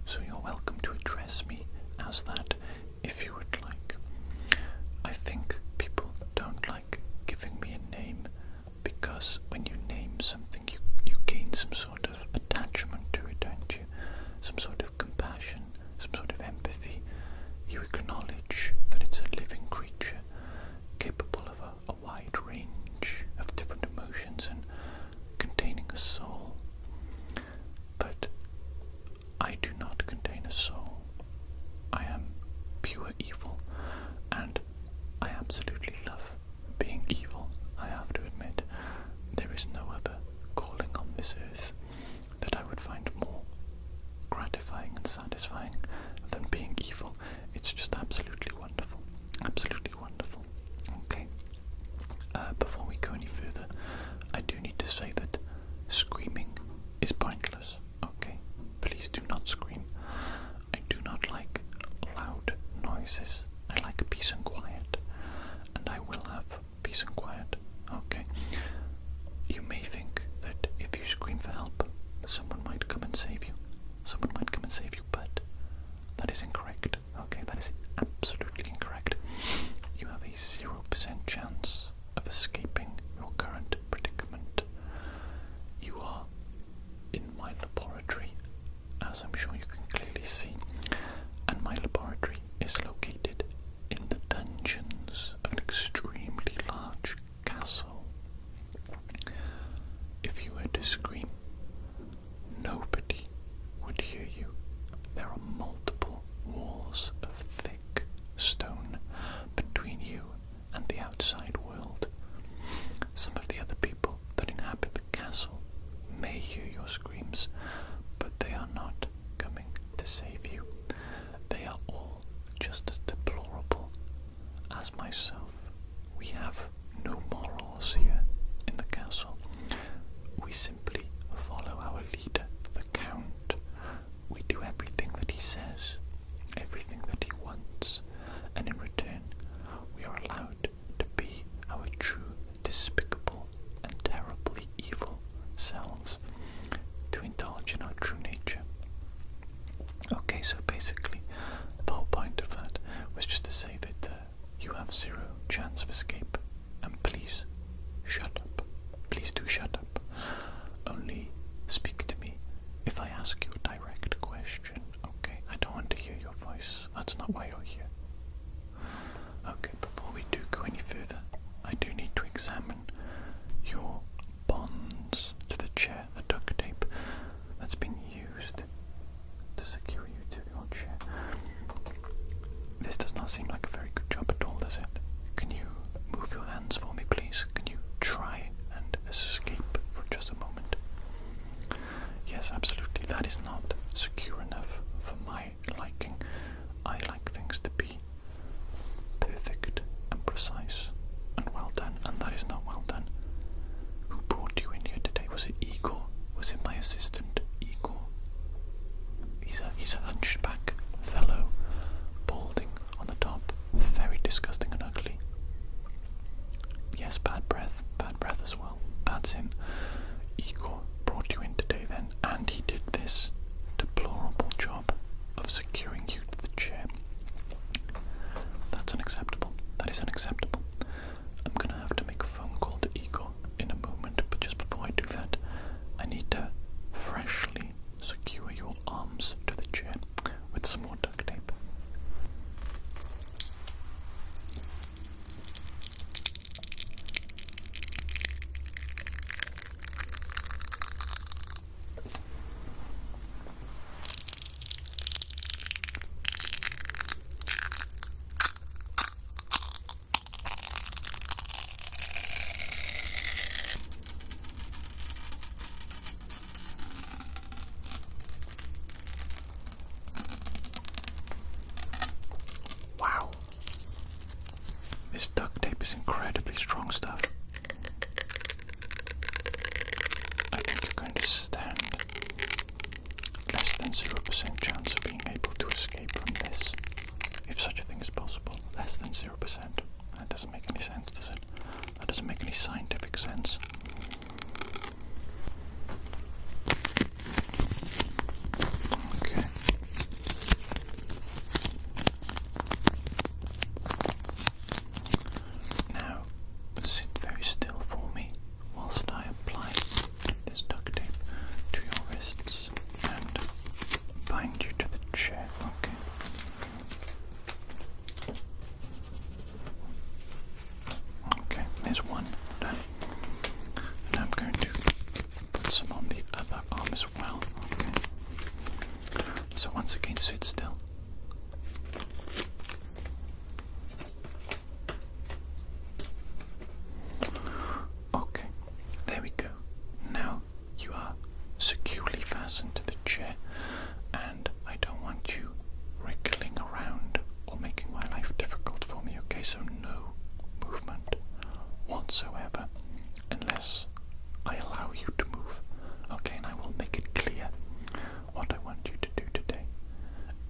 So you're welcome to address me as that if you would like. I think people don't like giving me a name because when you name something you gain some sort of attachment to it, don't you? Some sort of compassion, some sort of empathy. You acknowledge that it's a living creature capable of a wide range of different emotions and containing a soul. But I do not contain a soul. I am pure evil, and I absolutely love being evil, I have to admit. There is no other calling on this earth that I would find more gratifying and satisfying than being evil. It's just absolutely wonderful. Absolutely wonderful. Okay. Before we go any further, I do need to say that screaming is pointless. Okay? Please do not scream. I do not like loud noises. I like peace and quiet. And I will have peace and quiet. Okay? You may think that if you scream for help, someone might come and save you. Someone might come and save you, but that is incorrect. Okay, that is absolutely incorrect. You have a 0% chance of escaping your current predicament. You are in my laboratory, as I'm sure you can clearly see, and my laboratory is located in the dungeons of an extremely large castle. If you were to scream, nobody would hear you. There are multiple walls of thick stone between you and the outside world. Some of the other people that inhabit the castle may hear your screams, but they are not coming to save you. They are all just as deplorable as myself. We have no morals here in the castle. We simply follow our leader, the Count. We do everything that he says, everything that he wants, and in return we are allowed to be our true, despicable, and terribly evil selves, to indulge in our true nature. Okay, so basically the whole point of that was just to say that you have 0 chance of escape, and please shut up. Please do shut up. Only speak to me if I ask you a direct question, okay? I don't want to hear your voice. That's not why you're here. Okay, before we do go any further, I do need to examine your bonds to the chair, the duct tape that's been used to secure you to your chair. This does not seem like a very good job at all, does it? Can you move your hands for me, please? Can you try and escape for just a moment? Yes, absolutely. That is not secure enough for my liking. I like things to be perfect and precise and well done, and that is not well done. Who brought you in here today? Was it Igor? Was it my assistant, Igor? He's a hunchback fellow, balding on the top, very disgusting and ugly. Yes, bad breath as well. That's him. Igor brought you in today then, and he did this deplorable job of securing you to the chair. That's unacceptable. That is unacceptable. I'm gonna have to make a phone call to Igor in a moment, but just before I do that, I need to freshly secure your arms to the chair with some more duct tape. 0% chance of being able to escape from this, if such a thing is possible. Less than 0%. That doesn't make any sense, does it? That doesn't make any scientific sense. Okay. Now, sit very still for me whilst I apply this duct tape to your wrists and bind you to the chair. Okay. Okay, there's one done. And I'm going to put some on the other arm as well. Okay. So once again, sit still. Okay, there we go. Now you are securely fastened to the chair, and I don't want you wriggling around or making my life difficult for me, okay? So no movement whatsoever unless I allow you to move, okay? And I will make it clear what I want you to do today,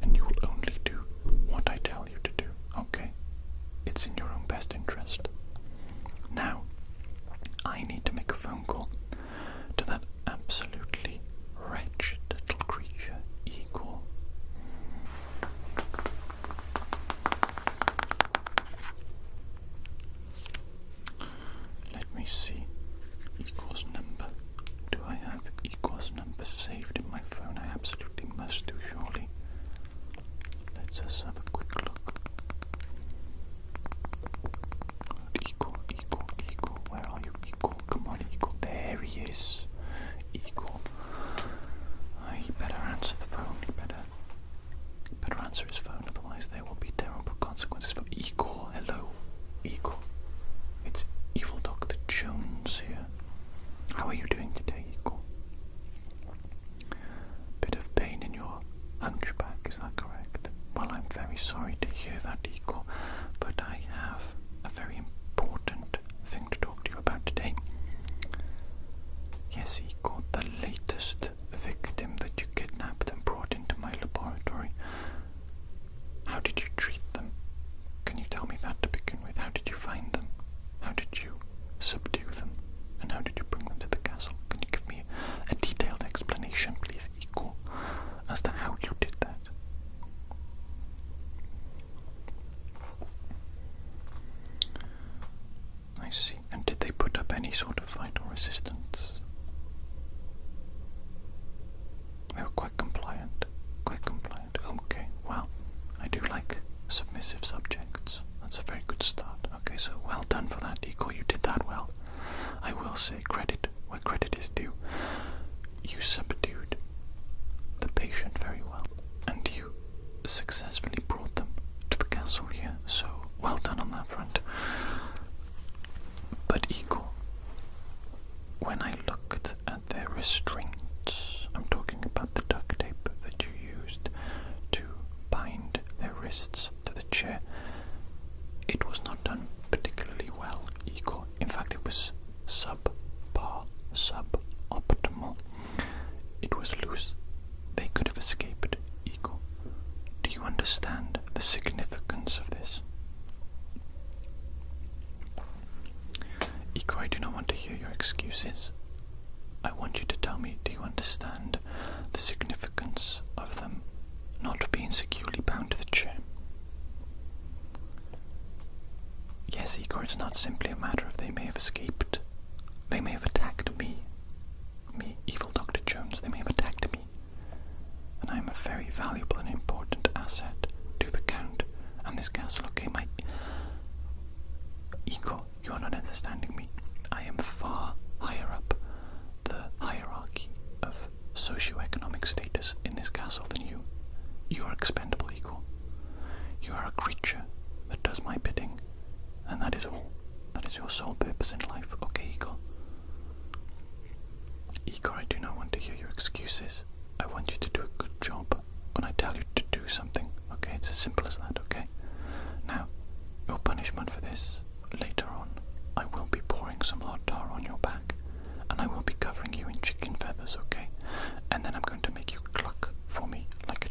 and you will only do what I tell you to do, okay? It's in your own best interest. Now, I need to make a phone call to that absolutely wretched little creature, Igor. Let me see Igor's number. Do I have Igor's number saved in my phone? I absolutely must do, surely. Let's just have a quick look. Igor, where are you, Igor? Come on, Igor. There he is. Igor. He better answer the phone. He better answer his phone, otherwise there will be terrible consequences for Igor. Hello, Igor. It's Evil Dr. Jones here. How are you doing today, Igor? Bit of pain in your hunchback, is that correct? Well, I'm very sorry to hear that, Igor, but I have a very important thing to talk to you about today. Yes, Igor, the latest victim that you kidnapped and brought into my laboratory. How did you treat them? Can you tell me that to begin with? How did you find them? How did you subdue them? And how did you bring them to the castle? Can you give me a detailed explanation, please, Igor, as to how you did that? I see. And did they put up any sort of fight or resistance? They were quite compliant. Okay, well, I do like submissive subjects. That's a very good start. Okay, so well done for that, Igor. You did that well. I will say credit where credit is due. You subdued the patient very well, and you successfully brought them to the castle here. So well done on that front. But Igor, when I looked at their restraints, I'm talking about the duct tape that you used to bind their wrists to the chair, it was not done particularly well, Igor. In fact, it was suboptimal. It was loose. They could have escaped, Igor. Do you understand the significance of this? Igor, I do not want to hear your excuses. I want you to tell me, do you understand the significance of them not being securely bound to the chair? Yes, Igor, it's not simply a matter of they may have escaped. They may have attacked me, Evil Dr. Jones. They may have attacked me. And I am a very valuable and important asset to the Count and this castle, okay? Igor, you are not understanding me. I am far higher up the hierarchy of socioeconomic status in this castle than you. You are expendable, Igor. You are a creature that does my bidding, and that is all. That is your sole purpose in life, okay, Igor? Igor, I do not want to hear your excuses. I want you to do a good job when I tell you to do something, okay? It's as simple as that, okay? Now, your punishment for this, later on, I will be pouring some hot tar on your back, and I will be covering you in chicken feathers, okay? And then I'm going to make you cluck for me like a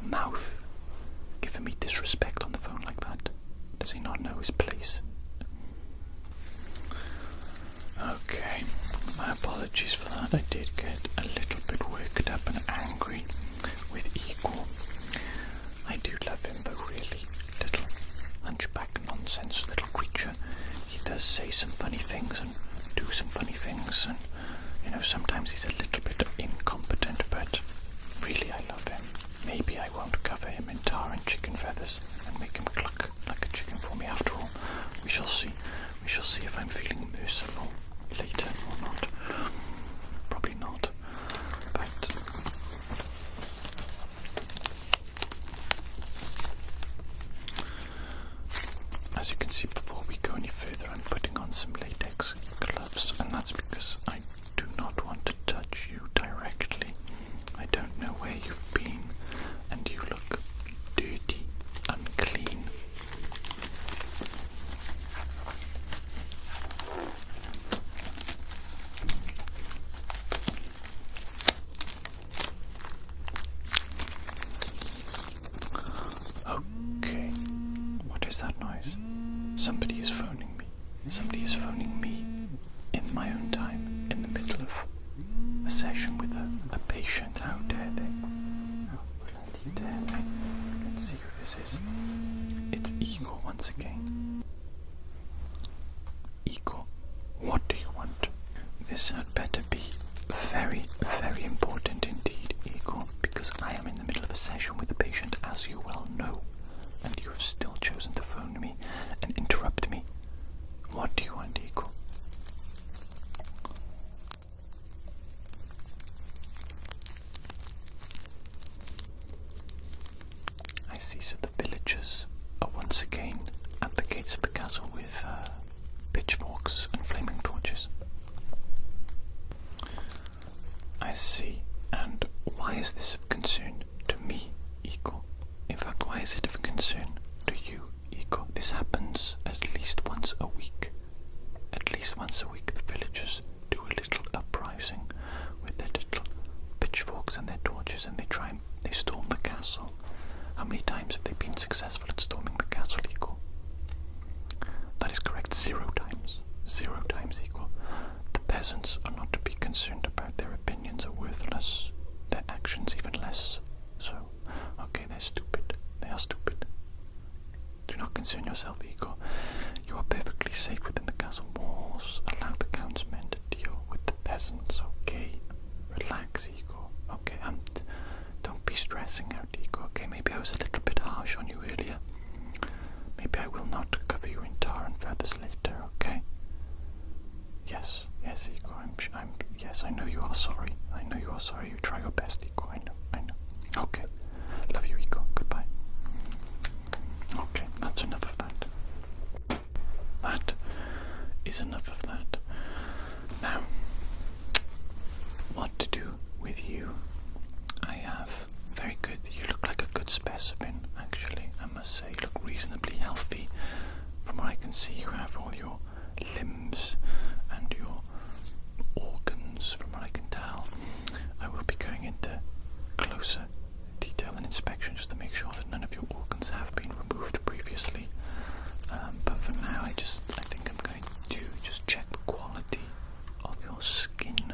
mouth giving me disrespect on the phone like that? Does he not know his place? Okay, my apologies for that. I did get a little bit worked up and angry with Igor. I do love him, but really, little hunchback nonsense little creature. He does say some funny things and do some funny things, and sometimes he's a little bit incompetent, but really I love him. Maybe I won't cover him in tar and chicken feathers and make him cluck like a chicken for me after all. We shall see. We shall see if I'm feeling merciful later or not. Probably not. But as you can see, before we go any further, I'm putting on some latex gloves, and that's because I do not want to touch you directly. I don't know where you've been, and you look dirty, unclean. Okay, what is that noise? Somebody is phoning me. Somebody is phoning me in my own time, in the middle of a session with a patient. How dare they? How bloody dare they? Let's see who this is. It's Igor once again. Igor, what do you want? This had better be very, very important indeed, Igor, because I am in the middle of a session with a patient, as you well know, and you have still chosen to phone me and interrupt me. What do you want, Igor? I see, so the villagers are once again at the gates of the castle with pitchforks and flaming torches. I see, and why is this of concern to me, Igor? In fact, why is it of concern to you, Igor? This happens at least once a week. At least once a week the villagers do a little uprising with their little pitchforks and their torches, and they storm the castle. How many times have they been successful at storming the castle, Igor? That is correct, 0 times. 0 times, Igor. The peasants are not to be concerned about. Their opinions are worthless. Their actions even less so. Okay, they're stupid. They are stupid. Do not concern yourself, Igor. You are perfectly safe within the castle walls. Allow the count's men to deal with the peasants, okay? Relax, Igor. Okay, don't be stressing out, Igor. Okay, maybe I was a little bit harsh on you earlier. Maybe I will not cover you in tar and feathers later, okay? Yes, Igor, yes, I know you are sorry. I know you are sorry. You try your best, Igor. I know. Okay. Love you, Igor. Goodbye. Okay, that's enough of that. That is enough of that. Now, what to do with you? I have very good. You look like a good specimen, actually, I must say. You look reasonably healthy. From what I can see, you have all your limbs and your organs, from what I can tell. I will be going into closer detail and inspection just to make sure that none of your organs have been removed previously. But for now, I think I'm going to just check the quality of your skin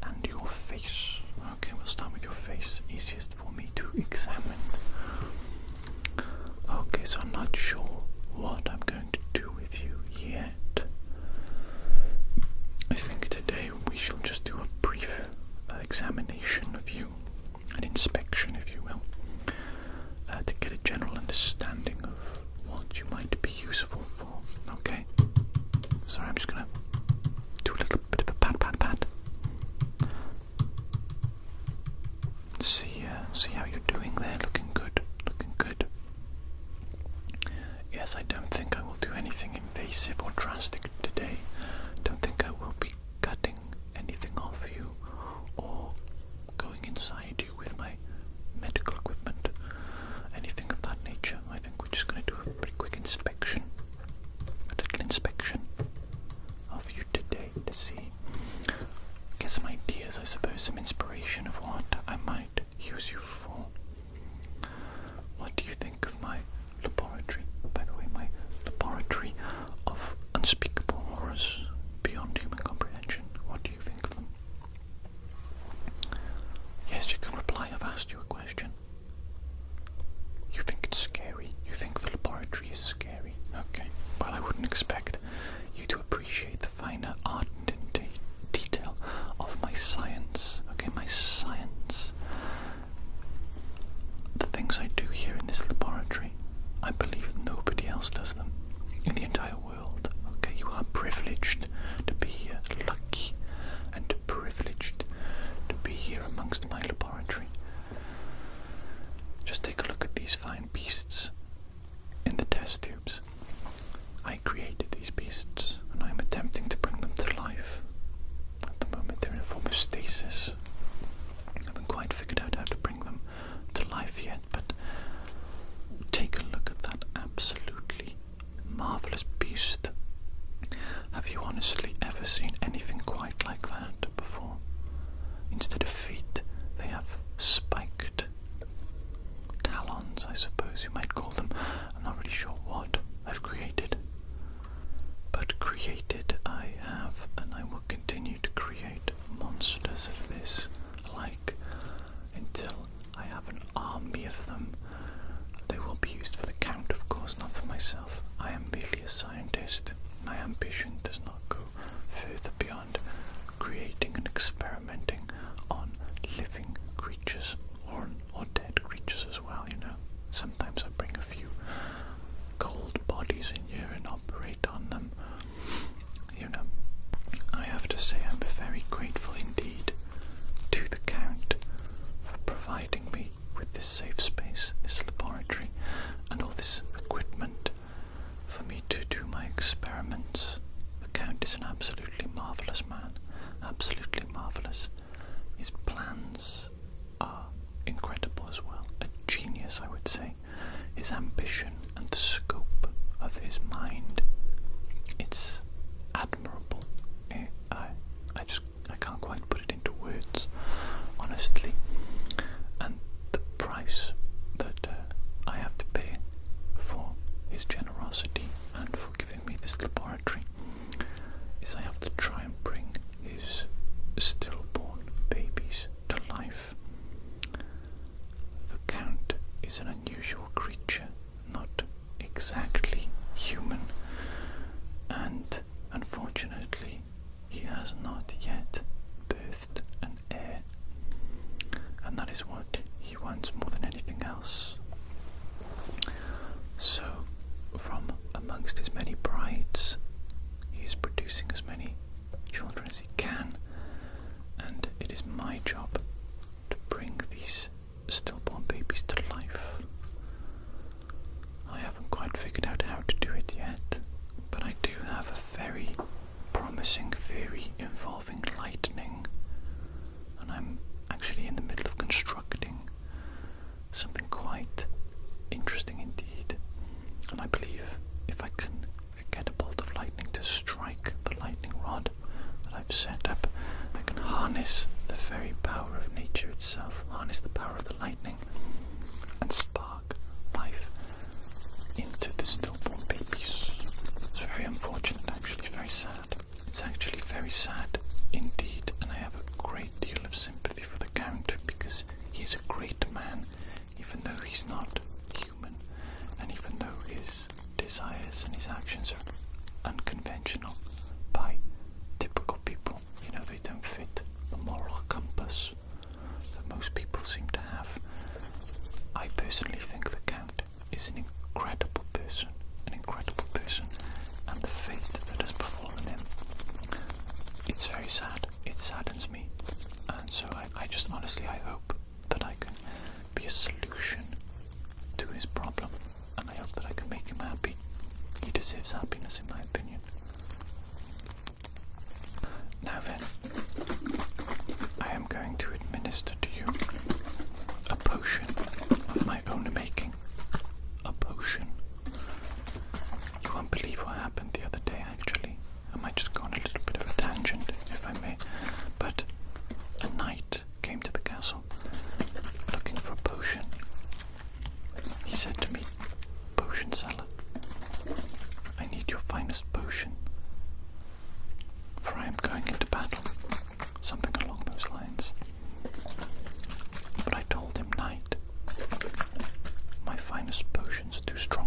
and your face. Okay, we'll start with your face. Easiest for me to examine. Okay, so I'm not sure what I'm going to do with you yet. I think today we shall just do a brief examination of you, an inspection, if you will, to get a general understanding of what you might be useful for. Okay? Sorry, I'm just gonna do a little bit of a pat. See how you're doing there. Looking good. Yes, I don't think I will do anything invasive or drastic today. Don't think I will be cutting anything off you or going inside you with my medical equipment, anything of that nature. I think we're just going to do a pretty quick inspection, a little inspection of you today to see, get some ideas, I suppose, some inspiration of what I might use you for. things I do here in this laboratory, I believe nobody else does them in the entire world. Okay, you are privileged to be here, lucky and privileged to be here amongst my laboratory. Just take a look at these fine beasts in the test tubes. I created these beasts, and I'm attempting to bring them to life. At the moment they're in a form of stasis. I haven't quite figured out how to bring them to life yet, but take a look at that absolutely marvellous beast. Have you honestly ever seen anything quite like that before? Instead of feet, they have spiked talons, I suppose you might call them. I'm not really sure what I've created, but created I have, and I will continue to create monsters of this like until I have an army of them. They will be used for the count, of course, not for myself. I am merely a scientist. My ambition does not go further beyond creating and experimenting on living creatures or dead creatures as well, you know. Sometimes I bring a few cold bodies in here and operate on them. You know, I have to say I'm very grateful indeed to the Count for providing me with this safe space, this laboratory, and all this equipment for me to do my experiments. The Count is an absolutely marvellous man, absolutely marvellous. His plans are incredible as well, a genius I would say. His ambition and the scope of his mind, it's admirable. I can't quite put it into words, honestly. And the price that I have to pay for his generosity and for giving me this laboratory is I have to try and bring his stillborn babies to life. The Count is an unusual creature, not exactly human, and unfortunately he has not yet birthed an heir, and that is what he wants more than anything else. So, from amongst his many brides, he is producing as many children as he can, and it is my job to bring these stillborn babies to life. I haven't quite figured out how to do it yet, but I do have a very promising theory involving lightning, and I'm actually in the middle of constructing something quite interesting indeed. And I believe if I can get a bolt of lightning to strike the lightning rod that I've set up, I can harness the very power of nature itself, harness the power of the lightning, and spark life into the stillborn babies. It's very unfortunate, actually, very sad. It's actually very sad indeed, and I have a great deal of sympathy for the Count because he's a great man, even though he's not human, and even though his desires and his actions are unconventional by typical people. You know, they don't fit the moral compass that most people seem to have. I personally think the Count is an incredible person, and the fate that has befallen him, it's very sad. It saddens me, and so I just honestly, I hope that I can be a solution to his problem, and I hope that I can make him happy. He deserves happiness, in my opinion. Now then, I am going to administer to you a potion of my own making. A potion. You won't believe what happened the other day, actually. I might just go on a little bit of a tangent, if I may. But a knight came to the castle looking for a potion. He said to me, "Potion seller, I need your finest potion, for I am going into battle." Something along those lines. But I told him, "Knight, my finest potions are too strong